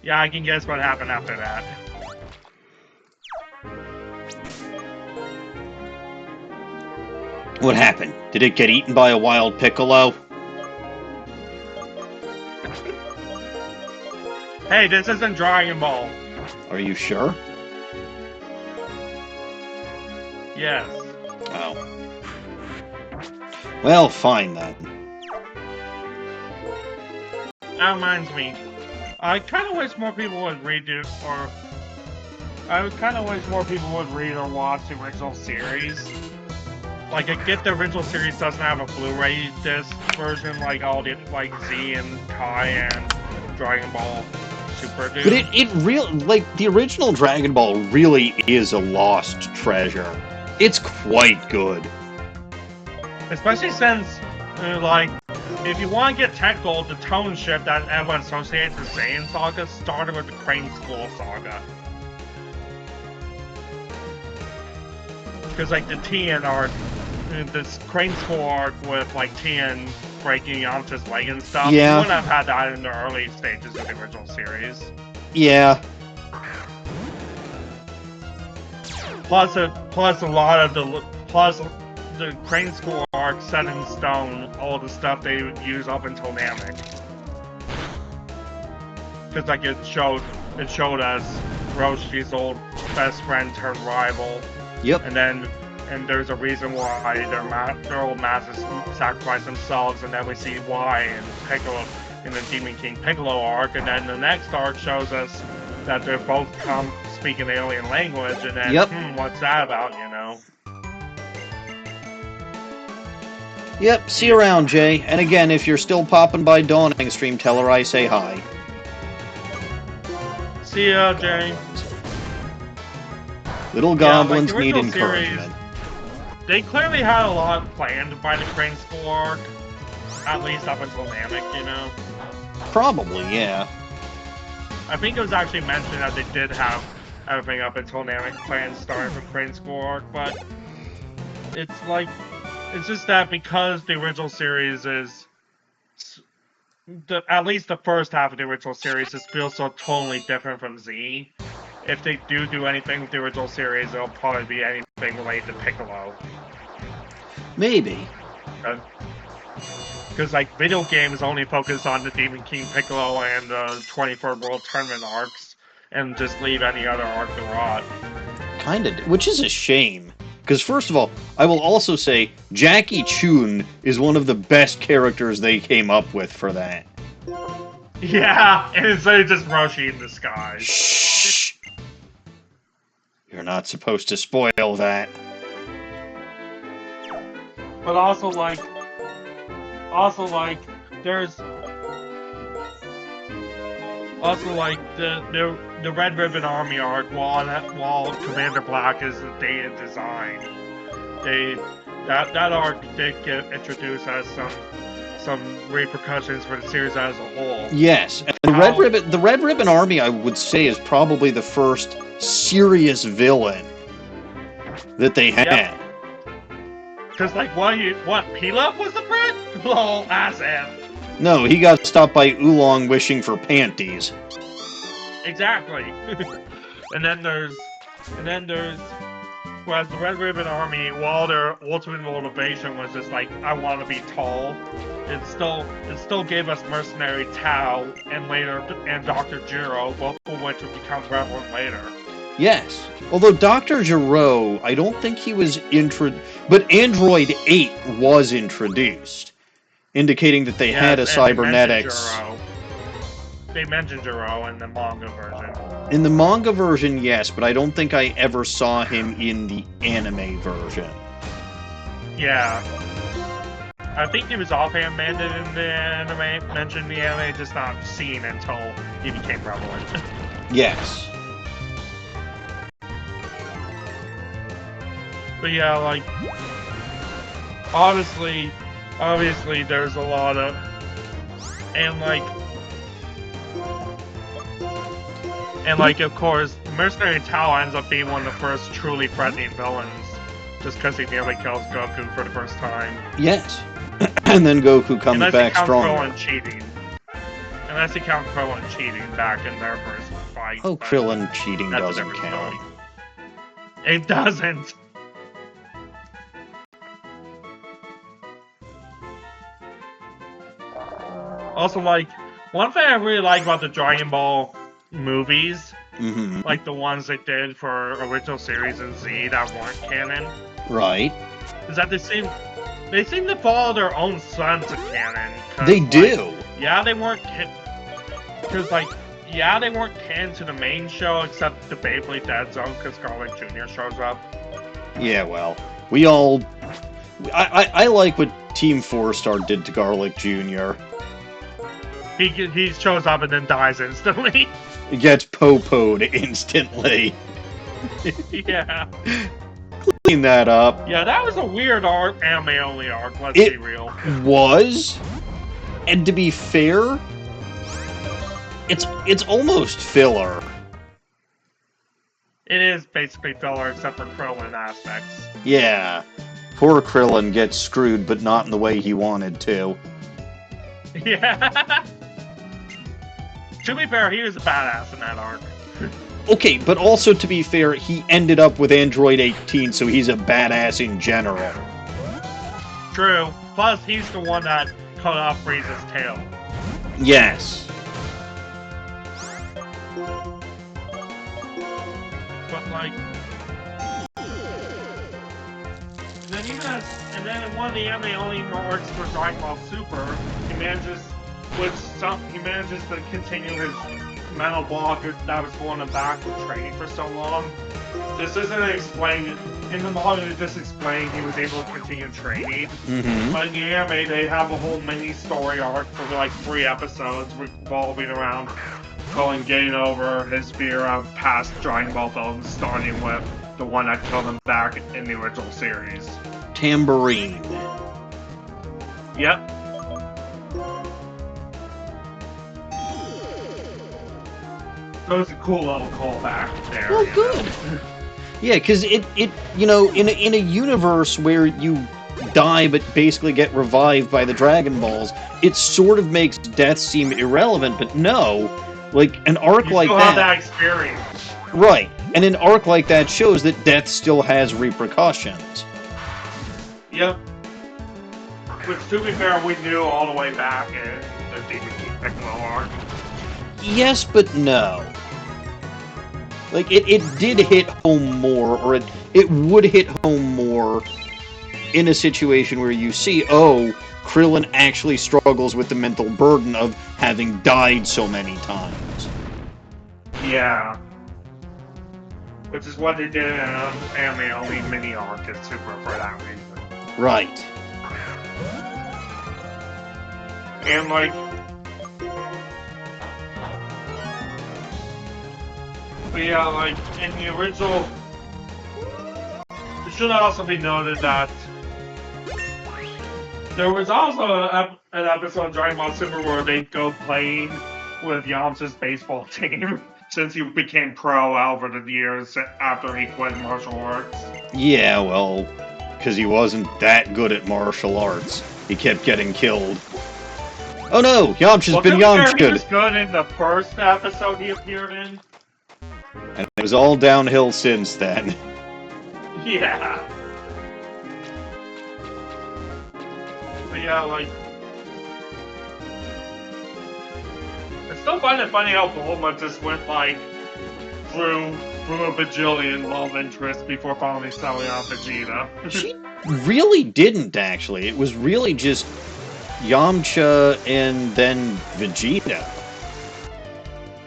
Yeah, I can guess what happened after that. What happened? Did it get eaten by a wild piccolo? Hey, this isn't Dragon Ball. Are you sure? Yes. Oh. Well, fine then. That reminds me. I kind of wish more people would read it, or... I kind of wish more people would read or watch the original series. Like, I get the original series doesn't have a Blu-ray disc version like all the, like, Z and Kai and Dragon Ball Super do. But the original Dragon Ball really is a lost treasure. It's quite good. Especially since, like, if you want to get technical, the tone shift that everyone associates with Saiyan Saga started with the Crane School Saga. Because, like, the Tien arc, this Crane School arc with, like, Tien breaking Yamcha's leg and stuff, Yeah. you wouldn't have had that in the early stages of the original series. Yeah. Plus a lot of the Crane School arc set in stone all the stuff they would use up until Namek. Because like it showed us Roshi's old best friend turned rival. Yep. And there's a reason why their old masters sacrifice themselves, and then we see why in Piccolo in the Demon King Piccolo arc, and then the next arc shows us that they're both speaking alien language, and then Yep. What's that about, you know? Yep, see you around, Jay. And again, if you're still popping by Dawning Stream, tell her I say hi. See ya, Jay. Little goblins need encouragement. They clearly had a lot planned by the Crane School arc, at least up until Namek, you know? Probably, yeah. I think it was actually mentioned that they did have everything up until Namek planned starting for Crane School arc, but it's like, it's just that because the original series is, at least the first half of the original series just feels so totally different from Z. If they do anything with the original series, it'll probably be anything related to Piccolo. Maybe. Because, like, video games only focus on the Demon King Piccolo and the 24 World Tournament arcs, and just leave any other arc to rot. Kinda, which is a shame. Because first of all, I will also say, Jackie Chun is one of the best characters they came up with for that. Yeah, and instead of just Roshi in disguise. Shh! You're not supposed to spoil that. But also, like, there's... Also, like, the Red Ribbon Army arc, while Commander Black is the dated design, that arc did introduce us some repercussions for the series as a whole. Yes, and the Red Ribbon Army, I would say, is probably the first serious villain that they had. Yep. Cause like what Pilaf was the threat? Lol, ass F. No, he got stopped by Oolong wishing for panties. Exactly. and then there's whereas the Red Ribbon Army, while their ultimate motivation was just like, I want to be tall, it still gave us Mercenary Tao and Dr. Jiro, both of which would become prevalent later. Yes. Although Dr. Giro, I don't think he was but Android 8 was introduced, indicating that they had a cybernetics. They mentioned Jiro in the manga version. In the manga version, yes, but I don't think I ever saw him in the anime version. Yeah. I think he was offhand mentioned in the anime, just not seen until he became prevalent. Yes. But yeah, like, obviously, there's a lot of, and of course, Mercenary Tao ends up being one of the first truly threatening villains, just because he nearly kills Goku for the first time. Yes. And then Goku comes back stronger. Unless you count Krillin cheating back in their first fight. Oh, Krillin cheating doesn't count. It doesn't. Also, like, one thing I really like about the Dragon Ball movies, like the ones they did for original series and Z that weren't canon, right, is that they seem to follow their own sense of canon. They do. Yeah, they weren't they weren't canon to the main show, except the Beyblade Dead Zone, because Garlic Jr. shows up. Yeah, well, we all... I like what Team 4-Star did to Garlic Jr. He shows up and then dies instantly. He gets po-po'd instantly. Yeah. Clean that up. Yeah, that was a weird arc, anime-only arc, let's be real. It was, and to be fair, it's almost filler. It is basically filler, except for Krillin aspects. Yeah. Poor Krillin gets screwed, but not in the way he wanted to. Yeah. To be fair, he was a badass in that arc. Okay, but also to be fair, he ended up with Android 18, so he's a badass in general. True. Plus, he's the one that cut off Frieza's tail. Yes. But like, and then in one of the anime-only arcs for Dragon Ball Super, he manages to continue his mental block that was holding him back from training for so long. This isn't explained in the manga. It just explained he was able to continue training. But in the anime, they have a whole mini story arc for like 3 episodes revolving around Krillin getting over his fear of past Dragon Ball films, starting with the one that killed him back in the original series. Tambourine. Yep. So it's a cool little callback there. Well, good. Yeah, because it you know, in a universe where you die but basically get revived by the Dragon Balls, it sort of makes death seem irrelevant, but no. Like, an arc like that... You still have that experience. Right. And an arc like that shows that death still has repercussions. Yep. Which, to be fair, we knew all the way back in the DBT Piccolo arc. Yes, but no. Like, it did hit home more, or it would hit home more in a situation where you see, oh, Krillin actually struggles with the mental burden of having died so many times. Yeah. Which is what they did in an anime-only mini-arc in Super for that reason. Right. And, like... But yeah, like, in the original... It should also be noted that there was also an episode of Dragon Ball Super where they go playing with Yamcha's baseball team since he became pro over the years after he quit martial arts. Yeah, well, because he wasn't that good at martial arts. He kept getting killed. Oh no, Yamcha's been Yamcha'd. He was good in the first episode he appeared in. And it was all downhill since then. Yeah. But yeah, like... I still find it funny how Bulma just went, like, through through a bajillion love interests before finally selling out Vegeta. She really didn't, actually. It was really just Yamcha and then Vegeta.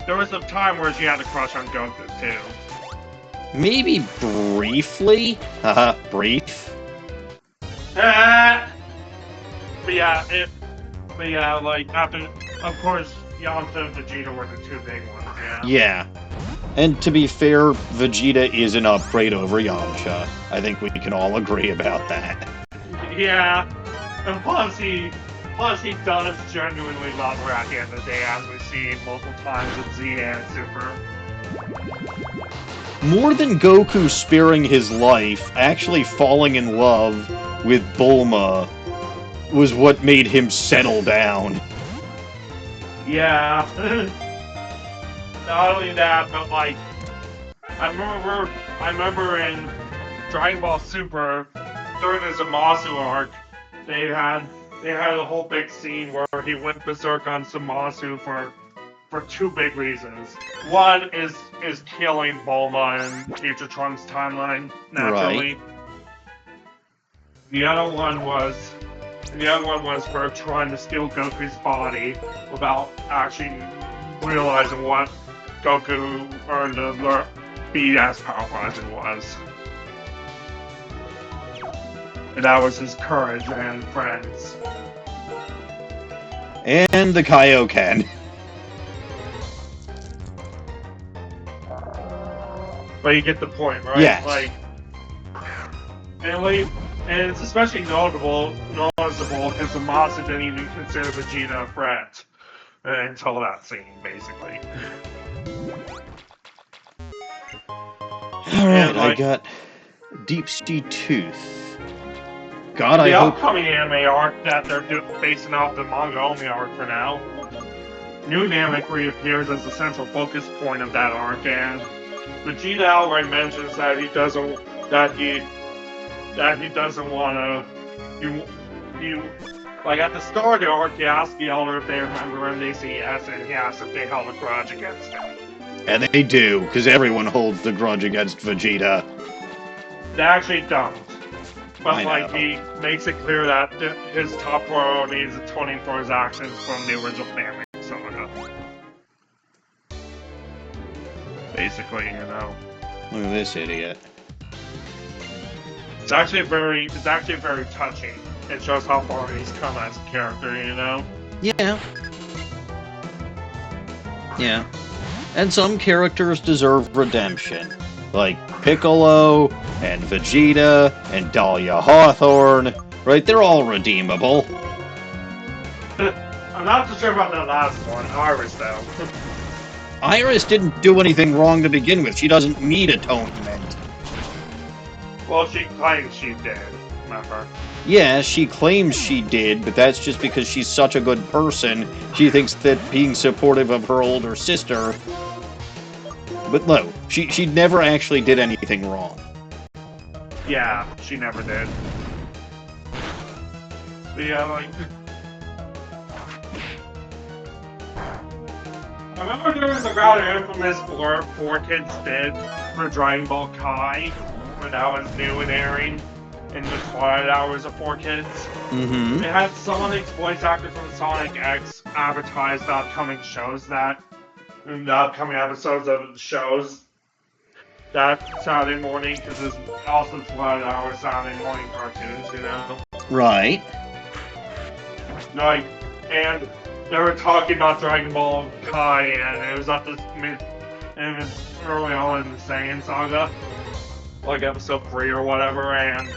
There was a time where she had a crush on Goku, too. Maybe briefly? Haha, brief. But yeah, like, after, of course, Yamcha and Vegeta were the two big ones, yeah. Yeah. And to be fair, Vegeta is an upgrade over Yamcha. I think we can all agree about that. Yeah, and plus he does genuinely love her at the end of the day, as we see multiple times in Z and Super. More than Goku sparing his life, actually falling in love with Bulma was what made him settle down. Yeah. Not only that, but like, I remember in Dragon Ball Super, during the Zamasu arc, they had a whole big scene where he went berserk on Zamasu for two big reasons. One is killing Bulma in Future Trunks' timeline, naturally. Right. The other one was for trying to steal Goku's body without actually realizing what Goku earned to be as powerful as it was. And that was his courage and friends. And the Kaioken. But you get the point, right? Yes. Like, and it's especially noticeable because Zamasu didn't even consider Vegeta a threat until that scene, basically. Alright, like, I got Deep Sea Tooth. God, I the hope... upcoming anime arc that they're basing off the manga only arc for now. New Namek reappears as the central focus point of that arc, and Vegeta outright mentions that he doesn't want to. Like at the start of the arc, he asks the Elder if they remember him. They say yes, and he asks if they held a grudge against him. And they do, because everyone holds the grudge against Vegeta. They actually don't. But I like know. he makes it clear that his top priority is atoning for his actions from the original Namek saga. Basically, you know. Look at this idiot. It's actually very touching. It shows how far he's come as a character, you know? Yeah. Yeah. And some characters deserve redemption. Like Piccolo, and Vegeta, and Dahlia Hawthorne. Right? They're all redeemable. I'm not so sure about that last one, Iris, though. Iris didn't do anything wrong to begin with. She doesn't need atonement. Well, she claims she did, remember? Yeah, she claims she did, but that's just because she's such a good person. She thinks that being supportive of her older sister... But no, she never actually did anything wrong. Yeah, she never did. But yeah, like... I remember there was a rather infamous blurb 4Kids did for Dragon Ball Kai when that was new and airing in the twilight hours of 4Kids. Mm-hmm. It had some of the voice actor from Sonic X advertise the upcoming shows the upcoming episodes of the shows that Saturday morning, because it's also twilight hours Saturday morning cartoons, you know? Right. Like, and they were talking about Dragon Ball Kai, and it was at this it was early on in the Saiyan saga, like episode 3 or whatever, and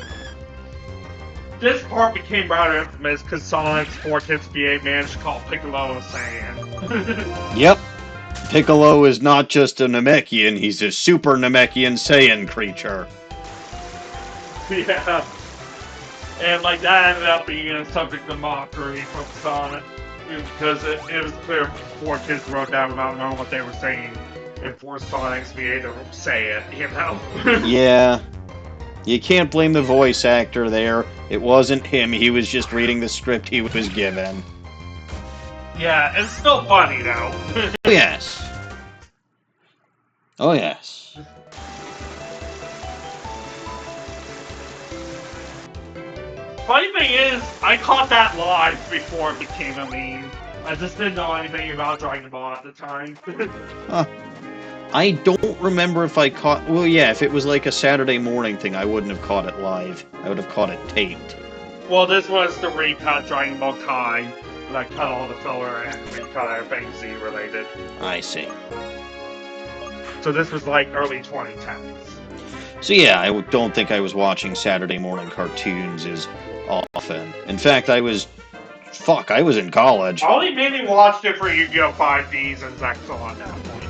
this part became rather infamous because Sonic's 4Kids V8 managed to call Piccolo a Saiyan. Yep. Piccolo is not just a Namekian, he's a super Namekian Saiyan creature. Yeah. And like that ended up being a subject of mockery from Sonic. Because it was clear 4Kids wrote that without knowing what they were saying. And forced Sonic's VA to say it, you know? Yeah. You can't blame the voice actor there. It wasn't him, he was just reading the script he was given. Yeah, it's still funny though. Oh yes. Oh yes. funny thing is, I caught that live before it became a meme. I just didn't know anything about Dragon Ball at the time. I don't remember if I caught... Well, yeah, if it was like a Saturday morning thing, I wouldn't have caught it live. I would have caught it taped. Well, this was the recut Dragon Ball Kai. That cut all the filler and recut everything Z related. I see. So this was like early 2010s. So yeah, I don't think I was watching Saturday morning cartoons as often. In fact, I was in college. I only mainly watched it for Yu-Gi-Oh! 5Ds and Zexal at that point.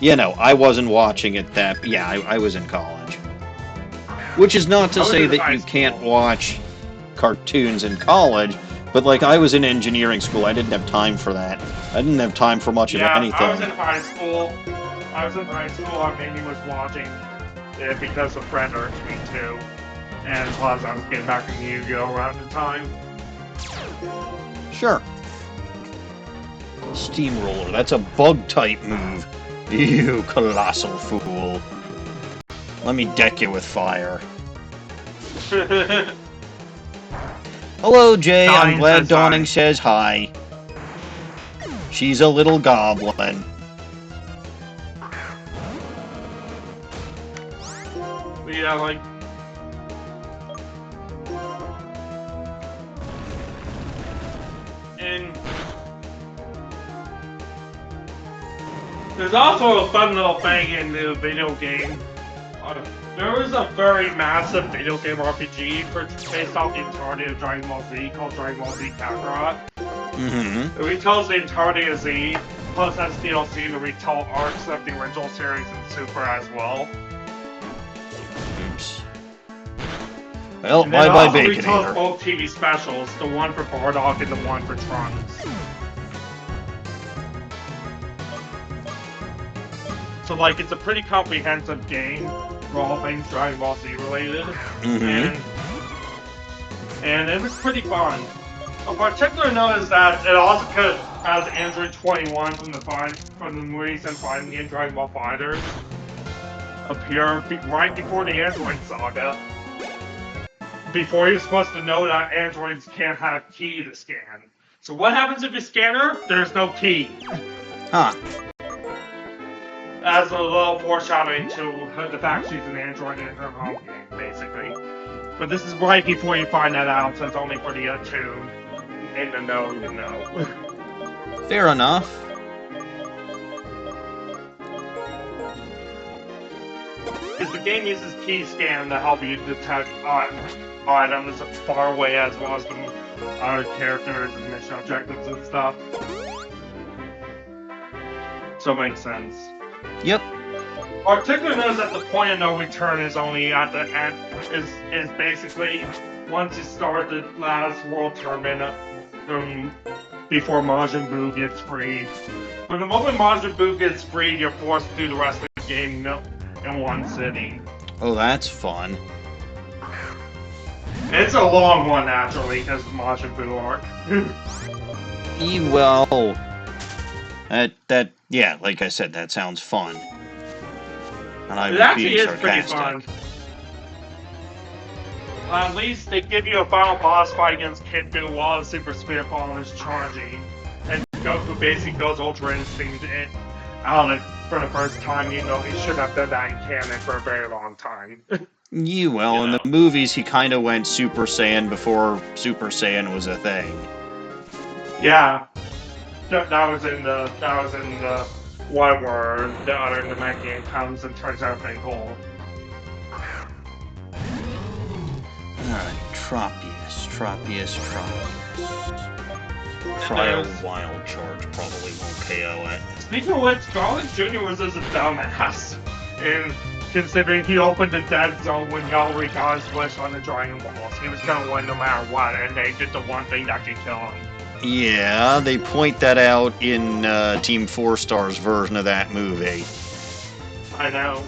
Yeah, no, I wasn't watching it that... Yeah, I was in college. Which is not to say that you can't watch cartoons in college, but like, I was in engineering school, I didn't have time for that. I didn't have time for much of anything. I was in high school. I mainly was watching it because a friend urged me to. And plus, I was getting back from Yu-Gi-Oh! Around the time. Sure. Steamroller, that's a bug-type move. You colossal fool. Let me deck you with fire. Hello, Jay. I'm glad Dawning says hi. She's a little goblin. Yeah, like... And... There's also a fun little thing in the video game. There was a very massive video game RPG based off the entirety of Dragon Ball Z called Dragon Ball Z Kakarot. Mm-hmm. It retells the entirety of Z, plus has DLC to retell arcs of the original series and Super as well. Oops. Well, bye-bye, Bacon Eater. It also retells both TV specials, the one for Bardock and the one for Trunks. So, like, it's a pretty comprehensive game for all things Dragon Ball Z related. Mm-hmm. And it was pretty fun. A particular note is that it also has Android 21 from the recent fighting game Dragon Ball FighterZ appear right before the Android saga. Before you're supposed to know that androids can't have key to scan. So what happens if you scan her? There's no key. Huh. As a little foreshadowing to the fact she's an android in her home game, basically. But this is right before you find that out, so it's only for the attuned. In the know, you know. Fair enough. Because the game uses key scan to help you detect items far away as well as the other characters and mission objectives and stuff. So it makes sense. Yep. Particular knows that the point of no return is only at the end, is basically once you start the last world tournament before Majin Buu gets freed. But the moment Majin Buu gets freed, you're forced to do the rest of the game in one sitting. Oh, that's fun. It's a long one, naturally, because of Majin Buu arc. Well, yeah, like I said, that sounds fun. And I was being sarcastic. Pretty fun. At least they give you a final boss fight against Kid Buu while the Super Spirit Ball is charging. And Goku basically goes Ultra Instinct out of it for the first time, even though he should have done that in canon for a very long time. In the movies, he kind of went Super Saiyan before Super Saiyan was a thing. Yeah. That was in the one where the other Namekian comes and turns everything gold. Alright, Tropius. Trial Wild Charge probably won't KO it. Speaking of which, Garlic Jr. was just a dumbass. And considering he opened the dead zone when Yalri got his wish on the Dragon Balls, he was gonna win no matter what, and they did the one thing that could kill him. Yeah, they point that out in Team 4 Star's version of that movie. I know.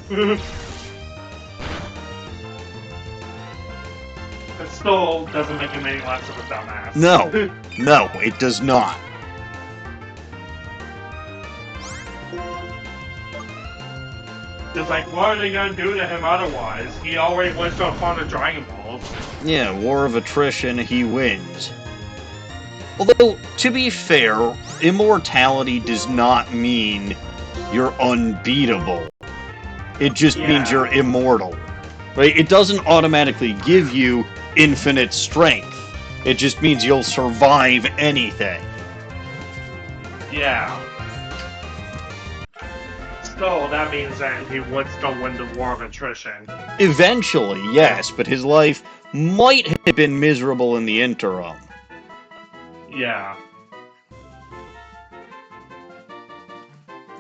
It still doesn't make him any less of a dumbass. No, it does not. It's like, what are they gonna do to him otherwise? He already went to a ton of Dragon Balls. Yeah, war of attrition, he wins. Although, to be fair, immortality does not mean you're unbeatable. It just means you're immortal. Right? It doesn't automatically give you infinite strength. It just means you'll survive anything. Yeah. Still, that means that he would still win the war of attrition. Eventually, yes, but his life might have been miserable in the interim. Yeah.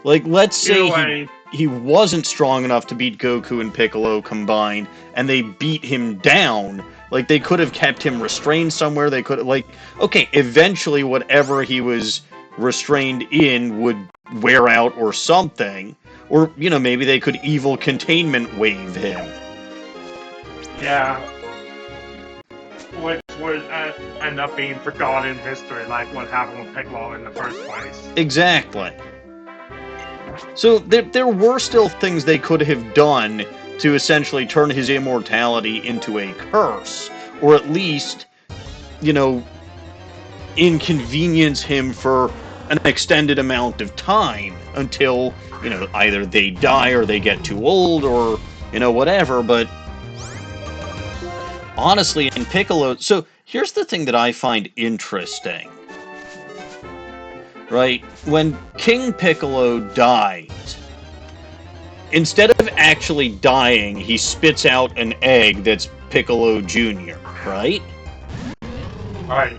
Like, let's say Either way, he wasn't strong enough to beat Goku and Piccolo combined, and they beat him down. Like, they could have kept him restrained somewhere. They could, like, okay, eventually whatever he was restrained in would wear out or something. Or, you know, maybe they could evil containment wave him. yeah. Which would end up being forgotten in history, like what happened with Piccolo in the first place. Exactly. So there were still things they could have done to essentially turn his immortality into a curse, or at least, you know, inconvenience him for an extended amount of time until, you know, either they die or they get too old or, you know, whatever. But honestly, in Piccolo, so here's the thing that I find interesting. Right? When King Piccolo dies, instead of actually dying, he spits out an egg that's Piccolo Jr., right? Right.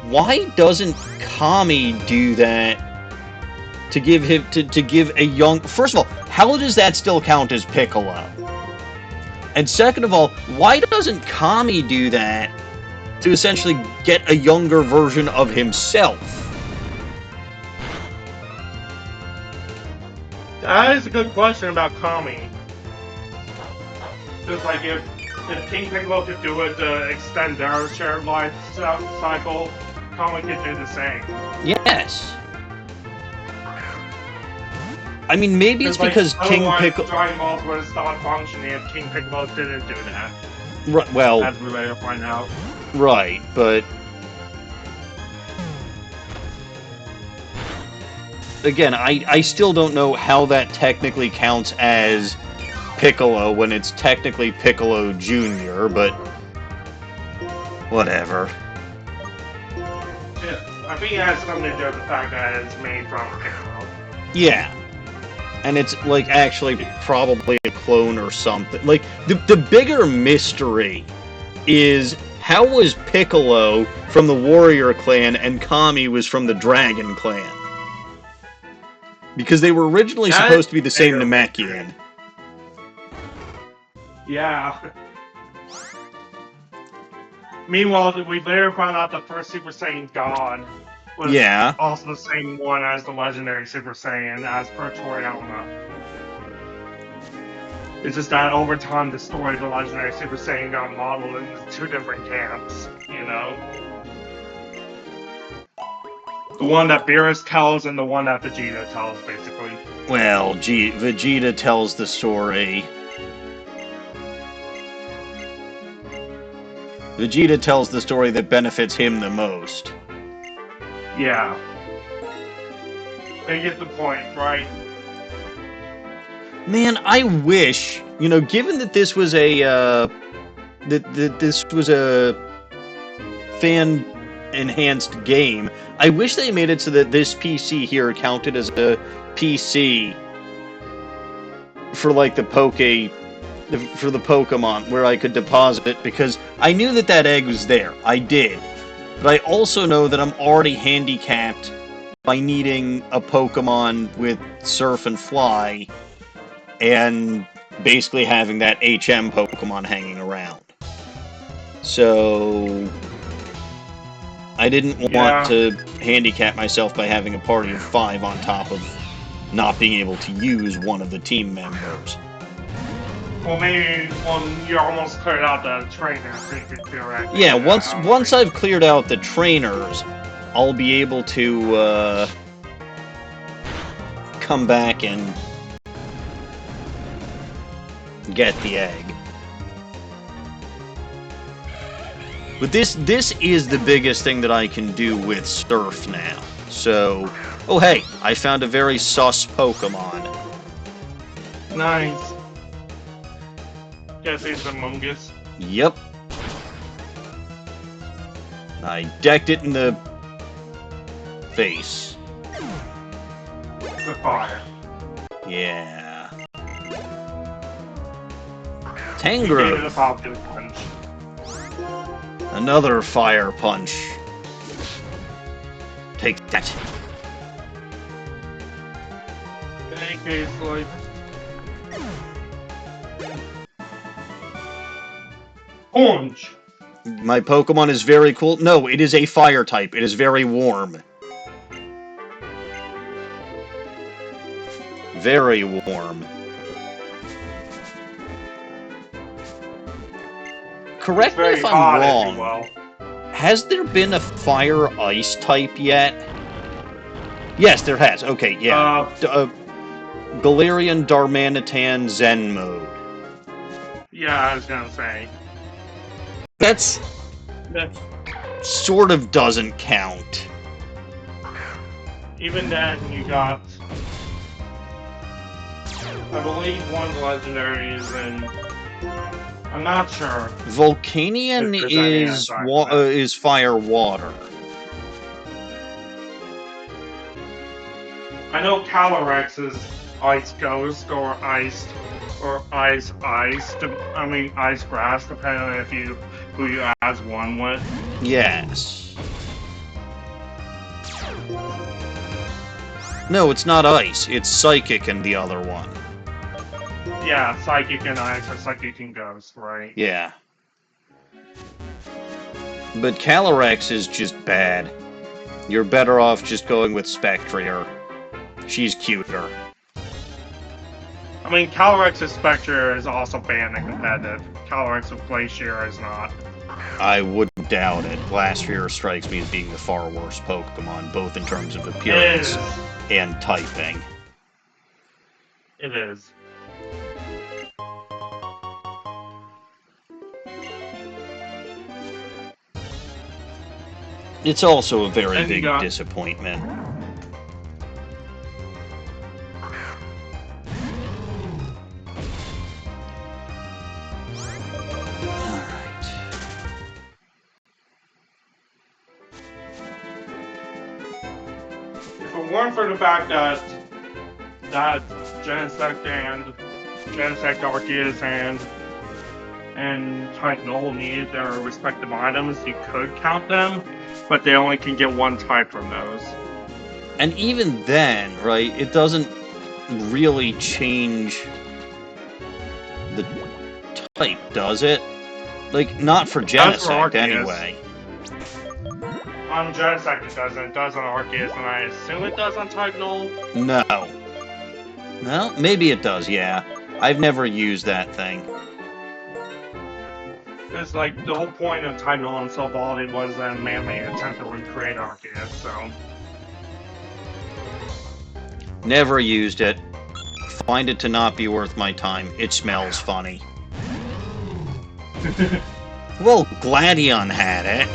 Why doesn't Kami do that to give him to give a young... First of all, how does that still count as Piccolo? And second of all, why doesn't Kami do that to essentially get a younger version of himself? That is a good question about Kami. Just like if King Piccolo could do it to extend their shared life cycle, Kami could do the same. Yes. I mean, maybe it's because King Piccolo... Dragon Balls would have stopped functioning if King Piccolo didn't do that. Right, well... As we later find out. Right, but... Again, I still don't know how that technically counts as Piccolo when it's technically Piccolo Jr., but... Whatever. Yeah, I think it has something to do with the fact that it's made from Piccolo. Yeah. And it's, like, actually probably a clone or something. Like, the bigger mystery is how was Piccolo from the Warrior Clan and Kami was from the Dragon Clan? Because they were originally supposed to be the same Namekian. Yeah. Meanwhile, we later found out the first Super Saiyan God was also the same one as the legendary Super Saiyan, as per Toriyama. It's just that over time, the story of the legendary Super Saiyan got modeled into two different camps, you know? The one that Beerus tells and the one that Vegeta tells, basically. Well, Vegeta tells the story. Vegeta tells the story that benefits him the most. Yeah. They get the point, right? Man, I wish, you know, given that this was a, this was a fan-enhanced game, I wish they made it so that this PC here counted as a PC for, like, the Pokemon, where I could deposit it, because I knew that that egg was there. I did. But I also know that I'm already handicapped by needing a Pokemon with Surf and Fly, and basically having that HM Pokemon hanging around. So I didn't want to handicap myself by having a party of 5 on top of not being able to use one of the team members. Well, maybe you're almost cleared out the trainers, so you could theoretically... Yeah, once I've cleared out the trainers, I'll be able to come back and get the egg. But this is the biggest thing that I can do with Surf now. So, oh hey, I found a very sus Pokemon. Nice. Guess it's Among Us. Yep. I decked it in the face. The fire. Yeah. He gave it a Tangrowth. Falcon Punch. Another fire punch. Take that. Thank you, Floyd. Orange. My Pokemon is very cool. No, it is a fire type. It is very warm. Very warm. Correct me Very if I'm hot, if wrong. you will. Has there been a fire ice type yet? Yes, there has. Okay, yeah. Galarian Darmanitan Zen mode. Yeah, I was gonna say. That's Yeah. sort of doesn't count. Even then, you got. I believe one of the legendaries, and I'm not sure. Volcanion If there's any is outside of that. is fire water. I know Calyrex is Ice Ghost or Ice Ice. I mean Ice Grass, depending on who you as one with. Yes. No, it's not ice. It's psychic and the other one. Yeah, Psychic and Ice or Psychic and Ghost, right? Yeah. But Calyrex is just bad. You're better off just going with Spectrier. She's cuter. I mean, Calyrex's Spectre is also banned and competitive. Calyrex with Glacier is not. I wouldn't doubt it. Glastrier strikes me as being the far worse Pokemon, both in terms of It appearance is. and typing. It is. It's also a very And you big got- disappointment. Alright. If it weren't for the fact that Genesect and Genesect Arceus and Titanol need their respective items, you could count them, but they only can get one type from those. And even then, right, it doesn't really change the type, does it? Like, not for Does for Genesect, Arceus. anyway. On Genesect it doesn't. It does on Arceus, and I assume it does on Titanol. No. Well, maybe it does, yeah. I've never used that thing. It's like the whole point of Titanol and Soul Body was a man-made attempt to recreate Arceus, so. Never used it. Find it to not be worth my time. It smells funny. Well, Gladion had it.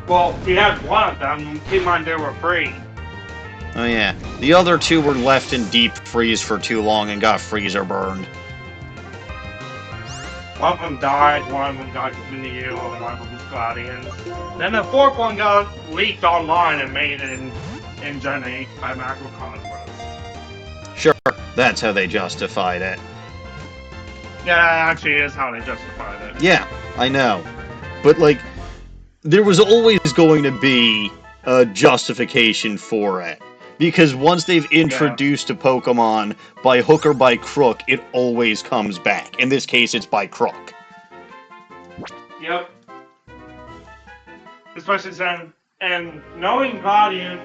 Well, we had one of them. Keep in mind they were free. Oh yeah. The other two were left in deep freeze for too long and got freezer burned. One of them died, one of them got given to you, and one of them was Gladians. Then the fourth one got leaked online and made in Gen 8 by Macro Conquest. Sure, that's how they justified it. Yeah, that actually is how they justified it. Yeah, I know. But, like, there was always going to be a justification for it. Because once they've introduced a Pokemon by hook or by crook, it always comes back. In this case, it's by crook. Yep. Especially then, and knowing Gladian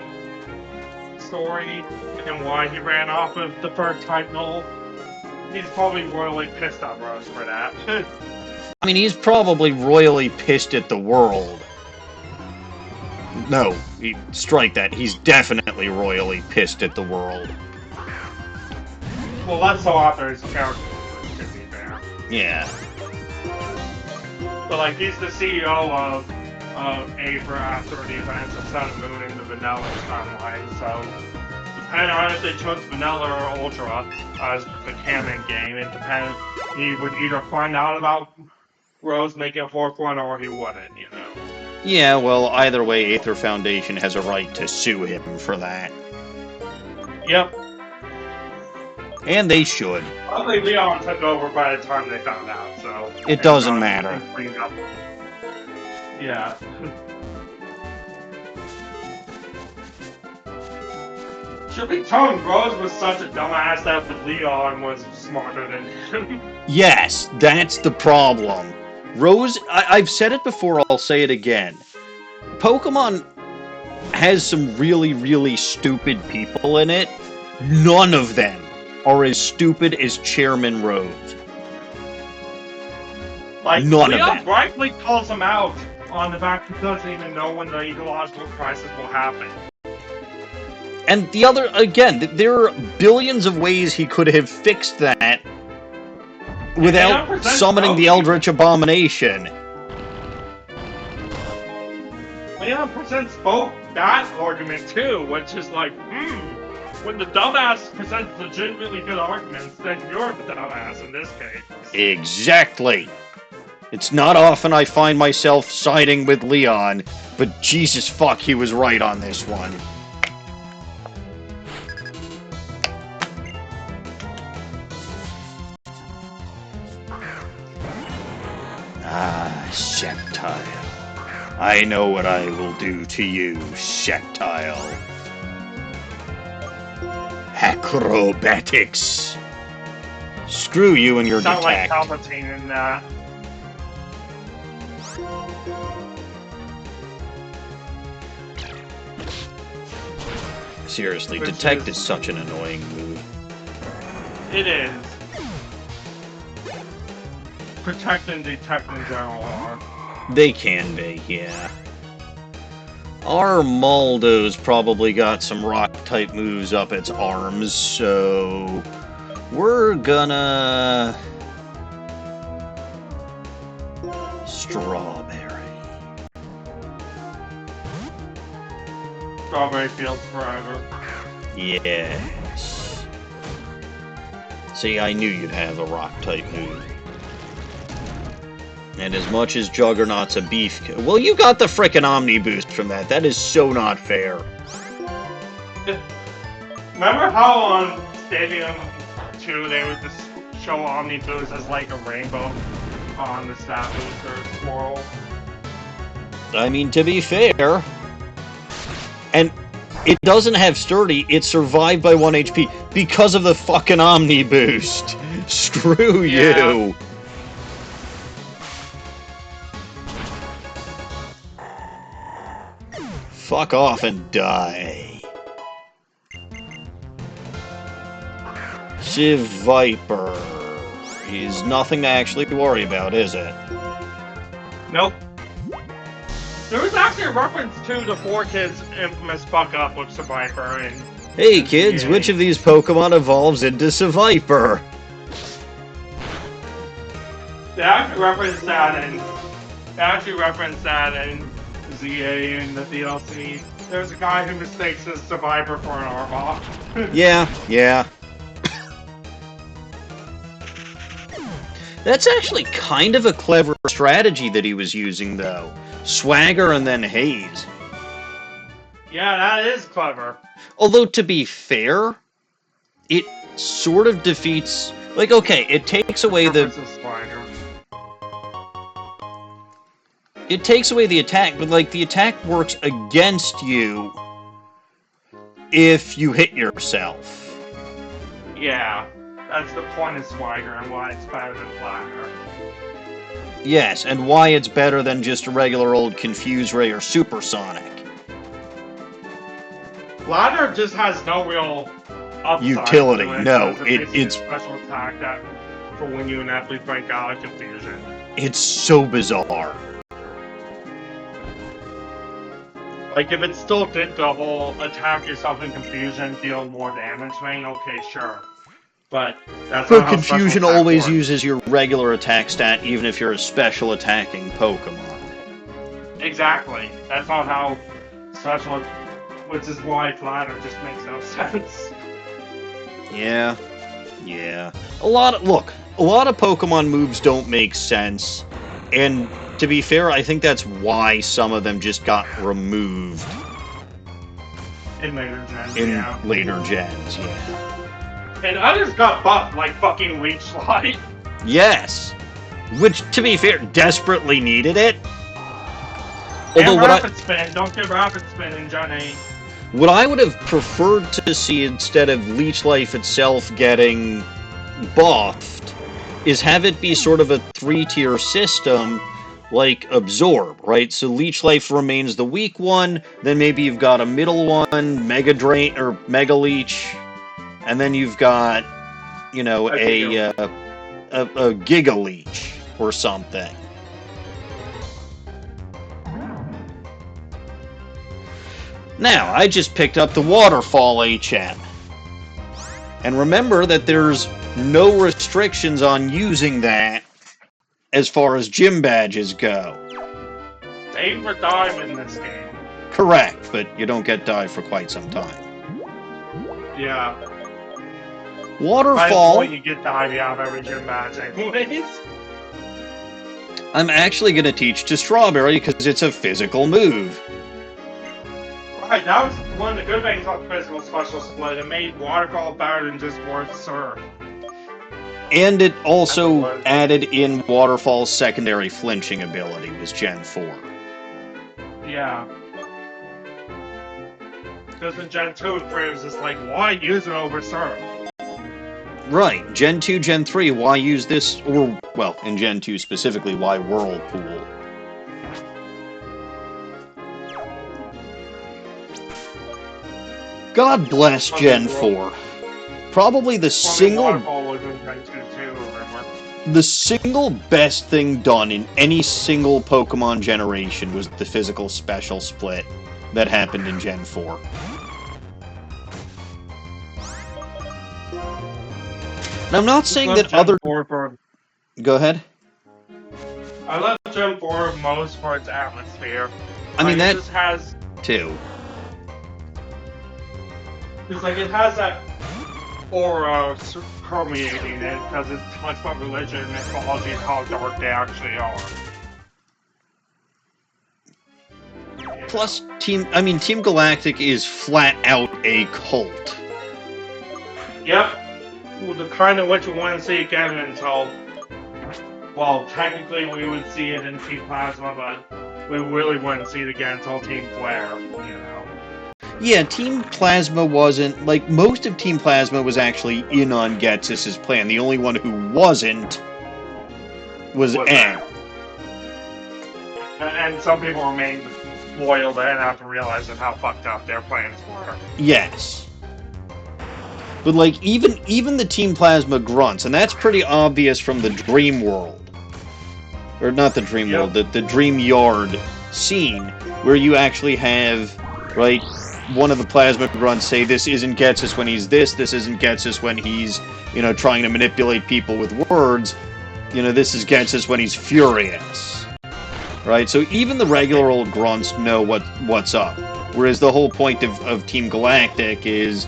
story and why he ran off with the first Titanol, he's probably royally pissed at Rose for that. I mean, he's probably royally pissed at the world. No, strike that. He's definitely royally pissed at the world. Well, that's the author's character, to be fair. Yeah. But like, he's the CEO of Aether after the events of Sun and Moon in the Vanilla timeline, so depending on if they chose Vanilla or Ultra as the canon game, it depends. He would either find out about Rose making a fourth one or he wouldn't, you know. Yeah, well, either way, Aether Foundation has a right to sue him for that. Yep. And they should. I think Leon took over by the time they found out, so... It doesn't matter. Yeah. Should be told, Rose was such a dumbass that Leon was smarter than him. Yes, that's the problem. Rose, I've said it before, I'll say it again. Pokemon has some really, really stupid people in it. None of them are as stupid as Chairman Rose. Like, None of Leon them. rightly calls him out on the fact he doesn't even know when the ecological crisis will happen. And the other, again, there are billions of ways he could have fixed that without summoning the Eldritch Abomination. Leon presents both that argument too, which is like, when the dumbass presents legitimately good arguments, then you're the dumbass in this case. Exactly. It's not often I find myself siding with Leon, but Jesus fuck, he was right on this one. Ah, Sceptile. I know what I will do to you, Sceptile. Acrobatics. Screw you and your Sound like detect. Palpatine in that. Seriously, Which detect is- is such an annoying move. It is. Protect and detect in general are. They can be, yeah. Our Maldo's probably got some rock-type moves up its arms, so... we're gonna... Strawberry. Strawberry Fields forever. Yes. See, I knew you'd have a rock-type move. And as much as Juggernaut's a beef... well, you got the frickin' Omni boost from that. That is so not fair. Remember how on Stadium 2 they would just show Omni Boost as like a rainbow on the stat booster swirl? I mean, to be fair... and it doesn't have Sturdy, it survived by 1 HP because of the fucking Omni boost. Screw you. Fuck off and die. Civ Viper is nothing to actually worry about, is it? Nope. There was actually a reference to the 4Kids infamous fuck up with Survivor and... Hey kids, Yeah. which of these Pokemon evolves into Viper? They actually referenced that in ZA in the DLC. There's a guy who mistakes a Survivor for an Arbok. Yeah. That's actually kind of a clever strategy that he was using, though. Swagger and then Haze. Yeah, that is clever. Although, to be fair, it sort of defeats... like, okay, it takes away the... Swagger. it takes away the attack, but, like, the attack works against you if you hit yourself. Yeah, that's the point of Swagger and why it's better than Flatter. Yes, and why it's better than just a regular old Confuse Ray or Supersonic. Flatter just has no real upside Utility, to it, no, it's it's- a special attack that for when you inevitably break out of confusion. It's so bizarre. Like, if it still did the whole attack yourself in confusion, deal more damage thing, okay, sure. But that's So not how special Confusion attack always works. uses your regular attack stat, even if you're a special attacking Pokemon. Exactly. That's not how special, which is why Flatter just makes no sense. Yeah. A lot of Pokemon moves don't make sense, and to be fair, I think that's why some of them just got removed In later gens, in yeah. later gens. Yeah. And others got buffed, like fucking Leech Slide. Yes, which, to be fair, desperately needed it. And Rapid Spin. Don't get Rapid Spin in Gen 8. What I would have preferred to see instead of Leech Life itself getting buffed is have it be sort of a 3-tier system like Absorb, right? So Leech Life remains the weak one, then maybe you've got a middle one, Mega Drain or Mega Leech, and then you've got, you know, a Giga Leech or something. Now, I just picked up the Waterfall HM. And remember that there's no restrictions on using that as far as gym badges go. Save for dive in this game. Correct, but you don't get dive for quite some time. Yeah. Waterfall. By the point you get dive, you have every gym badge anyways. I'm actually going to teach to Strawberry because it's a physical move. Right, that was one of the good things about the physical special split. It made Waterfall better than just Worth Surf. And it also added in Waterfall's secondary flinching ability, was Gen 4. Yeah. Because in Gen 2 it proves it's like, why use it over Surf? Right, Gen 2, Gen 3, why use this, or, well, in Gen 2 specifically, why Whirlpool? God bless Gen 4. Probably the single best thing done in any single Pokemon generation was the physical special split that happened in Gen 4. And I'm not saying that other... Go ahead. I love Gen 4 most for its atmosphere. I mean, that... It just has... too. It's like, it has that aura permeating it, because it's talks about religion and mythology and how dark they actually are. Plus, Team Galactic is flat out a cult. Yep. Well, the kind of what you want to see again until... Well, technically we would see it in Team Plasma, but we really wouldn't see it again until Team Flare, you know. Yeah, Team Plasma wasn't... Like, most of Team Plasma was actually in on Ghetsis' plan. The only one who wasn't was N. And some people remained loyal to N after realizing how fucked up their plans were. Yes. But, like, even the Team Plasma grunts, and that's pretty obvious from the Dream World. Or not the Dream World, the Dream Yard scene, where you actually have, right... one of the Plasma grunts say, this isn't Ghetsis when he's this isn't Ghetsis when he's, you know, trying to manipulate people with words, you know, this is Ghetsis when he's furious. Right? So even the regular old grunts know what's up. Whereas the whole point of Team Galactic is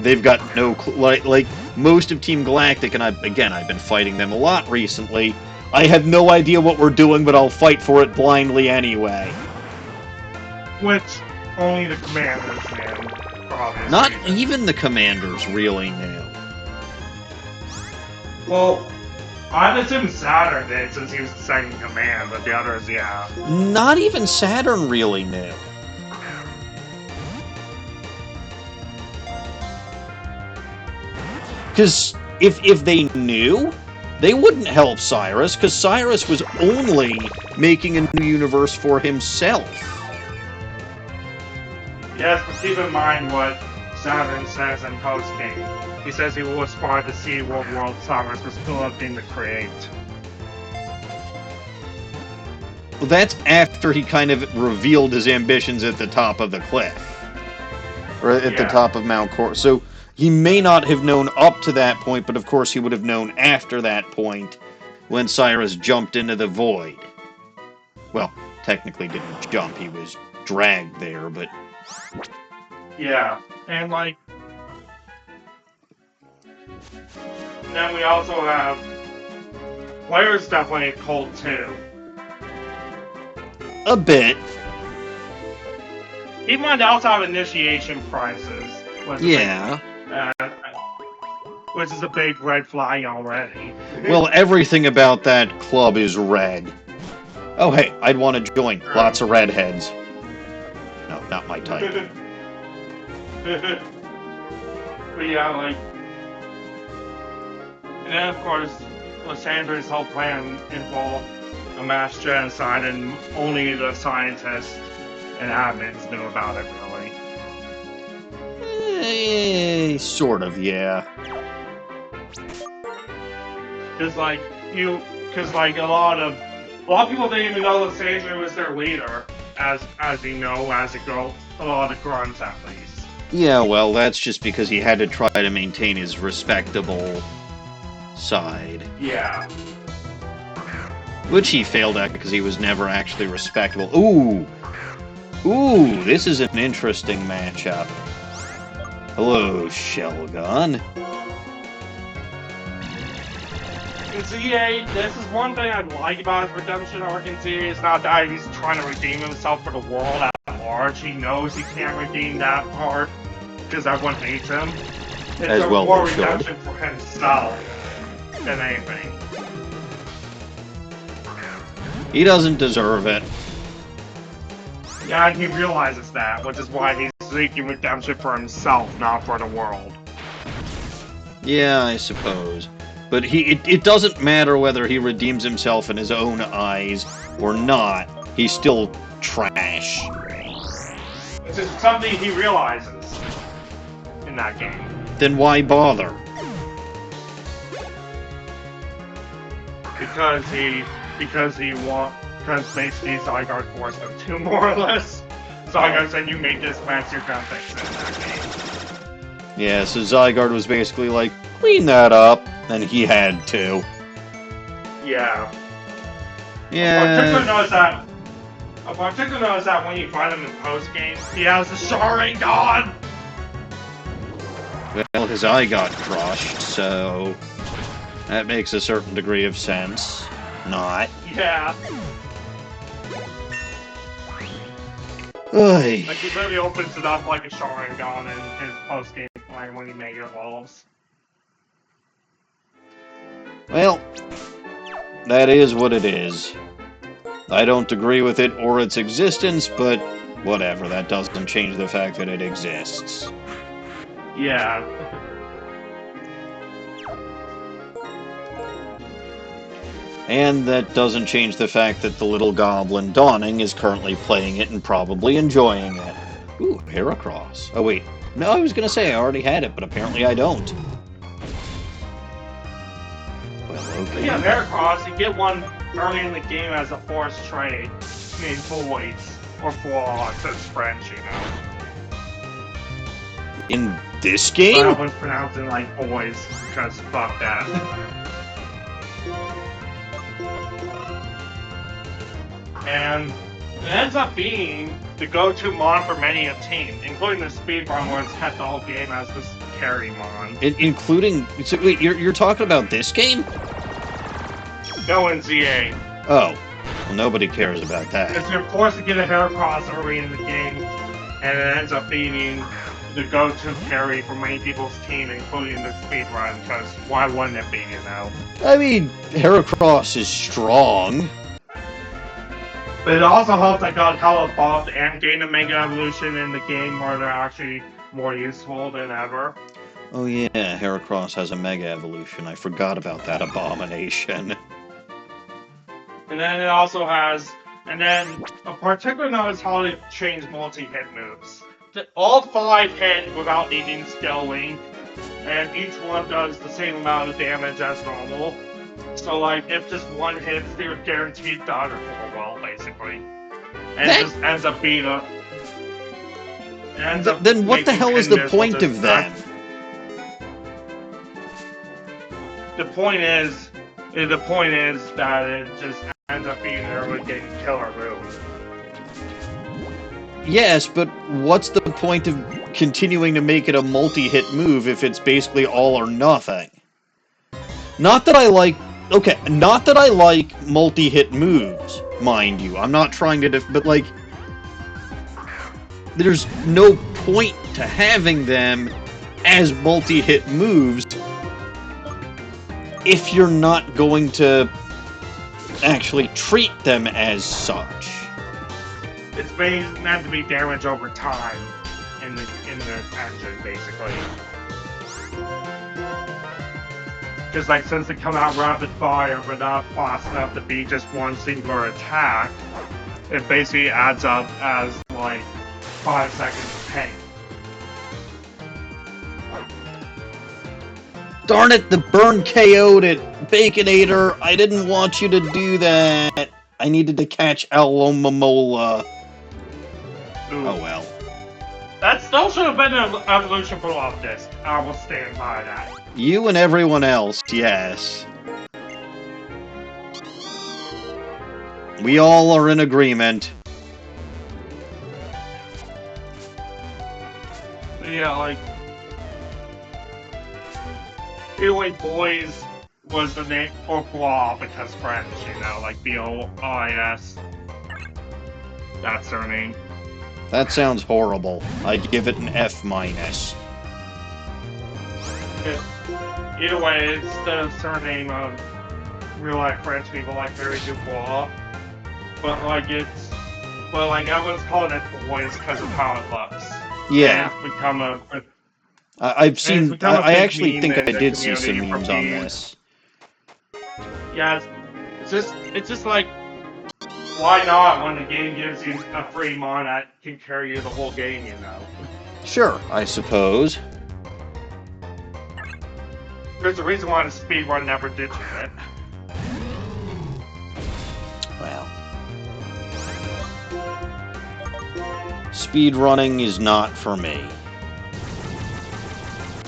they've got no like most of Team Galactic, and I've been fighting them a lot recently, I have no idea what we're doing, but I'll fight for it blindly anyway. Which... only the commanders knew, obviously. Not even the commanders really knew. Well, I'd assume Saturn did since he was the second in command, but the others, yeah. Not even Saturn really knew. Because if they knew, they wouldn't help Cyrus, because Cyrus was only making a new universe for himself. Yes, but keep in mind what Saturn says in post-game. He says he will aspire to see what world Cyrus was still looking to create. Well, that's after he kind of revealed his ambitions at the top of the cliff. Or at the top of Mount Cor. So, He may not have known up to that point, but of course he would have known after that point when Cyrus jumped into the void. Well, technically didn't jump, he was dragged there, but... Yeah, and like... And then we also have... Players definitely cold too. A bit. He might also have initiation prices. Yeah. Which is a big red flag already. Well, everything about that club is red. Oh, hey, I'd want to join. Lots of redheads. No, not my type. But yeah, like... And then, of course, Lysandre's whole plan involved a mass genocide, and only the scientists and admins knew about it, really. Sort of, yeah. Because like a lot of people didn't even know Lysandre was their leader, as you know, as a girl, a lot of grunts at least. Yeah, well, that's just because he had to try to maintain his respectable side. Yeah. Which he failed at because he was never actually respectable. Ooh! Ooh, this is an interesting matchup. Hello, Shellgun. In ZA, this is one thing I like about his redemption arc in ZA. It's not that he's trying to redeem himself for the world at large. He knows he can't redeem that part because everyone hates him. It's As well more they should. redemption for himself than anything. He doesn't deserve it. Yeah, and he realizes that, which is why he's seeking redemption for himself, not for the world. Yeah, I suppose. But it doesn't matter whether he redeems himself in his own eyes or not. He's still trash. It's just something he realizes in that game. Then why bother? Because basically Zygarde forced him to, more or less. Zygarde said, you made this mess, you're gonna fix it in that game. Yeah, so Zygarde was basically like, clean that up, and he had to. Yeah. Yeah. A particular note is that when you find him in post-game, he has the Sharingan! Well, his eye got crushed, so that makes a certain degree of sense. Not. Yeah. Oy. Like, he literally opens it up like a Sharingan in his post-game play when he mega evolves. Well, that is what it is. I don't agree with it or its existence, but whatever, that doesn't change the fact that it exists. Yeah. And that doesn't change the fact that the little goblin Dawning is currently playing it and probably enjoying it. Ooh, Heracross. Oh wait, no, I was gonna say I already had it, but apparently I don't. Well, okay. Yeah, Heracross, you get one early in the game as a forced trade named Voids, or Frogs as French, you know. In this But game? everyone's pronouncing like boys, because fuck that. And it ends up being the go-to mon for many a team, including the speedrun where it's kept the whole game as this carry mon. Including... So, wait, you're talking about this game? No in ZA. Oh. Well, nobody cares about that. Because you're forced to get a Heracross early in the game, and it ends up being the go-to carry for many people's team, including the speedrun, because why wouldn't it be, you know? I mean, Heracross is strong. But it also helps that God hella buffed and gained a Mega Evolution in the game where they're actually more useful than ever. Oh yeah, Heracross has a Mega Evolution. I forgot about that abomination. And then it also has... And then a particular note is how they change multi-hit moves. All 5 hit without needing skill link, and each one does the same amount of damage as normal. So, like, if just one hits, they're guaranteed the other 4 well, basically. And it just ends up being a... Then what the hell is the point of that? the point is that it just ends up being there with getting killer moves. Yes, but what's the point of continuing to make it a multi-hit move if it's basically all or nothing? Not that I like multi-hit moves, mind you. I'm not trying to but like there's no point to having them as multi-hit moves if you're not going to actually treat them as such. It's meant to be damage over time in the engine, basically. Because like since they come out rapid fire but not fast enough to be just one singular attack, it basically adds up as like 5 seconds of pain. Darn it, the burn KO'd it. Baconator, I didn't want you to do that. I needed to catch Alomomola. Ooh. Oh well. That still should have been an evolution for Loftus. I will stand by that. You and everyone else, yes. We all are in agreement. Yeah, like... Anyway, Boys was the name for Bois because French, you know, like B-O-I-S. That's their name. That sounds horrible. I'd give it an F-. Either way, it's the surname of real-life French people like Mary Dubois. But like everyone's calling it Boys because of how it looks. Yeah. And it's become a... I've seen... I actually think I did see community some memes from on being- this. Yeah, it's just like, why not when the game gives you a free mon that can carry you the whole game, you know? Sure, I suppose. There's a reason why the speedrun never ditches it. Well. Speedrunning is not for me.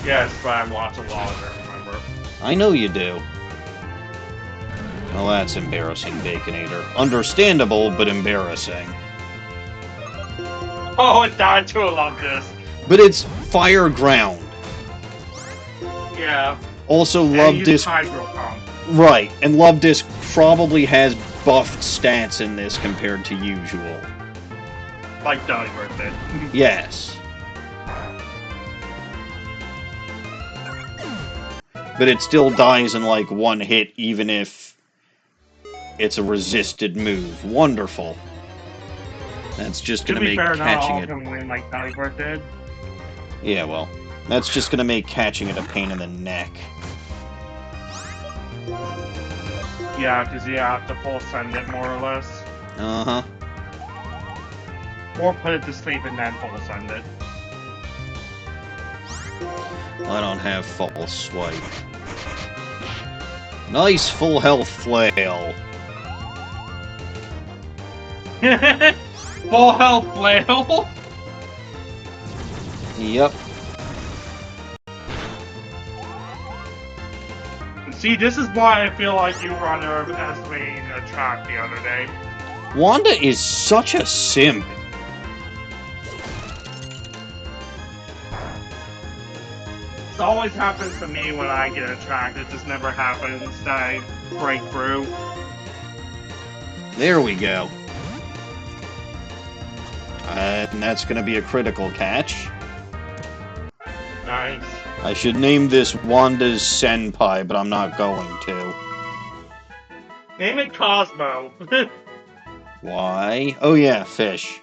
Yes, but I watch a lot of it, remember? I know you do. Well, that's embarrassing, Baconator. Understandable, but embarrassing. Oh, it died to a Loftus. But it's Fire Ground. Yeah. Also, And Love use Disc... Hydro Pump. Right, and Love Disc probably has buffed stats in this compared to usual. Like Deliver did. Yes. But it still dies in like one hit, even if it's a resisted move. Wonderful. That's just To gonna be make fair, not all catching of it... them win like Deliver did. Yeah, well, that's just gonna make catching it a pain in the neck. Yeah, because you have to full send it more or less. Uh-huh. Or put it to sleep and then full send it. I don't have full swipe. Nice full health flail. Full health flail? Yep. See, this is why I feel like you were underestimating the track the other day. Wanda is such a simp. This always happens to me when I get a track. It just never happens that I break through. There we go. And that's gonna be a critical catch. Nice. I should name this Wanda's Senpai, but I'm not going to. Name it Cosmo. Why? Oh yeah, fish.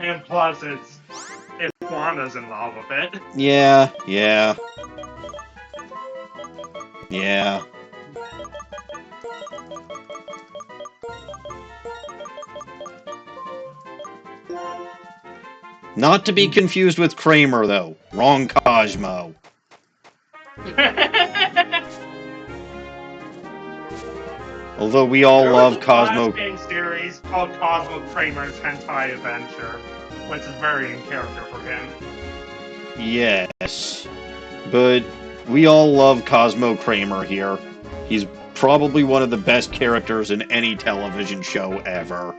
And plus, it's Wanda's in love with it. Yeah. Not to be confused with Kramer, though. Wrong Cosmo. Although we all love Cosmo. There was a game series called Cosmo Kramer's Hentai Adventure, which is very in character for him. Yes. But We all love Cosmo Kramer here. He's probably one of the best characters in any television show ever.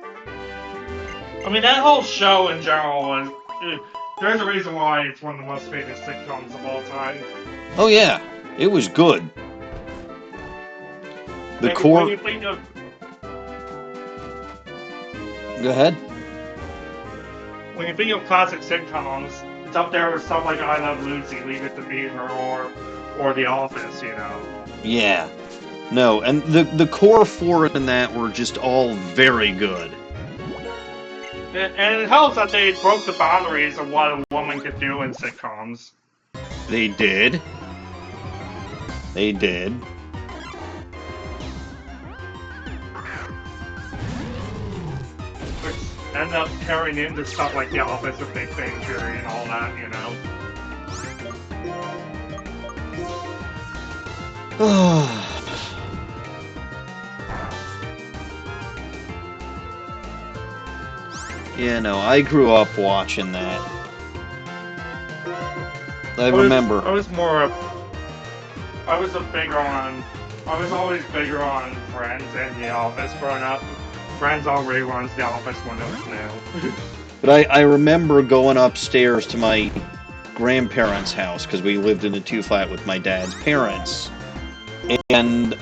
I mean, that whole show in general is. There's a reason why it's one of the most famous sitcoms of all time. Oh yeah, it was good. The core. When you think of, Go ahead. when you think of classic sitcoms, it's up there with stuff like I Love Lucy, Leave It to Beaver, or The Office, you know. Yeah. No, and the core four in that were just all very good. And it helps that they broke the boundaries of what a woman could do in sitcoms. They did. They did. Which end up carrying into stuff like The Office and Big Bang Theory and all that, you know. Yeah, no, I grew up watching that. I remember. I was always bigger on Friends and The Office growing up. Friends already runs The Office when it was new. But I remember going upstairs to my grandparents' house, because we lived in a two-flat with my dad's parents. And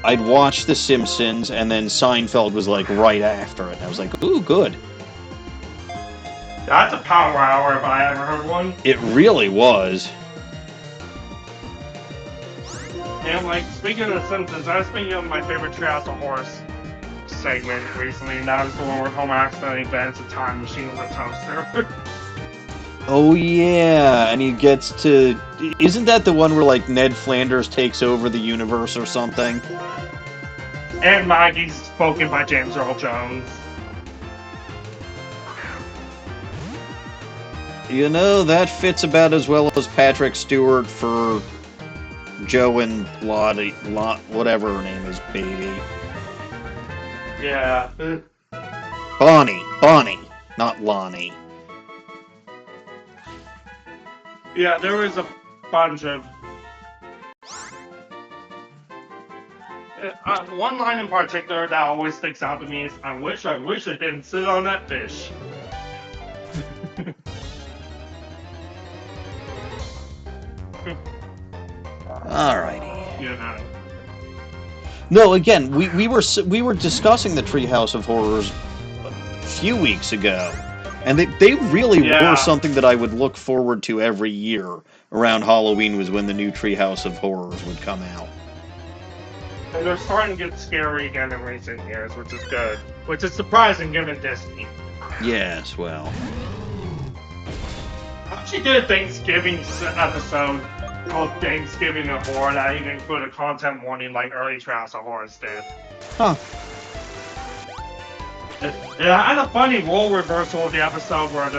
I'd watch The Simpsons, and then Seinfeld was like right after it. I was like, ooh, good. That's a power hour if I ever heard one. It really was. And like, speaking of The Simpsons, I was thinking of my favorite Treehouse of Horse segment recently, and that was the one where Homer accidentally invents a time machine with a toaster. Oh yeah, and he gets to... Isn't that the one where like Ned Flanders takes over the universe or something? And Maggie's spoken by James Earl Jones. You know, that fits about as well as Patrick Stewart for Joe and Lottie, whatever her name is, baby. Yeah. Bonnie, not Lonnie. Yeah, there was a bunch of... one line in particular that always sticks out to me is, I wish I didn't sit on that fish. Alrighty. You know. No, again, we were discussing the Treehouse of Horrors a few weeks ago, and they really were something that I would look forward to every year around Halloween. Was when the new Treehouse of Horrors would come out. And they're starting to get scary again in recent years, which is good. Which is surprising given Disney. Yes, well. I actually did a Thanksgiving episode called Thanksgiving of Horror that even included a content warning like early Treehouse of Horrors did. Huh. It had a funny role reversal of the episode where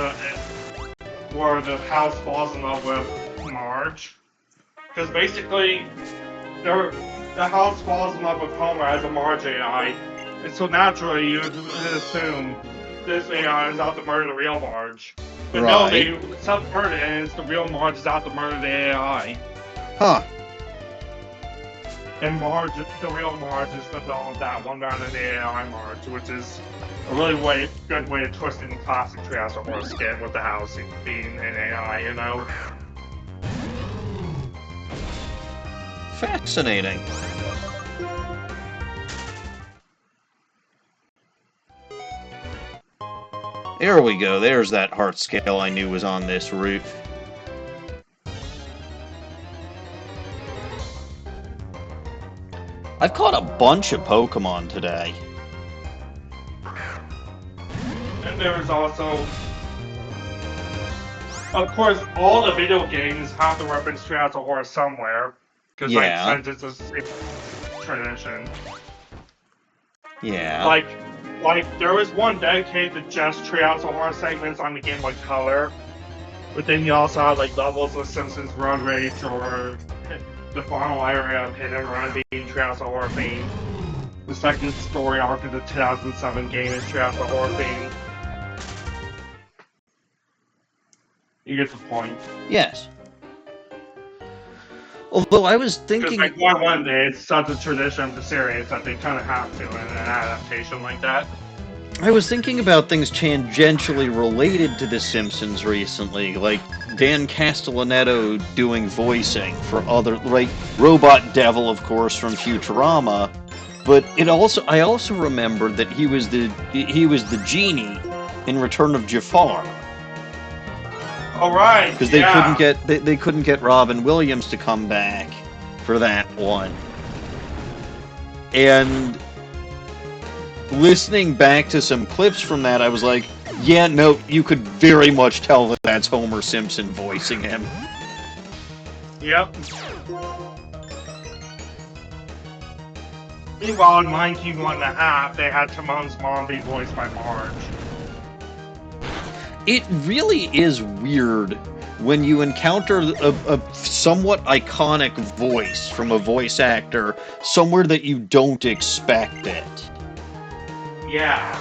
the house falls in love with Marge. Because basically, the house falls in love with Homer as a Marge AI. And so naturally, you would assume this AI is out to murder the real Marge. But no, they subvert it, and it's the real Marge is out to murder the AI. Huh. And Marge, the real Marge, is the villain of that one rather than the AI Marge, which is a really good way of twisting the classic Treehouse of Horror skit with the house being an AI, you know? Fascinating. There we go. There's that heart scale I knew was on this route. I've caught a bunch of Pokemon today. And there's also... Of course, all the video games have to reference Treehouse of Horror somewhere. Because, since it's a tradition. Yeah. Like, there was one dedicated to just Treehouse of Horror segments on the Game Boy Color. But then you also had, like, levels of Simpsons Road Rage or the final area of Hit and Run being Treehouse of Horror themed. The second story arc of the 2007 game is Treehouse of Horror themed. You get the point. Yes. Although I was Because thinking... like one day, it's such a tradition of the series that they kind of have to in an adaptation like that. I was thinking about things tangentially related to The Simpsons recently, like Dan Castellanetto doing voicing for other, like Robot Devil, of course, from Futurama. But I also remembered that he was the genie in Return of Jafar. All right. Because they couldn't get Robin Williams to come back for that one. And listening back to some clips from that, I was like, yeah, no, you could very much tell that that's Homer Simpson voicing him. Yep. Meanwhile, in 1901.5, they had Timon's mom be voiced by Marge. It really is weird when you encounter a somewhat iconic voice from a voice actor somewhere that you don't expect it. Yeah.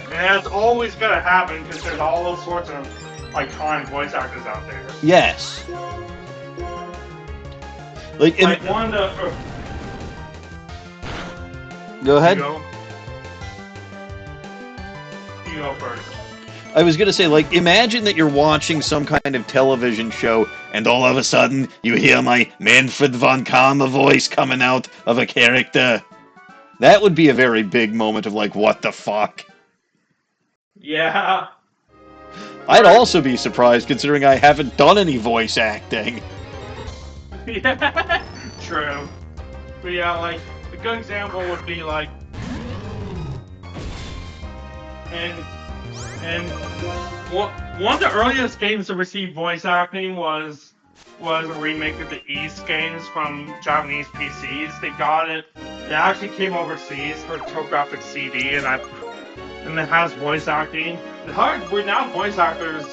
And that's always going to happen because there's all those sorts of iconic voice actors out there. Yes. Like one of the... Go ahead. You go first. I was gonna say, like, imagine that you're watching some kind of television show, and all of a sudden you hear my Manfred von Karma voice coming out of a character. That would be a very big moment of, like, what the fuck? Yeah. I'd also be surprised, considering I haven't done any voice acting. Yeah, true. But yeah, like, a good example would be, like... And one of the earliest games to receive voice acting was a remake of the East games from Japanese PCs. They got it. It actually came overseas for a TurboGrafx CD, and it has voice acting. We're now voice actors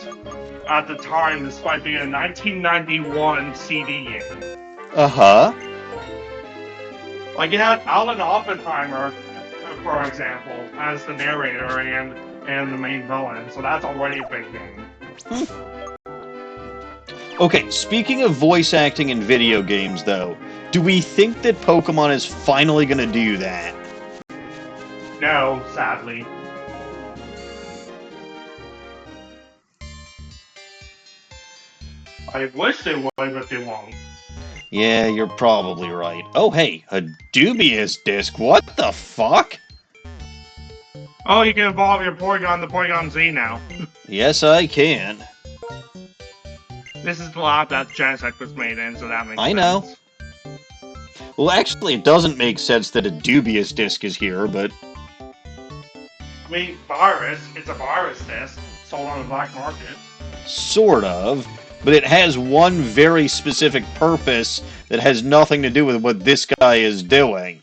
at the time, despite being a 1991 CD game. Uh-huh. Like, it had Alan Oppenheimer, for example, as the narrator and the main villain, so that's already a big name. Okay, speaking of voice acting in video games, though, do we think that Pokemon is finally gonna do that? No, sadly. I wish they would, but they won't. Yeah, you're probably right. Oh, hey, a dubious disc. What the fuck? Oh, you can evolve your Porygon to Porygon Z now. Yes, I can. This is the lab that Genesect was made in, so that makes sense. I know. Well, actually, it doesn't make sense that a dubious disc is here, but... I mean, virus. It's a virus disc sold on the black market. Sort of. But it has one very specific purpose that has nothing to do with what this guy is doing.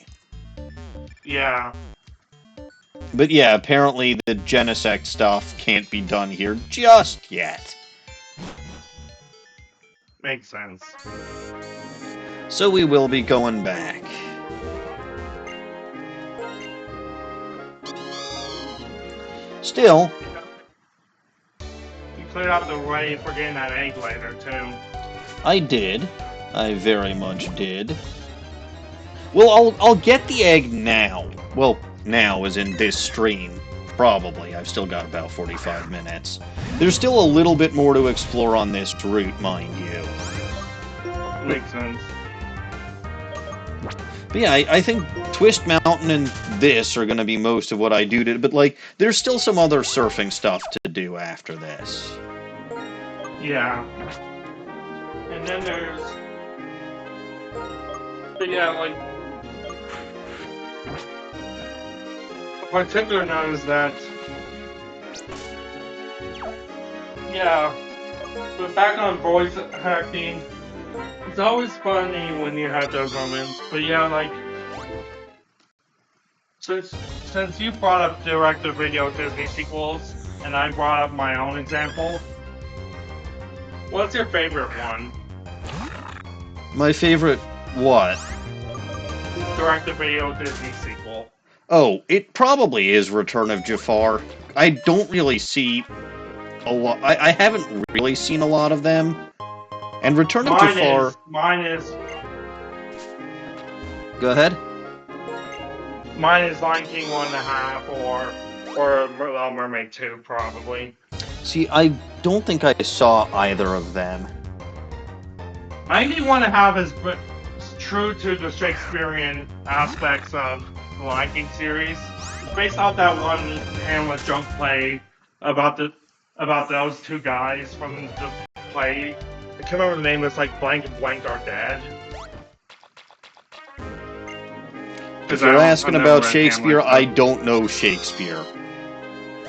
Yeah. But yeah, apparently the Genesect stuff can't be done here just yet. Makes sense. So we will be going back. Still... You cleared out the way for getting that egg later, too. I did. I very much did. Well, I'll get the egg now. Well, now as in this stream. Probably. I've still got about 45 minutes. There's still a little bit more to explore on this route, mind you. Makes sense. But yeah, I think Twist Mountain and this are going to be most of what I do to... But, like, there's still some other surfing stuff to do after this. Yeah. And then there's... But yeah, like... A particular note is that... Yeah. But back on voice acting... It's always funny when you have those moments, but yeah, like, since you brought up direct-to-video Disney sequels, and I brought up my own example, what's your favorite one? My favorite what? Direct-to-video Disney sequel. Oh, it probably is Return of Jafar. I don't really see a lot. I haven't really seen a lot of them. And Return of Jafar... Mine is Go ahead. Mine is Lion King 1.5 or Little Mermaid 2, probably. See, I don't think I saw either of them. Lion King 1.5 is true to the Shakespearean aspects of the Lion King series. It's based off that one Hamlet joke play about those two guys from the play. I can't remember the name. It's like Blank and Blank Are Dead. If you're asking about Shakespeare, I don't know Shakespeare.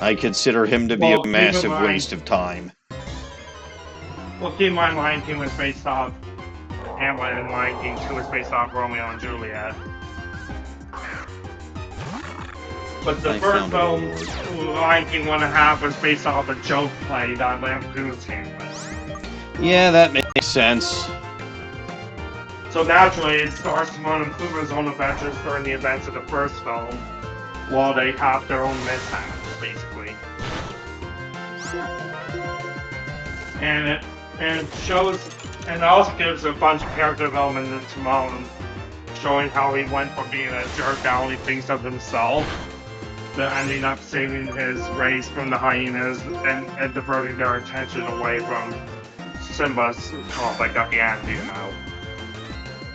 I consider him to be a massive waste of time. Well, keep in mind, Lion King was based off Hamlet, and Lion King 2 was based off Romeo and Juliet. But the first film, Lion King 1.5, was based off a joke play that lampoons Hamlet. Yeah, that makes sense. So naturally, it stars Timon and Pumbaa's own adventures during the events of the first film, while they have their own mishaps, basically. And it shows, and it also gives a bunch of character development in Timon, showing how he went from being a jerk that only thinks of himself to ending up saving his race from the hyenas and diverting their attention away from Simba's, well, like at the end, you know.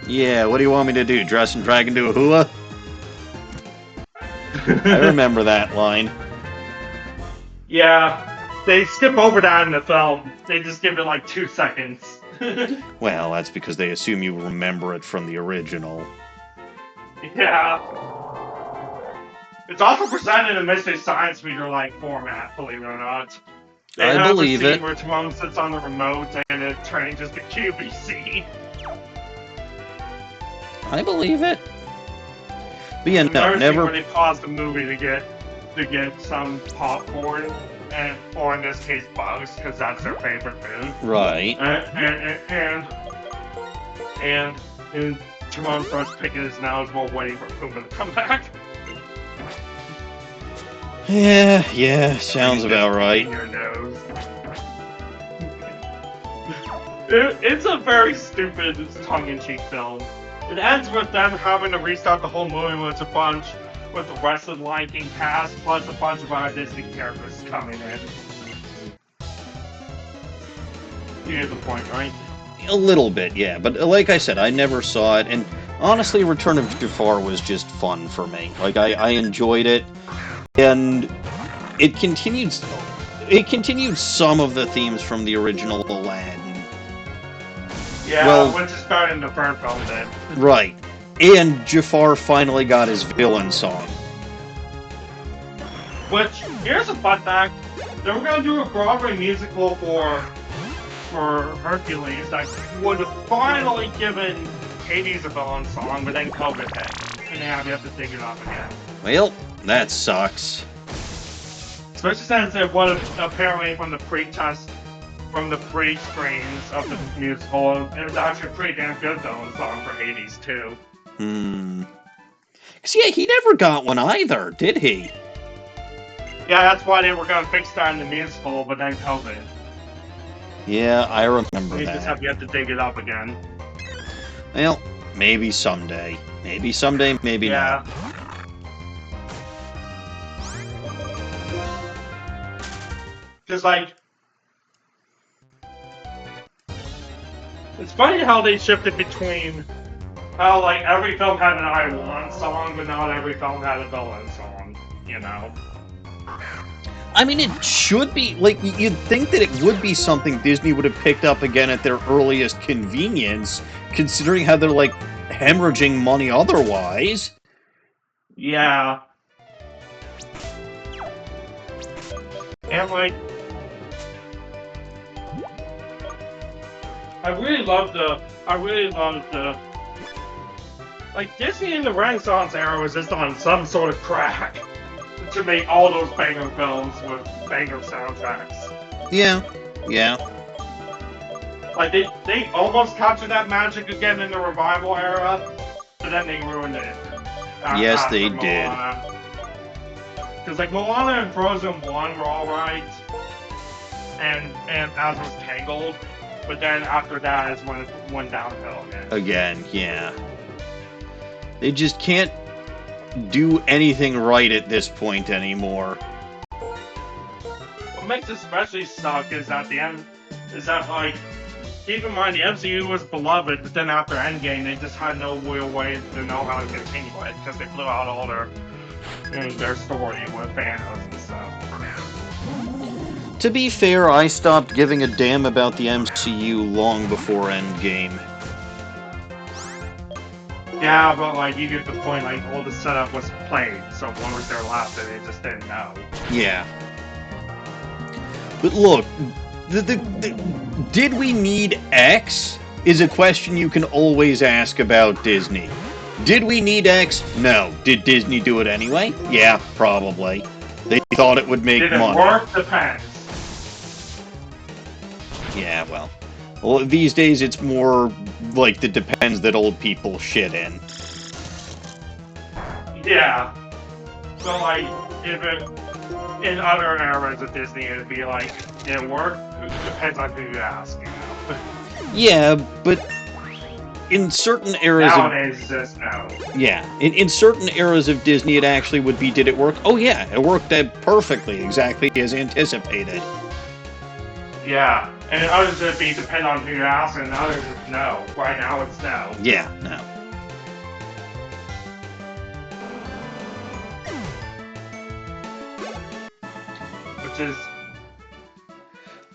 Yeah, what do you want me to do? Dress and drag into a hula? I remember that line. Yeah, they skip over that in the film. They just give it like 2 seconds. Well, that's because they assume you remember it from the original. Yeah. It's also presented in Mystery Science Meter-like format, believe it or not. They I believe it. Where Timon sits on the remote and it changes to QVC. I believe it. But yeah, no, never. When they pause the movie to get some popcorn, or in this case, bugs, because that's their favorite food. Right. And Timon starts picking his nose while waiting for Pumbaa to come back. Yeah, sounds about right. Your nose. It's a very stupid, tongue-in-cheek film. It ends with them having to restart the whole movie with the rest of the Lion King cast, plus a bunch of other Disney characters coming in. You get the point, right? A little bit, yeah. But like I said, I never saw it, and honestly, Return of Jafar was just fun for me. Like, I enjoyed it, and it continued some of the themes from the original Aladdin. Yeah, well, which is better than the first film did. Right. And Jafar finally got his villain song. Which, here's a fun fact. They were going to do a Broadway musical for Hercules that would have finally given Hades a villain song, but then COVID hit. And now we have to dig it up again. Well, that sucks. Especially since it was apparently from the pre-screens of the musical, it was actually a pretty damn good villain song for Hades, too. Because, yeah, he never got one either, did he? Yeah, that's why they were going to fix that in the musical, but then COVID. Yeah, I remember We that. just have to dig it up again. Well, maybe someday. Maybe someday, maybe not. Just like... It's funny how they shifted between how, like, every film had an I Want song, but not every film had a villain song, you know? I mean, it should be, like, you'd think that it would be something Disney would have picked up again at their earliest convenience, considering how they're, like, hemorrhaging money otherwise. Yeah. And, like, I really love the, like, Disney in the Renaissance era was just on some sort of crack to make all those banger films with banger soundtracks. Yeah. Like, they almost captured that magic again in the revival era, but then they ruined it. Yes, they did. Because, like, Moana and Frozen 1 were alright, and as was Tangled, but then after that is when it went downhill again. Yeah. They just can't do anything right at this point anymore. What makes it especially suck is at the end, like, keep in mind the MCU was beloved, but then after Endgame, they just had no real way to know how to continue it because they blew out all their story with Thanos and stuff. To be fair, I stopped giving a damn about the MCU long before Endgame. Yeah, but like you get the point, like all the setup was played, so when was their last and they just didn't know. Yeah. But look, did we need X? Is a question you can always ask about Disney. Did we need X? No. Did Disney do it anyway? Yeah, probably. They thought it would make money. Did it work? Depends. Yeah, well, these days it's more like the depends that old people shit in. Yeah. So like, if it in other eras of Disney, it'd be like, did it work? It depends on who you ask. You know? Yeah, but in certain eras nowadays, just no. Yeah, in certain eras of Disney, it actually would be, did it work? Oh yeah, it worked perfectly, exactly as anticipated. Yeah, and others would be depend on who you ask, and others is no. Right now, it's no. Yeah, no. Which is...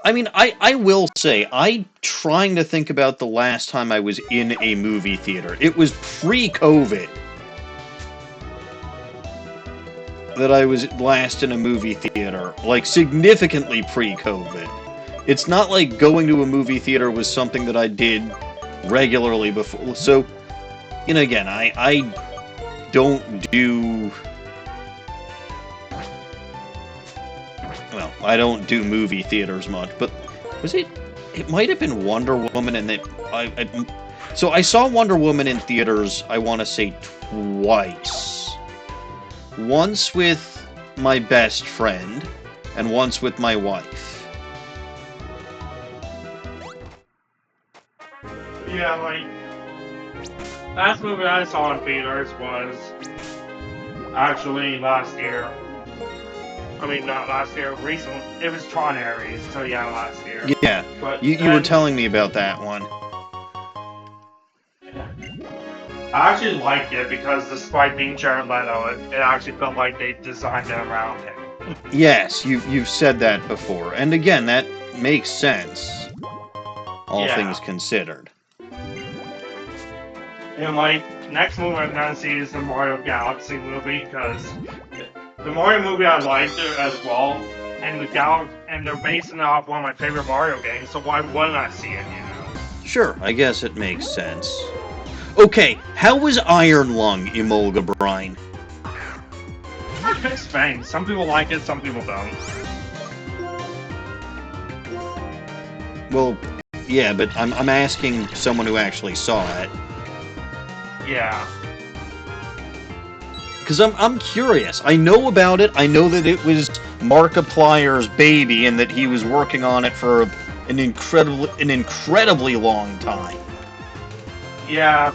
I mean, I will say, I'm trying to think about the last time I was in a movie theater. It was pre-COVID that I was last in a movie theater. Like, significantly pre-COVID. It's not like going to a movie theater was something that I did regularly before. So, you know, again, I don't do... Well, I don't do movie theaters much, but was it... It might have been Wonder Woman, and so I saw Wonder Woman in theaters, I want to say twice. Once with my best friend, and once with my wife. Yeah, like, last movie I saw in theaters was actually last year. I mean, not last year, recently. It was Tron Ares, so yeah, last year. Yeah, but you were telling me about that one. I actually liked it because despite being Jared Leto, it actually felt like they designed it around him. Yes, you've said that before. And again, that makes sense. All things considered. And like, next movie I'm gonna see is the Mario Galaxy movie, because the Mario movie I liked it as well, and they're basing it off one of my favorite Mario games, so why wouldn't I see it, you know? Sure, I guess it makes sense. Okay, how was Iron Lung, Emolga Brine? Mixed things. Some people like it, some people don't. Well, yeah, but I'm asking someone who actually saw it. Yeah. Because I'm curious. I know about it. I know that it was Markiplier's baby and that he was working on it for an incredibly long time. Yeah.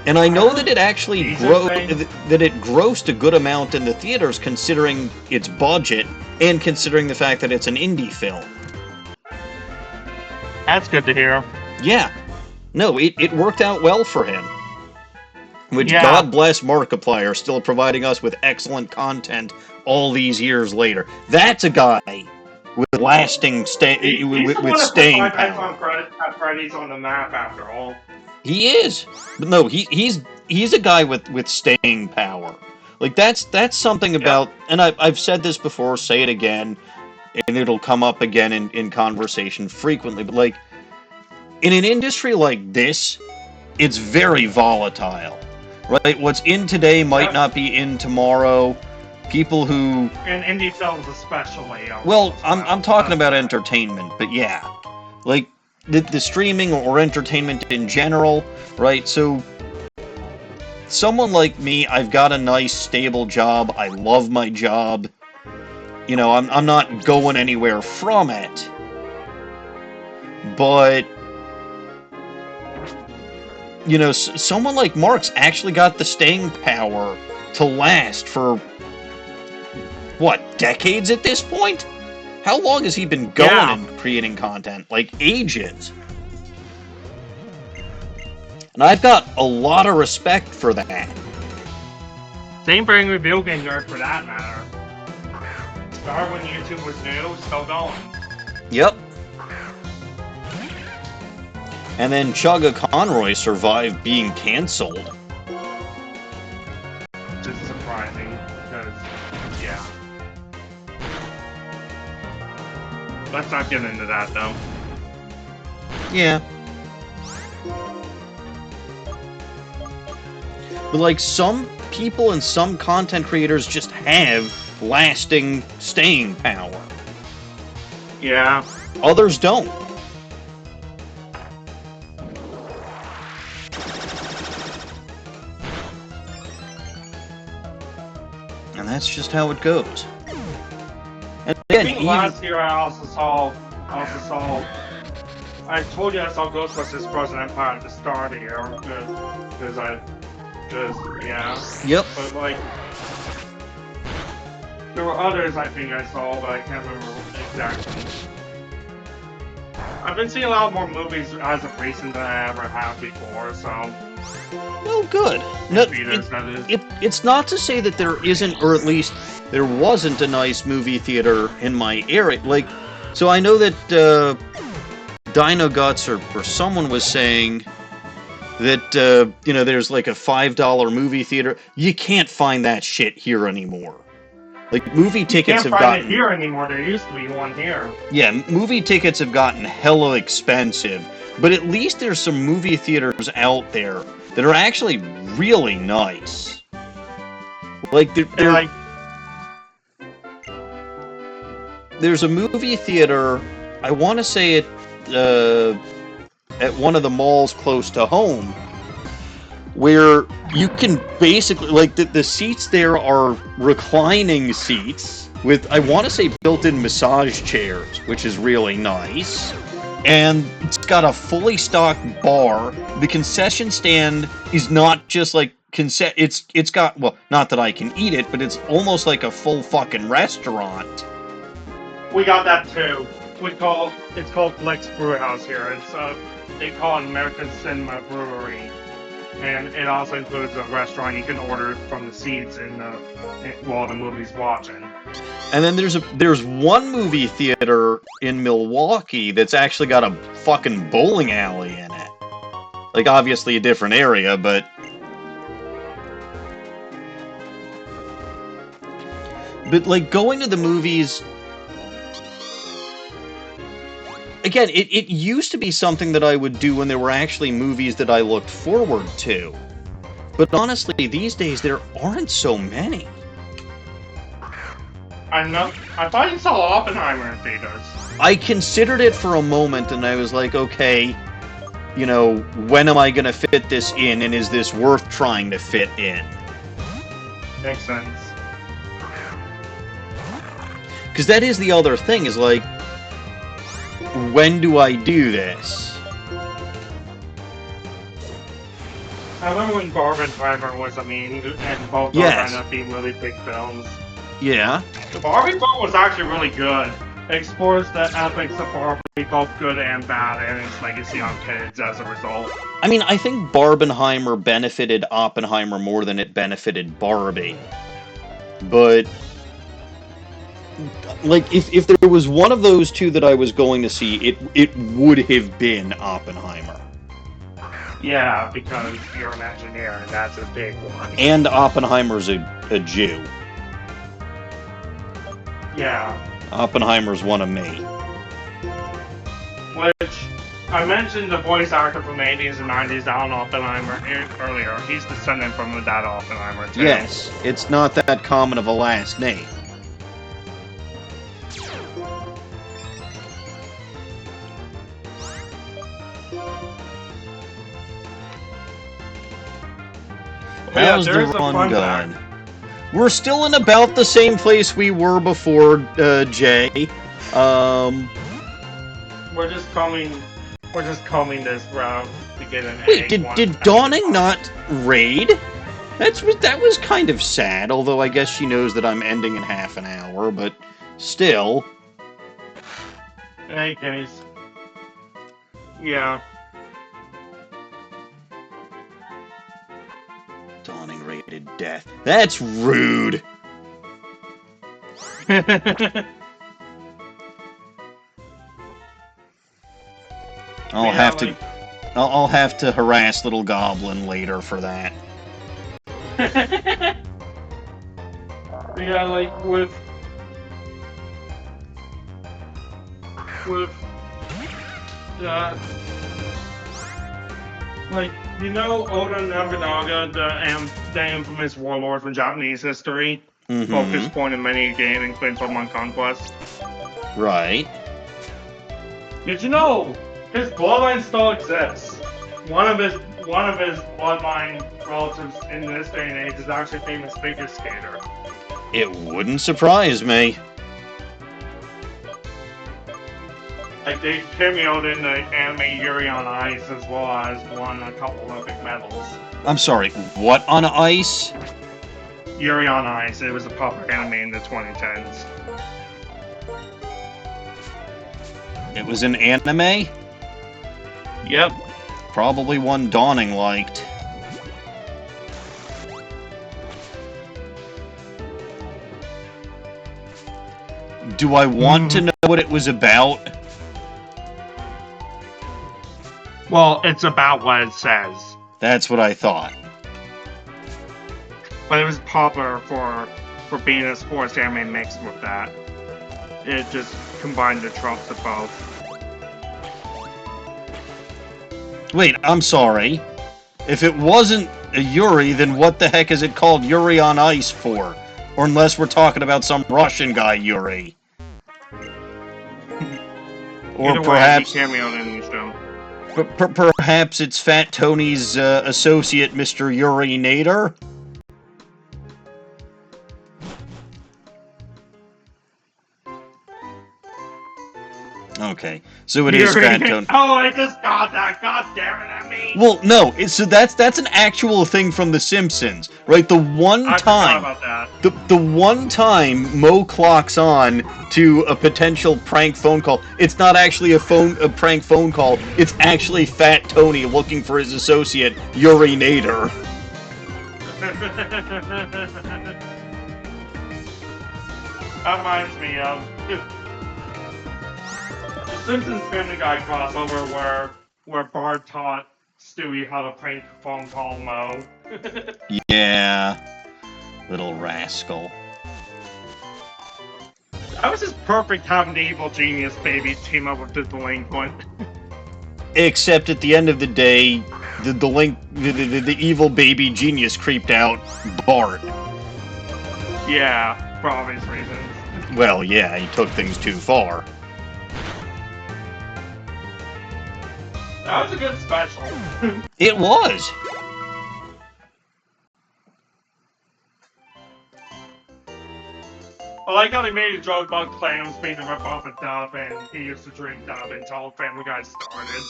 And I know that it actually grossed a good amount in the theaters considering its budget and considering the fact that it's an indie film. That's good to hear. Yeah. No, it worked out well for him. Which, God bless Markiplier, still providing us with excellent content all these years later. That's a guy with lasting with staying power. Freddy's on the map after all. He is, but no, he's a guy with staying power. Like that's something about, and I've said this before, say it again, and it'll come up again in conversation frequently. But like in an industry like this, it's very volatile. Right, what's in today might not be in tomorrow. People who... And indie films especially. Well, I'm talking about entertainment, but yeah. Like, the streaming or entertainment in general, right? So, someone like me, I've got a nice, stable job. I love my job. You know, I'm not going anywhere from it. But... you know, someone like Mark's actually got the staying power to last for, what, decades at this point? How long has he been going and creating content? Like, ages. And I've got a lot of respect for that. Same thing with Video Game Nerd for that matter. Start when YouTube was new, still going. Yep. And then Chugga Conroy survived being cancelled. Which is surprising, because, yeah. Let's not get into that, though. Yeah. But, like, some people and some content creators just have lasting staying power. Yeah. Others don't. And that's just how it goes. And again, I think last year I also saw, I told you I saw Ghostbusters Frozen Empire at the start of the year, yeah. Yep. But like, there were others I think I saw, but I can't remember exactly. I've been seeing a lot more movies as of recent than I ever have before, so. No, good. No, it's not to say that there isn't, or at least there wasn't a nice movie theater in my area. Like, so I know that Dino Guts or someone was saying that, you know, there's like a $5 movie theater. You can't find that shit here anymore. Like, movie tickets have gotten... You can't find it here anymore. There used to be one here. Yeah, movie tickets have gotten hella expensive. But at least there's some movie theaters out there that are actually really nice. Like, they're like... There's a movie theater, I want to say it, at one of the malls close to home, where you can basically, like, the seats there are reclining seats with, I want to say, built-in massage chairs, which is really nice. And it's got a fully stocked bar. The concession stand is not just like it's got, well, not that I can eat it, but it's almost like a full fucking restaurant. We got that too. It's called Flex Brew House here. It's they call it American Cinema Brewery, and it also includes a restaurant. You can order from the seats while the movie's watching. And then there's one movie theater in Milwaukee that's actually got a fucking bowling alley in it. Like, obviously a different area, but like, going to the movies, again, it used to be something that I would do when there were actually movies that I looked forward to. But honestly, these days there aren't so many. I know. I thought you saw Oppenheimer in theaters. I considered it for a moment, and I was like, okay, you know, when am I gonna fit this in, and is this worth trying to fit in? Makes sense. Because that is the other thing, is like, when do I do this? I remember when Barbenheimer was, and both those ended up being really big films. Yeah. The Barbie film was actually really good. It explores the ethics of Barbie, both good and bad, and its legacy on kids as a result. I mean, I think Barbenheimer benefited Oppenheimer more than it benefited Barbie. But, like, if there was one of those two that I was going to see, it would have been Oppenheimer. Yeah, because you're an engineer, and that's a big one. And Oppenheimer's a Jew. Yeah. Oppenheimer's one of me. Which, I mentioned the voice actor from the 80s and 90s, Alan Oppenheimer, earlier. He's descendant from the dad Oppenheimer, too. Yes, it's not that common of a last name. How's the run going? We're still in about the same place we were before, Jay. We're just coming We're just combing this route to get an Wait, egg. did Dawning not raid? That was kind of sad, although I guess she knows that I'm ending in half an hour, but still. Hey, Kenny's. Yeah. Dawning raided death. That's rude! I'll have to harass Little Goblin later for that. Yeah, like with like, you know, Oda Nobunaga, the infamous warlord from Japanese history, focus point in many games, including Pokemon Conquest. Right. Did you know his bloodline still exists? One of his bloodline relatives in this day and age is actually a famous figure skater. It wouldn't surprise me. Like, they cameoed in the anime Yuri on Ice, as well as won a couple Olympic medals. I'm sorry, what on ice? Yuri on Ice, it was a popular anime in the 2010s. It was an anime? Yep. Probably one Dawning liked. Do I want to know what it was about? Well, it's about what it says. That's what I thought. But it was popular for being a sports anime mixed with that. It just combined the tropes of both. Wait, I'm sorry. If it wasn't a Yuri, then what the heck is it called Yuri on Ice for? Or unless we're talking about some Russian guy Yuri. Or Either perhaps... way, he cameoed in the show. Perhaps it's Fat Tony's associate, Mr. Yuri Nader? Okay, so it is Fat Tony. Oh, I just got that. God damn it, I mean. Well, no, so that's an actual thing from The Simpsons, right? The one time, about that. the one time Mo clocks on to a potential prank phone call, it's not actually a prank phone call. It's actually Fat Tony looking for his associate Yuri Nader. That reminds me of the Simpsons Family Guy crossover where Bart taught Stewie how to prank phone call Mo. Yeah, little rascal. That was just perfect having the evil genius baby team up with the delinquent. Except at the end of the day, the evil baby genius creeped out Bart. Yeah, for obvious reasons. Well, yeah, he took things too far. That was a good special. It was. I like how they made a joke about Clams being a rip-off of Dub, and he used to drink Dub until Family Guy started.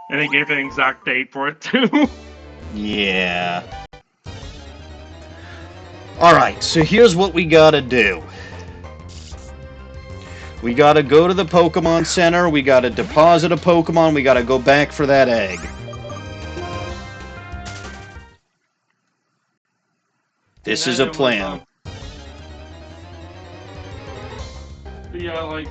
And they gave an exact date for it, too. Yeah. Alright, so here's what we gotta do. We gotta go to the Pokemon Center, we gotta deposit a Pokemon, we gotta go back for that egg. This is a plan. Yeah, like...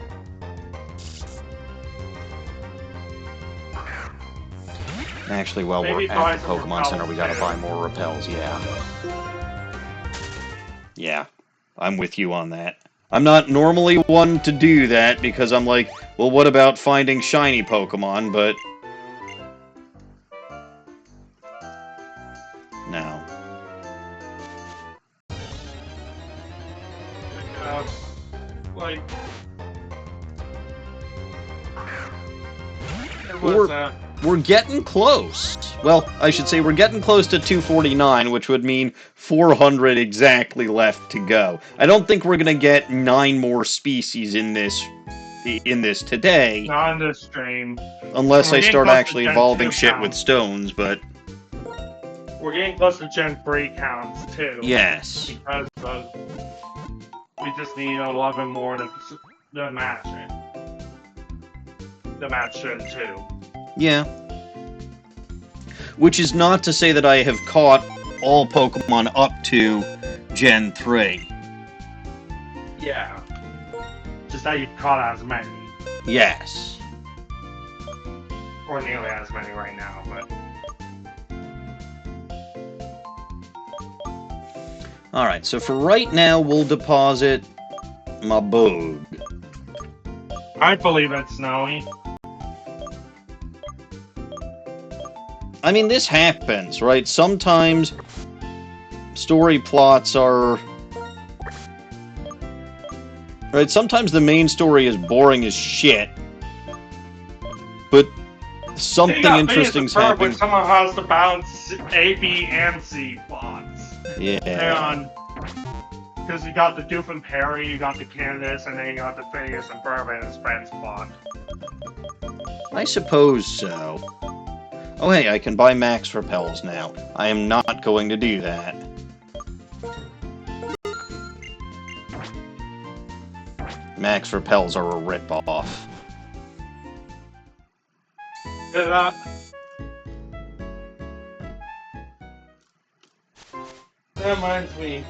Actually, while we're at the Pokemon Center, we gotta buy more repels, yeah. Yeah, I'm with you on that. I'm not normally one to do that, because I'm like, well, what about finding shiny Pokemon, but... No. Like... We're getting close. Well, I should say we're getting close to 249, which would mean 400 exactly left to go. I don't think we're going to get 9 more species in this in this today. Not in this stream. Unless We're I getting start close to actually Gen evolving 2 shit with counts. stones, but We're getting close to Gen 3 counts, too. yes. Because we just need 11 more to match it. The match Gen 2. Yeah. Which is not to say that I have caught all Pokemon up to Gen 3. Yeah. Just that you've caught as many. Yes. Or nearly as many right now, but... Alright, so for right now, we'll deposit my bug. I believe it's Snowy. I mean, this happens, right? Sometimes story plots are... Right, sometimes the main story is boring as shit, but something interesting's happening. Someone has to balance A, B, and C plots. Yeah. And because you got the Doof and Perry, you got the Candace, and then you got the Phineas and Ferb and his friends plot. I suppose so. Oh hey, I can buy Max Repels now. I am not going to do that. Max Repels are a rip-off. That reminds me.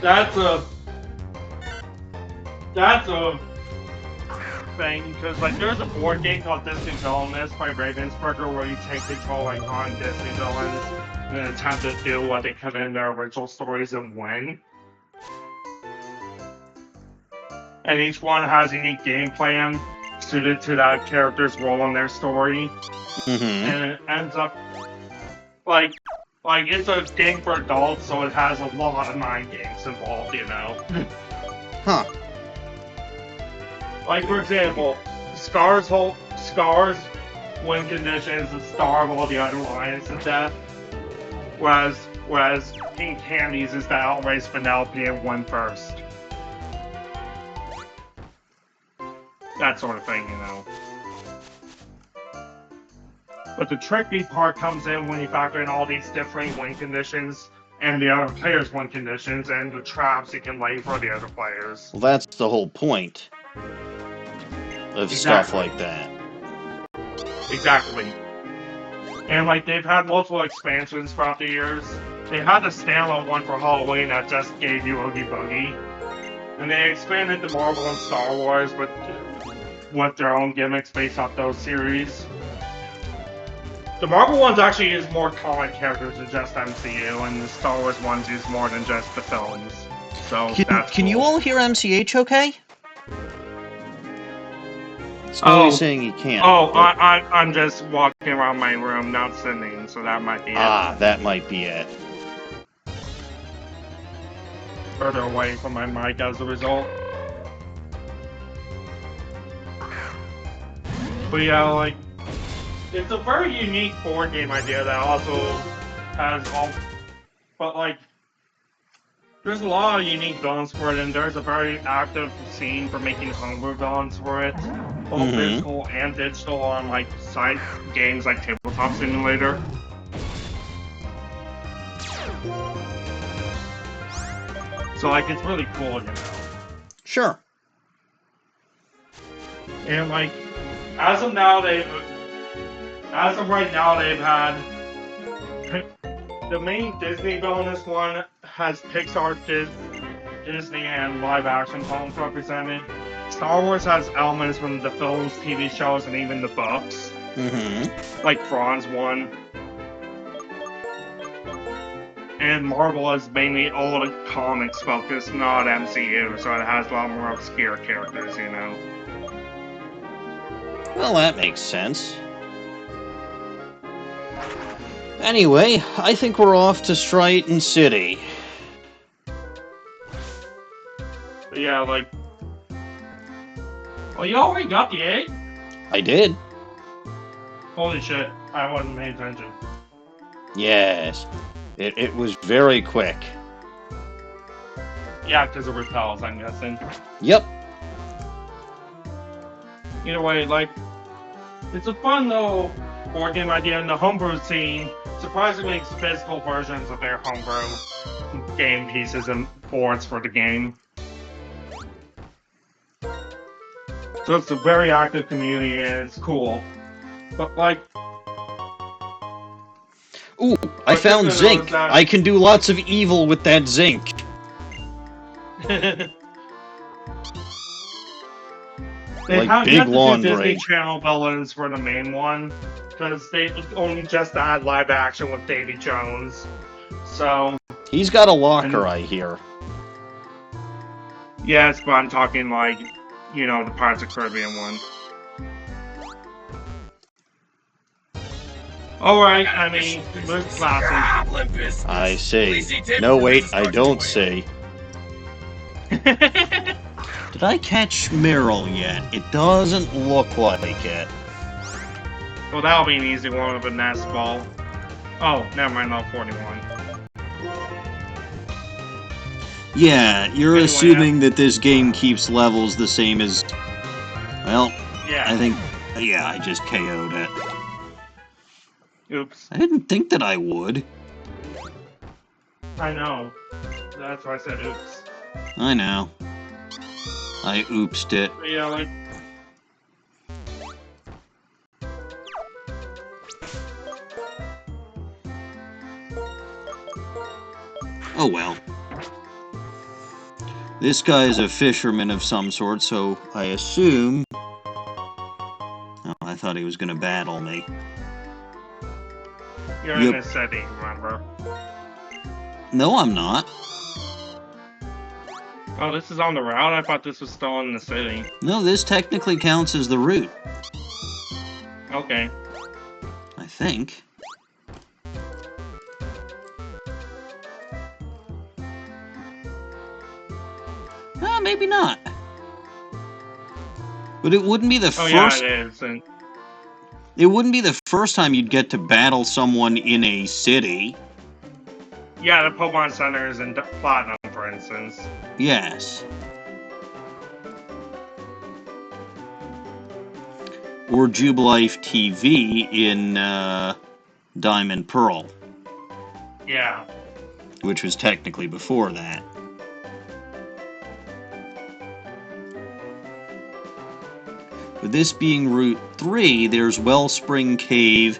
That's a thing, because like there's a board game called Disney Villainous by Ravensburger where you take control like on Disney villains and attempt to do what they could in their original stories and win. And each one has a unique game plan suited to that character's role in their story. Mm-hmm. And it ends up like it's a game for adults, so it has a lot of mind games involved, you know. Huh. Like for example, Scar's win condition is the starve all the other lions to death, whereas King Candy's is to outrace Penelope and win first. That sort of thing, you know. But the tricky part comes in when you factor in all these different win conditions and the other players' win conditions and the traps you can lay for the other players. Well, that's the whole point of stuff like that. Exactly. And like they've had multiple expansions throughout the years. They had the standalone one for Halloween that just gave you Oogie Boogie. And they expanded the Marvel and Star Wars with their own gimmicks based off those series. The Marvel ones actually use more comic characters than just MCU, and the Star Wars ones use more than just the films. So that's Can cool. you all hear MCH okay? Snowy's saying he can't. Oh, but... I'm just walking around my room, not sitting, so that might be it. Ah, that might be it. Further away from my mic as a result. But yeah, like, it's a very unique board game idea that also has all, but like, there's a lot of unique villains for it, and there's a very active scene for making homebrew villains for it, both physical and digital on like side games like Tabletop Simulator. So like, it's really cool, you know. Sure. And like, as of right now, they've had the main Disney bonus one has Pixar, Disney, and live-action films represented. Star Wars has elements from the films, TV shows, and even the books. Like Franz one. And Marvel is mainly old comics focused, not MCU, so it has a lot more obscure characters, you know. Well, that makes sense. Anyway, I think we're off to Stryton City. But yeah, like... Well, you already got the egg? I did. Holy shit, I wasn't paying attention. Yes. It was very quick. Yeah, because of repels, I'm guessing. Yep. Either way, like, it's a fun little board game idea in the homebrew scene. Surprisingly makes physical versions of their homebrew game pieces and boards for the game. So it's a very active community and it's cool. But like, Ooh, I found zinc. I can do lots of evil with that zinc. they Like have big yet to do laundry. Disney Channel villains for the main one because they only just had live action with Davy Jones. So He's got a locker, I hear. yes, but I'm talking like, you know, the Pirates of the Caribbean one. Alright, I mean, most classes. I see. No, wait, I don't see. Did I catch Meryl yet? It doesn't look like it. Well, that'll be an easy one with a nest ball. Oh, never mind, level 41. Yeah, you're Anyway, assuming that this game keeps levels the same as... Well, Yeah. I think... Yeah, I just KO'd it. Oops. I didn't think that I would. I know. That's why I said oops. I know. I oopsed it. But yeah, like... Oh well. This guy is a fisherman of some sort, so I assume... Oh, I thought he was gonna battle me. You're in a city, remember? No, I'm not. Oh, this is on the route? I thought this was still in the city. No, this technically counts as the route. Okay. I think. Maybe not. But it wouldn't be the Oh, first... yeah, it is. And... It wouldn't be the first time you'd get to battle someone in a city. Yeah, the Pokemon Centers in Platinum, for instance. Yes. Or Jubilife TV in Diamond Pearl. Yeah. Which was technically before that. With this being Route 3, there's Wellspring Cave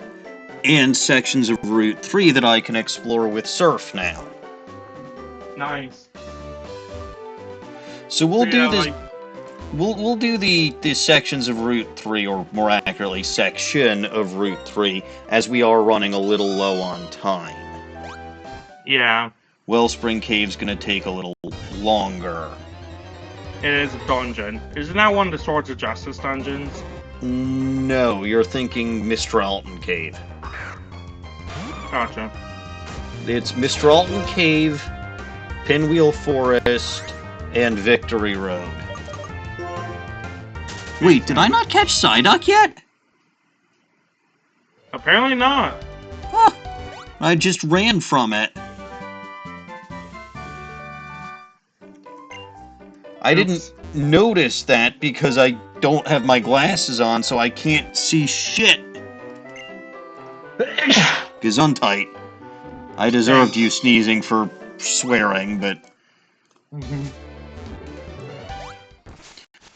and sections of Route 3 that I can explore with Surf now. Nice. So we'll do yeah, this. like... We'll do the sections of Route 3, or more accurately, section of Route 3, as we are running a little low on time. Yeah. Wellspring Cave's gonna take a little longer. It is a dungeon. Isn't that one of the Swords of Justice dungeons? No, you're thinking Mr. Alton Cave. Gotcha. It's Mr. Alton Cave, Pinwheel Forest, and Victory Road. Wait, did I not catch Psyduck yet? Apparently not. Huh. I just ran from it. I didn't notice that because I don't have my glasses on, so I can't see shit. Gesundheit. I deserved you sneezing for swearing, but...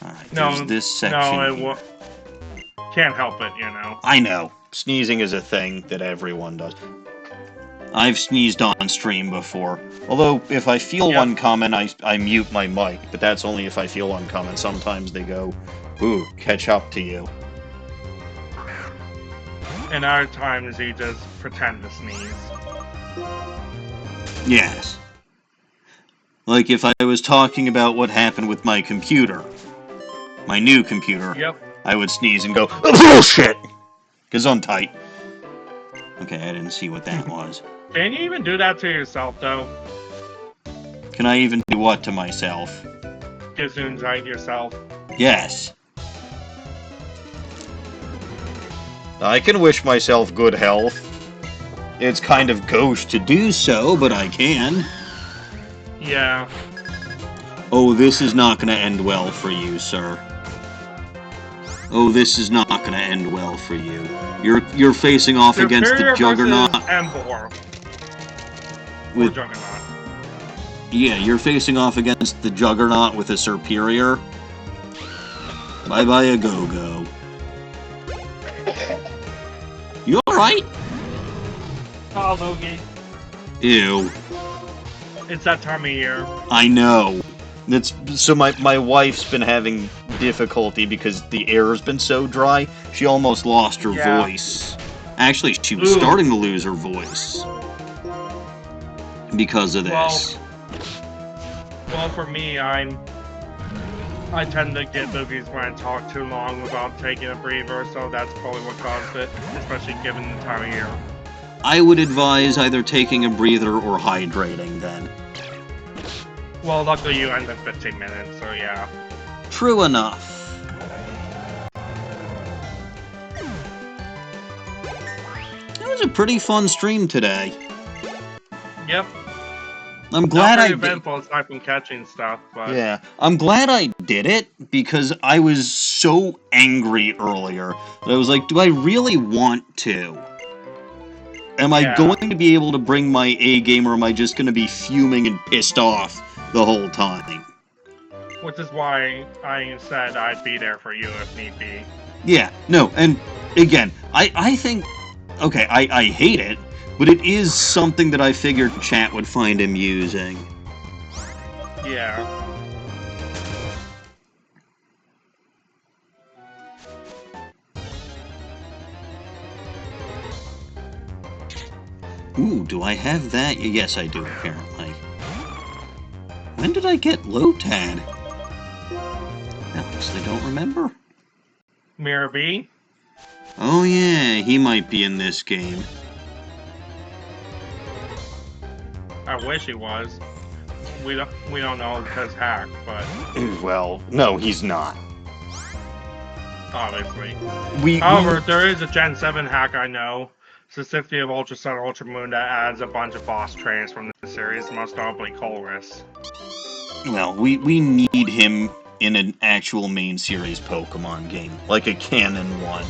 Alright, there's this section. No, can't help it, you know. I know. Sneezing is a thing that everyone does. I've sneezed on stream before. Although, if I feel one coming, I mute my mic, but that's only if I feel one coming. Sometimes they go, ooh, catch up to you. And other times he just pretend to sneeze. Yes. Like if I was talking about what happened with my computer. My new computer. Yep. I would sneeze and go, bullshit! Gesundheit. Okay, I didn't see what that was. Can you even do that to yourself, though? Can I even do what to myself? Gesundheit yourself. Yes. I can wish myself good health. It's kind of gauche to do so, but I can. Yeah. Oh, this is not going to end well for you, sir. Oh, this is not going to end well for you. You're facing off against the Superior Juggernaut. versus Embor. With, Juggernaut. yeah, you're facing off against the Juggernaut with a Superior. Bye-bye a go-go. You alright? Oh, Logie. Ew. It's that time of year. I know. So my wife's been having difficulty because the air's been so dry. She almost lost her voice. Actually, she was starting to lose her voice because of this. Well, for me, I tend to get movies when I talk too long without taking a breather, so that's probably what caused it, especially given the time of year. I would advise either taking a breather or hydrating then. Well, luckily you end in 15 minutes, so yeah. True enough. It was a pretty fun stream today. Yep. I'm glad I did. Eventful aside from catching stuff, but yeah, I'm glad I did it because I was so angry earlier that I was like, do I really want to? Am I going to be able to bring my A game, or am I just going to be fuming and pissed off the whole time? Which is why I said I'd be there for you if need be. Yeah, no, and again, I think, okay, I hate it, but it is something that I figured chat would find amusing. Yeah. Ooh, do I have that? Yes, I do, apparently. When did I get Lotad? I honestly don't remember. Mirror B? Oh yeah, he might be in this game. I wish he was. We don't know because hack, but well, no, he's not. Obviously. However, there is a Gen 7 hack I know, specifically of Ultra Sun, Ultra Moon, that adds a bunch of boss trains from the series, most notably Colress. Well, we need him in an actual main series Pokemon game, like a canon one.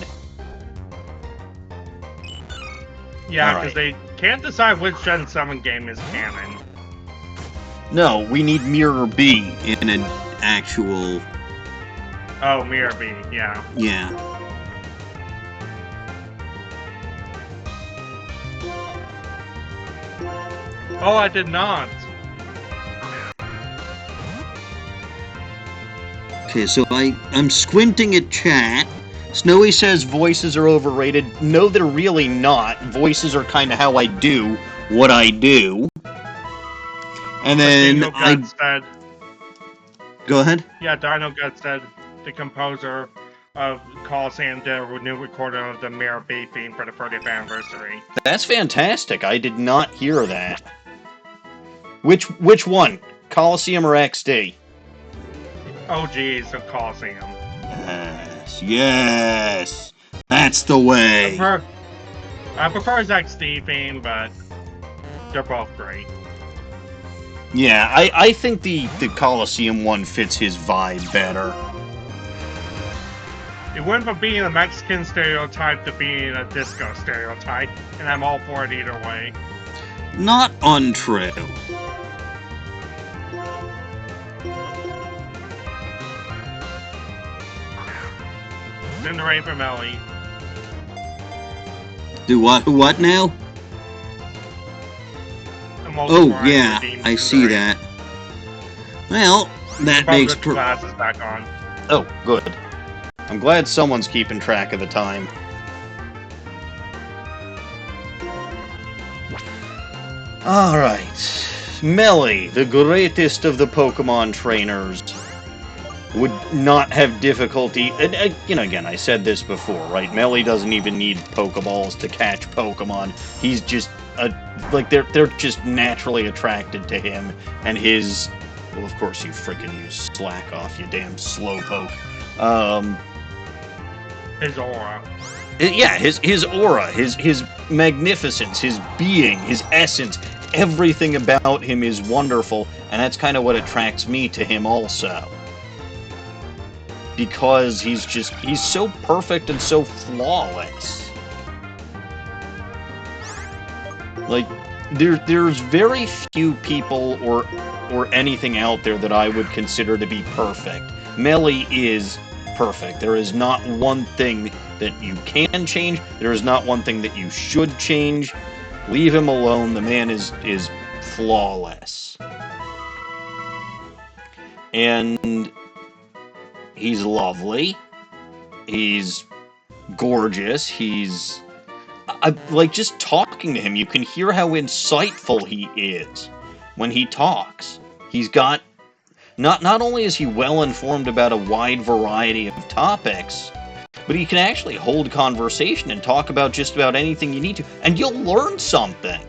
Yeah, because they can't decide which Gen 7 game is canon. No, we need Mirror B in an actual... Oh, Mirror B, yeah. Yeah. Oh, I did not. Okay, so I'm squinting at chat. Snowy says voices are overrated. No, they're really not. Voices are kind of how I do what I do. And then said, go ahead. Yeah, Dino Gut said the composer of Coliseum did a new recording of the Mirror B theme for the 30th anniversary. That's fantastic. I did not hear that. Which one? Coliseum or XD? Oh geez, of Coliseum. Yes. That's the way. I prefer his XD theme, but they're both great. Yeah, I think the Coliseum one fits his vibe better. It went from being a Mexican stereotype to being a disco stereotype, and I'm all for it either way. Not untrue. Cinderay from Ellie. Do what now? Oh, yeah, I see that. Well, that makes... glasses back on. Oh, good. I'm glad someone's keeping track of the time. Alright. Melly, the greatest of the Pokemon trainers, would not have difficulty... And, you know, again, I said this before, right? Melly doesn't even need Pokeballs to catch Pokemon. He's just... like, they're just naturally attracted to him, and his... Well, of course you freaking use Slack Off, you damn slowpoke. His aura. Yeah, his aura, his magnificence, his being, his essence, everything about him is wonderful, and that's kind of what attracts me to him also. because he's so perfect and so flawless. Like, there's very few people or anything out there that I would consider to be perfect. Melly is perfect. There is not one thing that you can change. There is not one thing that you should change. Leave him alone. The man is flawless. And he's lovely. He's gorgeous. He's... like, just talking to him, you can hear how insightful he is when he talks. He's got... Not only is he well-informed about a wide variety of topics, but he can actually hold conversation and talk about just about anything you need to, and you'll learn something.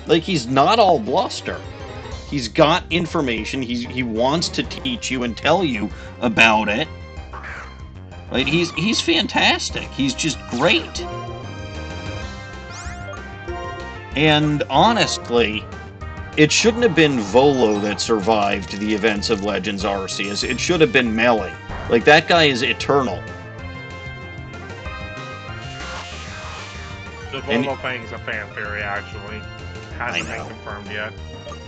Like, he's not all bluster. He's got information, he wants to teach you and tell you about it. Like, he's fantastic. He's just great. And honestly, it shouldn't have been Volo that survived the events of Legends Arceus. It should have been Melly. Like, that guy is eternal. The Volo thing's a fan theory, actually. Hasn't been confirmed yet.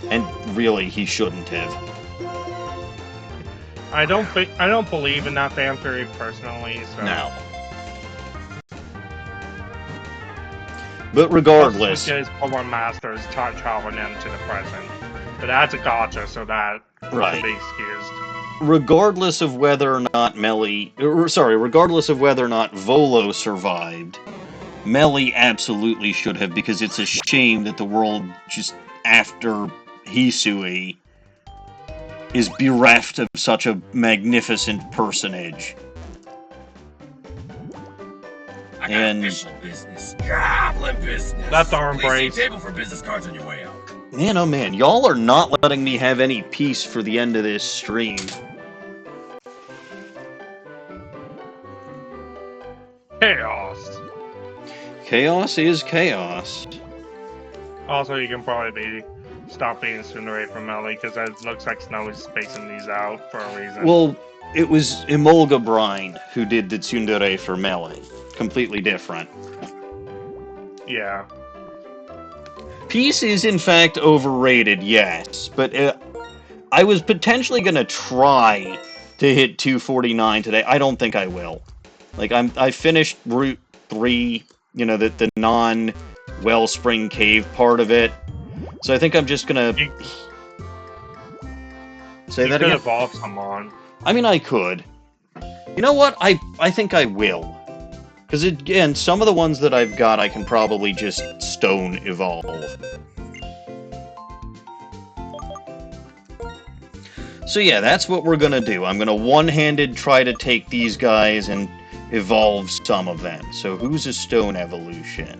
And really, he shouldn't have. I don't believe in that fan theory personally, so... No. But regardless... His Pokemon Masters traveling into the present. But that's a gotcha, so that right. can be excused. Regardless of whether or not regardless of whether or not Volo survived, Melly absolutely should have, because it's a shame that the world, just after Hisui, is bereft of such a magnificent personage. I got official business. Goblin business. That's our Please embrace. see table for business cards on your way out. Man, oh man, y'all are not letting me have any peace for the end of this stream. Chaos. Chaos is chaos. Also, you can probably stop being tsundere from Melly, because it looks like Snow is spacing these out for a reason. Well, it was Emolga Brine who did the tsundere for Melly. Completely different. Yeah. Peace is, in fact, overrated, yes, but I was potentially going to try to hit 249 today. I don't think I will. Like, I finished Route 3, you know, the non-Wellspring Cave part of it, so I think I'm just going to... Say that again? You could evolve someone. I mean, I could. You know what? I think I will. Because, again, some of the ones that I've got, I can probably just stone evolve. So yeah, that's what we're gonna do. I'm gonna one-handed try to take these guys and evolve some of them. So who's a stone evolution?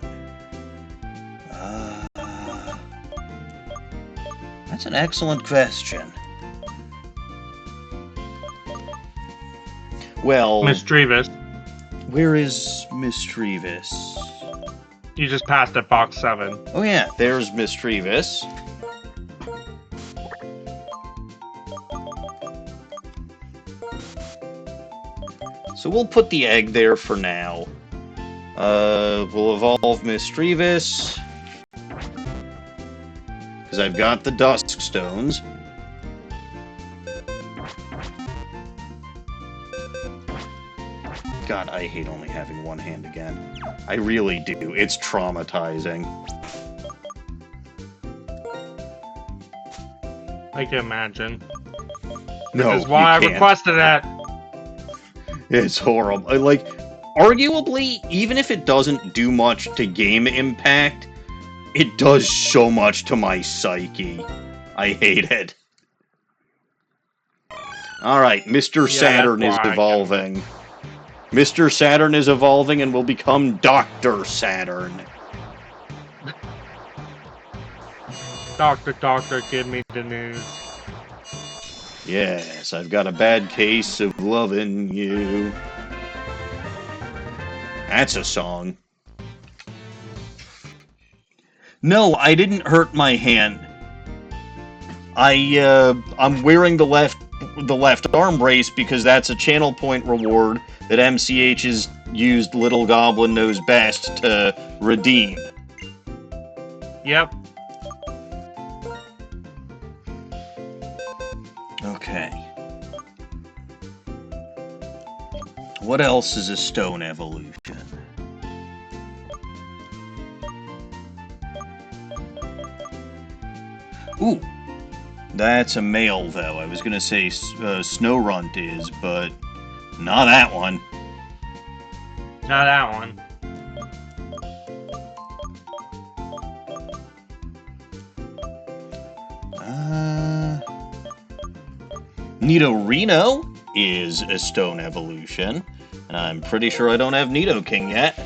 That's an excellent question. Well... Misdreavus. Where is Misdreavus? You just passed at box 7. Oh yeah, there's Misdreavus. So we'll put the egg there for now. We'll evolve Misdreavus. Because I've got the Dusk Stones. God, I hate only having one hand again. I really do. It's traumatizing. I can imagine. No, This is why I you can't. requested it. It's horrible. Like, arguably, even if it doesn't do much to game impact, it does so much to my psyche. I hate it. Alright, Mr. Saturn is evolving. Mr. Saturn is evolving and will become Dr. Saturn. Doctor, give me the news. Yes, I've got a bad case of loving you. That's a song. No, I didn't hurt my hand. I'm wearing the left arm brace because that's a channel point reward that MCH has used Little Goblin Knows Best to redeem. Yep. Okay. What else is a stone evolution? Ooh, that's a male, though. I was gonna say Snowrunt is, but not that one. Not that one. Nidorino is a stone evolution, and I'm pretty sure I don't have Nidoking yet.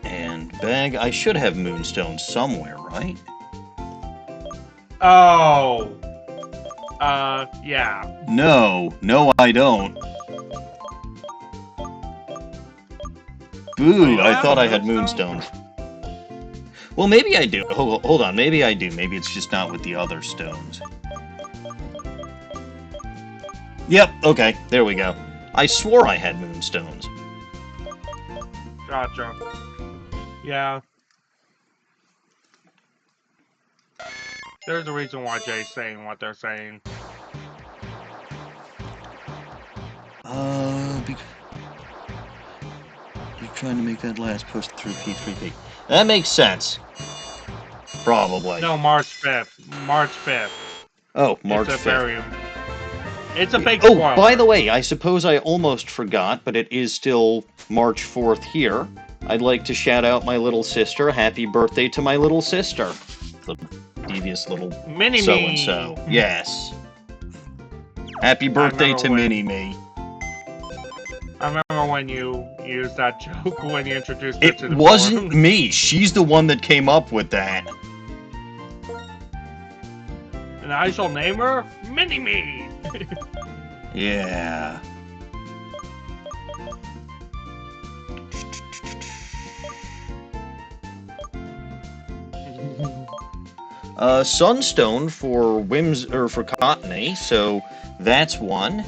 And bag, I should have Moonstone somewhere, right? Oh. Yeah. No, I don't. Boo, I thought I had Moonstones. Well, maybe I do. Hold on, maybe I do. Maybe it's just not with the other stones. Yep, okay, there we go. I swore I had Moonstones. Gotcha. Yeah. There's a reason why Jay's saying what they're saying. You're trying to make that last push through P3P. That makes sense. Probably. No, March 5th. March 5th. Oh, March 5th. It's a very... It's a fake Oh, spoiler. by the way, I suppose I almost forgot, but it is still March 4th here. I'd like to shout out my little sister. Happy birthday to my little sister. The devious little Mini-Me. so-and-so. Yes. Happy birthday to Mini-Me. I remember when you used that joke when you introduced her to the It wasn't forum. me. She's the one that came up with that. And I shall name her Mini-Me. Yeah. Sunstone for for Cottony, so that's one.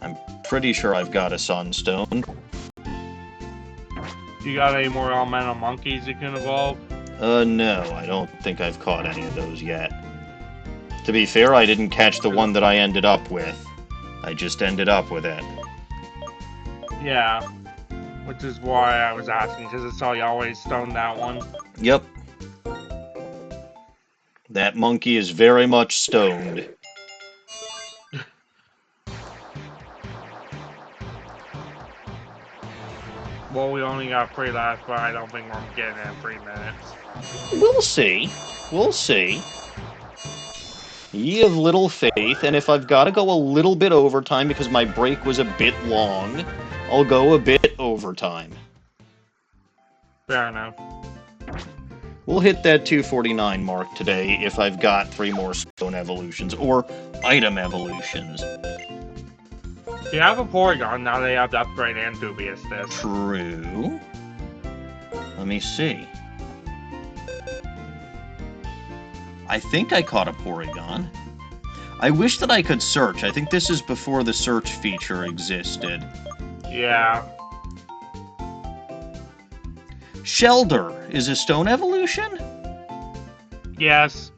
I'm pretty sure I've got a Sunstone. You got any more elemental monkeys you can evolve? No, I don't think I've caught any of those yet. To be fair, I didn't catch the one that I ended up with. I just ended up with it. Yeah. Which is why I was asking, because I saw you always stone that one. Yep. That monkey is very much stoned. Well, we only got 3 left, but I don't think we're getting it in 3 minutes. We'll see. We'll see. Ye of little faith, and if I've got to go a little bit overtime because my break was a bit long, I'll go a bit overtime. Fair enough. We'll hit that 249 mark today if I've got 3 more stone evolutions, or item evolutions. You have a Porygon, now they have to upgrade and Dubious this. True. Let me see. I think I caught a Porygon. I wish that I could search. I think this is before the search feature existed. Yeah. Shelder is a stone evolution? Yes.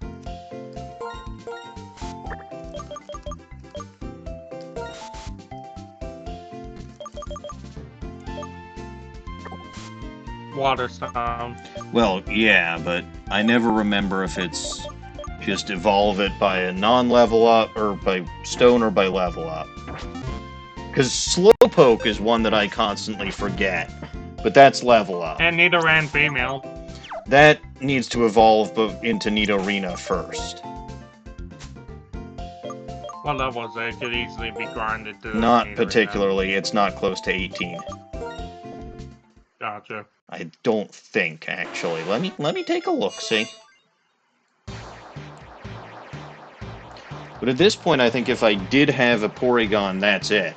Waterstone. Well, yeah, but I never remember if it's just evolve it by a non-level up, or by stone, or by level up. Because Slowpoke is one that I constantly forget, but that's level up. And Nidoran female. That needs to evolve into Nidorina first. What level is it? It could easily be grinded to Not Nidorina. particularly, it's not close to 18. Gotcha. I don't think, actually. Let me take a look, see? But at this point, I think if I did have a Porygon, that's it.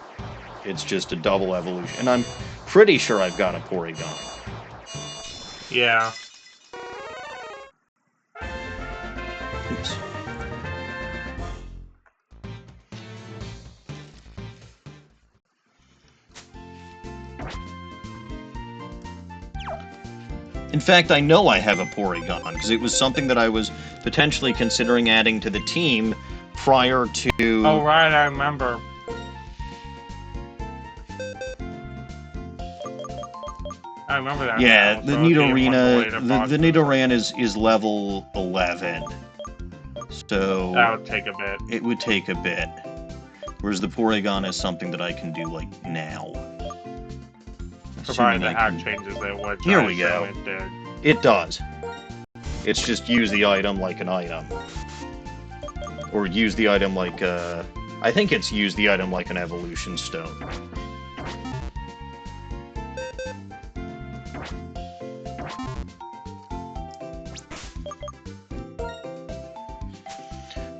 It's just a double evolution. And I'm pretty sure I've got a Porygon. Yeah. Oops. In fact, I know I have a Porygon, because it was something that I was potentially considering adding to the team prior to... Oh, right, I remember. I remember that. Yeah, now, the so it'd be one Nidorina, later the box. Nidoran is level 11. So... That would take a bit. It would take a bit. Whereas the Porygon is something that I can do, like, now. Provided Assuming the I hack can... changes it, which Here I we go. assume it did. It does. It's just use the item like an item. Or use the item like a... I think it's use the item like an evolution stone.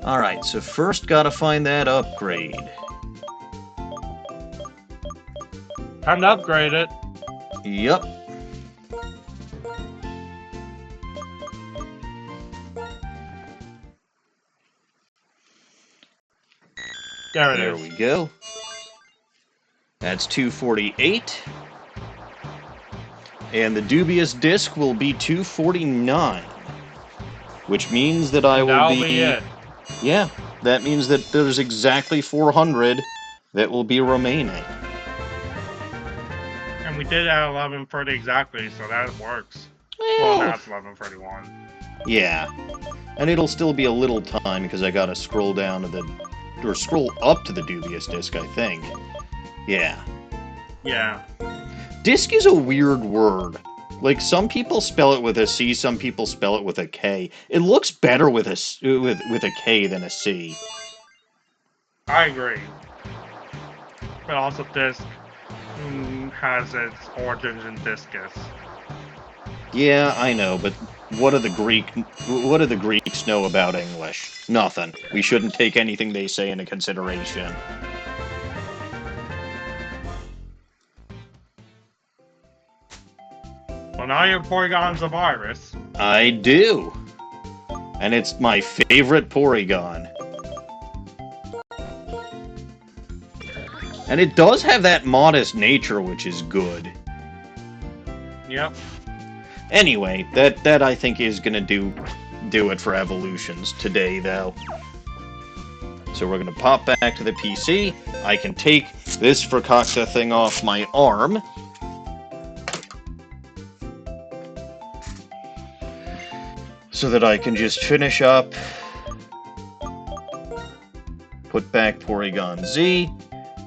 Alright, so first gotta find that upgrade. Time to upgrade it. Yep. There it There is. we go. That's 248. And the dubious disc will be 249. Which means that I will That'll be it. Yeah, that means that there's exactly 400 that will be remaining. And we did at 11:30 exactly, so that works. Well, Well, now it's 11:31. yeah. And it'll still be a little time because I gotta scroll down to the... or scroll up to the dubious disc, I think. Yeah. Yeah. Disc is a weird word. Like, some people spell it with a C, some people spell it with a K. It looks better with a K than a C. I agree. But also disc has its origins in discus. Yeah, I know, but what do the Greeks know about English? Nothing. We shouldn't take anything they say into consideration. Well, now your Porygon's a virus. I do. And it's my favorite Porygon. And it does have that modest nature, which is good. Yep. Anyway, that I think is gonna do it for evolutions today, though. So we're gonna pop back to the PC. I can take this Fracocta thing off my arm. So that I can just finish up, put back Porygon Z,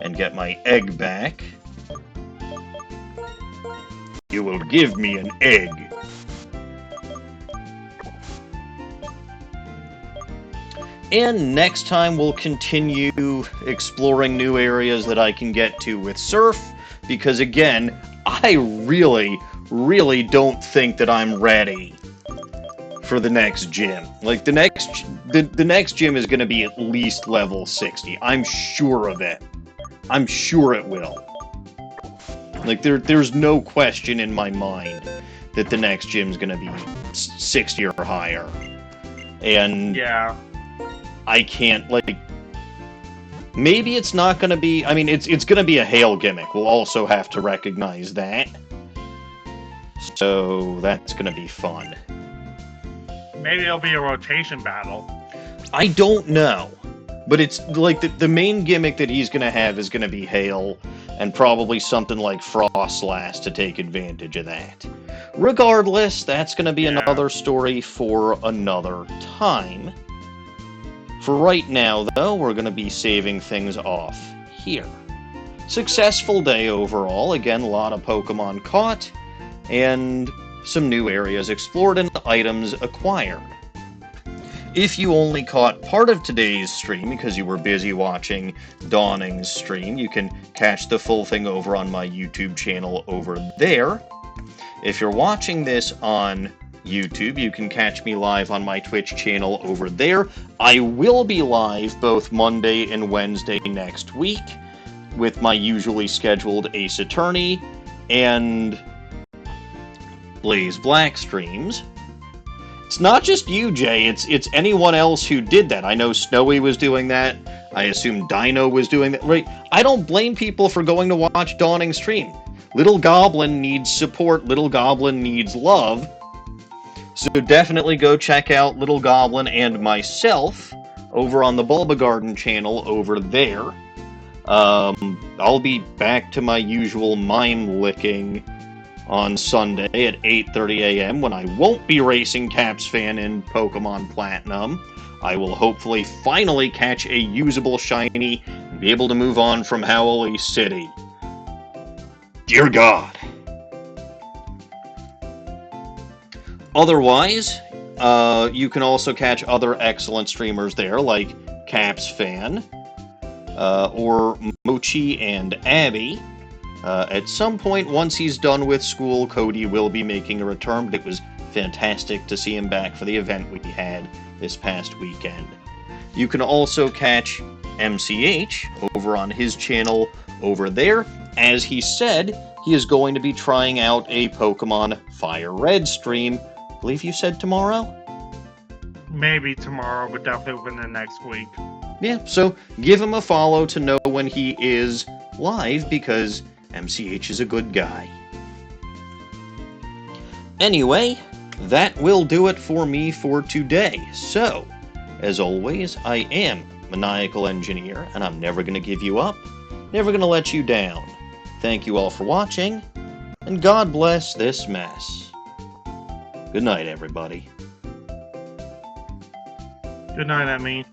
and get my egg back. You will give me an egg. And next time we'll continue exploring new areas that I can get to with Surf, because again, I really don't think that I'm ready for the next gym. Like, the next gym is going to be at least level 60. I'm sure of it. I'm sure it will. Like, there's no question in my mind that the next gym's going to be 60 or higher. And Yeah. I can't, like... Maybe it's not going to be... I mean, it's going to be a hail gimmick. We'll also have to recognize that. So, that's going to be fun. Maybe it'll be a rotation battle. I don't know. But it's, like, the main gimmick that he's going to have is going to be hail, and probably something like Frostlass to take advantage of that. Regardless, that's going to be another story for another time. For right now, though, we're going to be saving things off here. Successful day overall. Again, a lot of Pokemon caught, and some new areas explored and items acquired. If you only caught part of today's stream because you were busy watching Dawning's stream, you can catch the full thing over on my YouTube channel over there. If you're watching this on YouTube, you can catch me live on my Twitch channel over there. I will be live both Monday and Wednesday next week with my usually scheduled Ace Attorney and Blaze Black streams. It's not just you, Jay. It's anyone else who did that. I know Snowy was doing that. I assume Dino was doing that. Right? I don't blame people for going to watch Dawning stream. Little Goblin needs support. Little Goblin needs love. So definitely go check out Little Goblin and myself over on the Bulba Garden channel over there. I'll be back to my usual mime licking on Sunday at 8:30 a.m. when I won't be racing Caps Fan in Pokemon Platinum. I will hopefully finally catch a usable shiny and be able to move on from Howley City. Dear God. Otherwise, you can also catch other excellent streamers there, like Caps Fan, or Mochi and Abby. At some point, once he's done with school, Cody will be making a return, but it was fantastic to see him back for the event we had this past weekend. You can also catch MCH over on his channel over there. As he said, he is going to be trying out a Pokemon Fire Red stream. I believe you said tomorrow? Maybe tomorrow, but definitely within the next week. Yeah, so give him a follow to know when he is live, because MCH is a good guy. Anyway, that will do it for me for today. So, as always, I am Maniacal Engineer, and I'm never going to give you up, never going to let you down. Thank you all for watching, and God bless this mess. Good night, everybody. Good night, I mean.